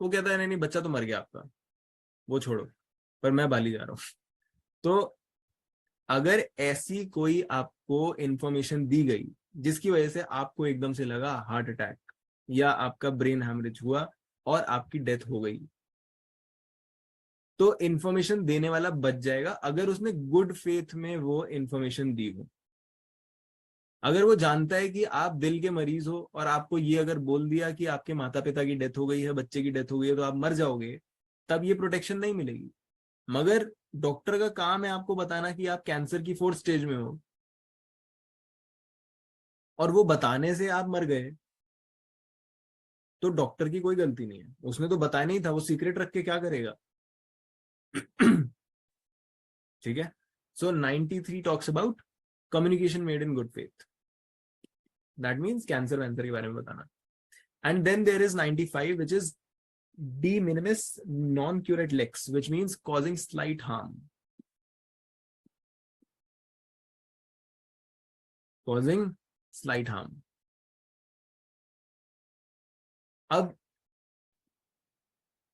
वो कहता है नहीं नहीं बच्चा तो मर गया आपका, वो छोड़ो, पर मैं बाली जा रहा हूँ। तो अगर ऐसी कोई आपको इंफॉर्मेशन दी गई जिसकी वजह से आपको एकदम से लगा हार्ट अटैक या आपका ब्रेन हैमरेज हुआ और आपकी डेथ हो गई, तो इंफॉर्मेशन देने वाला बच जाएगा अगर उसने गुड फेथ में वो इंफॉर्मेशन दी हो। अगर वो जानता है कि आप दिल के मरीज हो और आपको ये अगर बोल दिया कि आपके माता पिता की डेथ हो गई है, बच्चे की डेथ हो गई है, तो आप मर जाओगे, तब ये प्रोटेक्शन नहीं मिलेगी। मगर डॉक्टर का काम है आपको बताना कि आप कैंसर की 4th स्टेज में हो और वो बताने से आप मर गए, तो डॉक्टर की कोई गलती नहीं है, उसने तो बताया नहीं था, वो सीक्रेट रख के क्या करेगा। ठीक है, so 93 talks about communication made in good faith, that means cancer वैंसर के बारे में बताना। And then there is 95 which is de minimis non curate lex, which means causing slight harm, causing slight harm। अब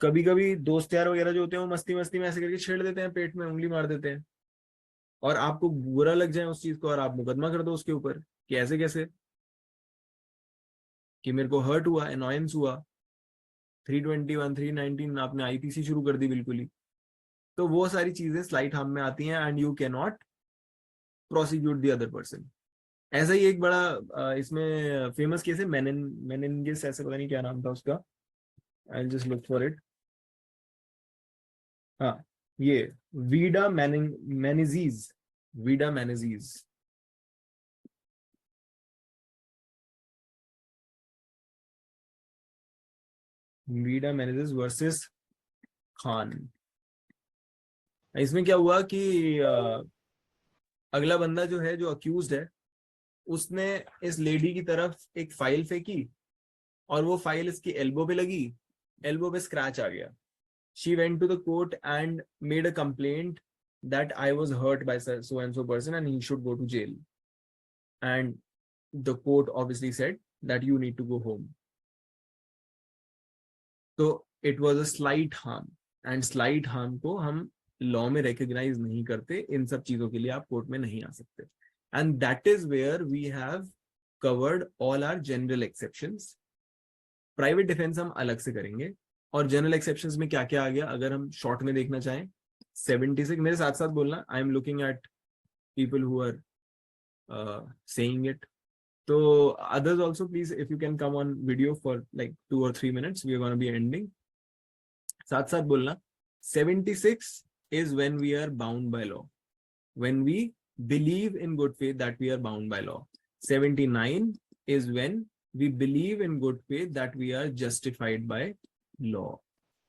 कभी कभी दोस्त यार वगैरह जो होते हैं वो मस्ती मस्ती में ऐसे करके छेड़ देते हैं, पेट में उंगली मार देते हैं, और आपको बुरा लग जाए उस चीज को और आप मुकदमा कर दो उसके ऊपर कि ऐसे कैसे, कि मेरे को हर्ट हुआ, अनॉयंस हुआ, 321 319 आपने आईपीसी शुरू कर दी बिल्कुल ही। तो वो सारी चीजें स्लाइट हार्म में आती हैं and you cannot not prosecute the other person. ऐसा ही एक बड़ा इसमें फेमस केस है मेनिनगिस, ऐसे पता नहीं क्या नाम था उसका, I just look for it. हाँ, ये मेनिजीज, वीडा मेनिजीज। वीडा मेनिजीज वर्सेस खान। इसमें क्या हुआ कि अगला बंदा जो है, जो अक्यूज्ड है, उसने इस लेडी की तरफ एक फाइल फेंकी और वो फाइल इसकी एल्बो पे लगी, एल्बो पे स्क्रैच आ गया। She went to the court and made a complaint that I was hurt by so and so person and he should go to jail. And the court obviously said that you need to go home. So it was a slight harm, and slight harm को हम law में recognise नहीं करते, इन सब चीजों के लिए आप कोर्ट में नहीं आ सकते। And that is where we have covered all our general exceptions. Private defence हम अलग से करेंगे, और जनरल एक्सेप्शंस में क्या क्या आ गया अगर हम शॉर्ट में देखना चाहें। 76, मेरे साथ साथ बोलना, I am looking at people who are saying it. तो others also, please, if you can come on video for like 2 or 3 minutes, we are going to be ending. साथ साथ बोलना, 76 is when we are bound by law, when we believe in good faith that we are bound by law. 79 is when we believe in good faith that we are justified by law.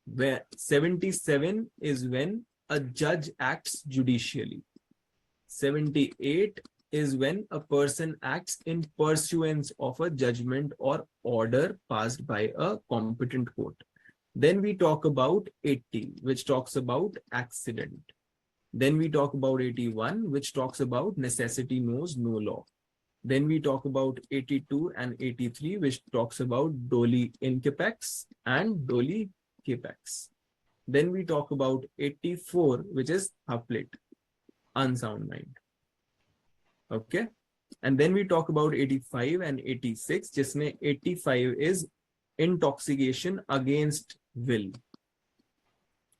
Where 77 is when a judge acts judicially. 78 is when a person acts in pursuance of a judgment or order passed by a competent court. Then we talk about 80, which talks about accident. Then we talk about 81, which talks about necessity knows no law. Then we talk about 82 and 83, which talks about doli incapax and doli capax. Then we talk about 84, which is haplet, unsound mind. Okay, and then we talk about 85 and 86, जिसमें 85 is intoxication against will,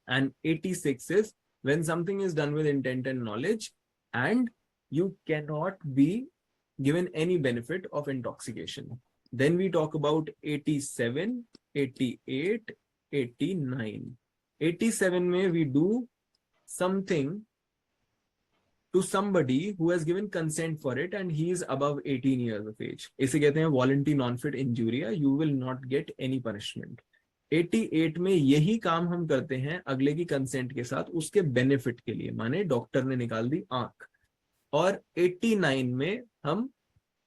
and 86 is when something is done with intent and knowledge and you cannot be given any benefit of intoxication. Then we talk about 87, 88, 89. 87 में we do something to somebody who has given consent for it and he is above 18 years of age. इसे कहते हैं voluntary non-fit injuria. You will not get any punishment. 88 में यही काम हम करते हैं अगले की कंसेंट के साथ उसके बेनिफिट के लिए, माने डॉक्टर ने निकाल दी आंख। और 89 में हम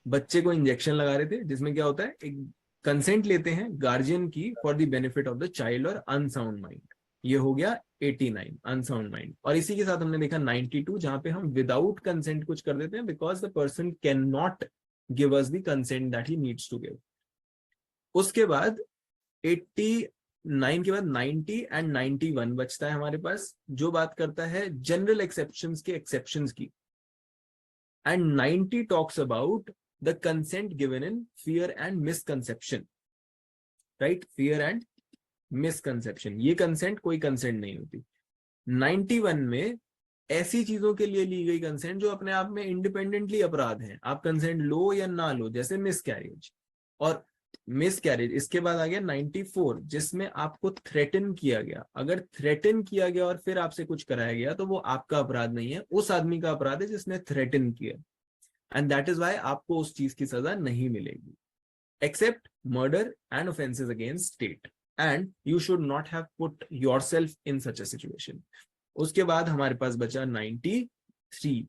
बच्चे को इंजेक्शन लगा रहे थे, जिसमें क्या होता है, एक कंसेंट लेते हैं गार्जियन की for the benefit of the child और अनसाउंड माइंड। ये हो गया 89, अनसाउंड माइंड। और इसी के साथ हमने देखा 92, जहां पे हम विदाउट कंसेंट कुछ कर देते हैं because the person can not give us the consent that he needs to give. उसके बाद 89 के बाद 90 एंड 91 बचता है हमारे पास, जो बात करता है जनरल एक्सेप्शंस के एक्सेप्शंस की। And 90 talks about the consent given in fear and misconception, right, fear and misconception. ये कंसेंट कोई कंसेंट नहीं होती। 91 में ऐसी चीजों के लिए ली गई कंसेंट जो अपने आप में इंडिपेंडेंटली अपराध हैं, आप कंसेंट लो या ना लो, जैसे मिसकैरेज। और मिसकैरेज, इसके बाद आ गया 94, जिसमें आपको थ्रेटन किया गया। अगर थ्रेटन किया गया और फिर आपसे कुछ कराया गया तो वो आपका अपराध नहीं है, उस आदमी का अपराध है जिसने थ्रेटन किया, एंड दैट इज वाई आपको उस चीज की सजा नहीं मिलेगी, except murder and offences against state, and you should not have put yourself in such a situation. उसके बाद हमारे पास बचा 93।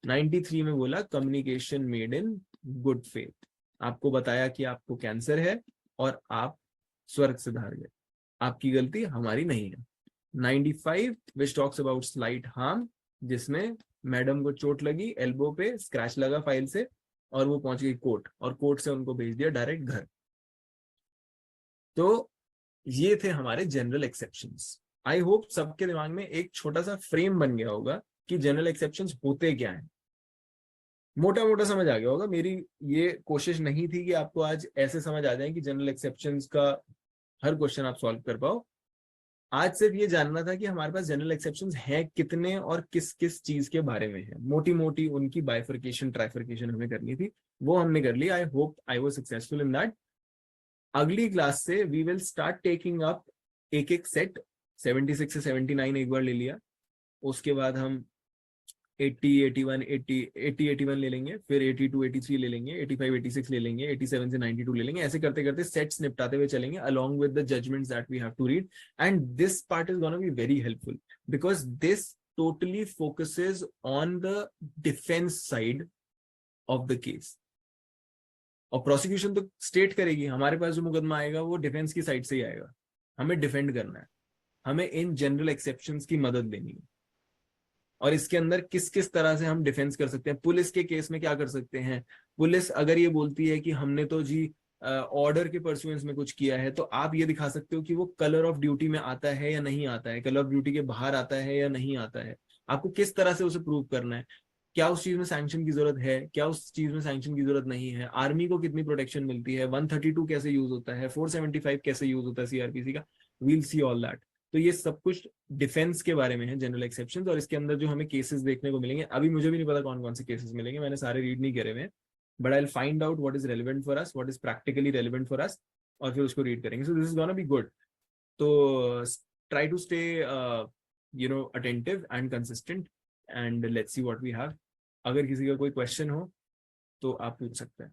93 में बोला communication made in good faith. आपको बताया कि आपको कैंसर है और आप स्वर्ग से धार गए, आपकी गलती, हमारी नहीं है। 95 which talks about slight harm, जिसमें मैडम को चोट लगी, एल्बो पे स्क्रैच लगा फाइल से, और वो पहुंच गई कोर्ट, और कोर्ट से उनको भेज दिया डायरेक्ट घर। तो ये थे हमारे जनरल एक्सेप्शंस। आई होप सबके दिमाग में एक छोटा सा फ्रेम बन गया होगा कि जनरल एक्सेप्शंस होते क्या हैं, मोटा मोटा समझ आ गया होगा। मेरी ये कोशिश नहीं थी कि आपको आज ऐसे समझ आ जाए कि जनरल एक्सेप्शंस का हर क्वेश्चन आप सॉल्व कर पाओ। आज सिर्फ ये जानना था कि हमारे पास जनरल एक्सेप्शंस हैं कितने और किस किस चीज के बारे में है, मोटी मोटी उनकी बाइफर्केशन ट्राइफर्केशन हमें करनी थी, वो हमने कर ली। I hope I was successful in that. अगली क्लास से we will start taking up एक एक सेट, 76 से 79 एक बार ले लिया, उसके बाद हम 80, 81, 81 ले लेंगे, फिर 82, 83 ले लेंगे, 85, 86 ले लेंगे, 87 से 92 ले लेंगे। ऐसे करते करते सेट्स निपटाते हुए चलेंगे along with the judgments that we have to read, and this part is going to be very helpful because this totally focuses on the defense side of the case। और प्रोसिक्यूशन तो state करेगी, हमारे पास जो मुकदमा आएगा वो defence की side से ही आएगा, हमें डिफेंड करना है, हमें इन जनरल एक्सेप्शंस की मदद लेनी है, और इसके अंदर किस किस तरह से हम डिफेंस कर सकते हैं। पुलिस के केस में क्या कर सकते हैं, पुलिस अगर ये बोलती है कि हमने तो जी ऑर्डर के परसुएंस में कुछ किया है, तो आप ये दिखा सकते हो कि वो कलर ऑफ ड्यूटी में आता है या नहीं आता है, कलर ऑफ ड्यूटी के बाहर आता है या नहीं आता है, आपको किस तरह से उसे प्रूव करना है, क्या उस चीज में सैंक्शन की जरूरत है, क्या उस चीज में सैंक्शन की जरूरत नहीं है, आर्मी को कितनी प्रोटेक्शन मिलती है, 132 कैसे यूज होता है, 475 कैसे यूज होता है सीआरपीसी का, वील सी ऑल दैट। तो ये सब कुछ डिफेंस के बारे में है, जनरल एक्सेप्शंस, और इसके अंदर जो हमें केसेस देखने को मिलेंगे, अभी मुझे भी नहीं पता कौन कौन से केसेस मिलेंगे, मैंने सारे रीड नहीं करे हुए हैं, but I will find out what is relevant for us, what is practically relevant for us, और फिर उसको रीड करेंगे। So this is gonna be good. तो try to stay attentive and consistent, and let's see what we have. अगर किसी का कोई question हो तो आप पूछ सकते हैं।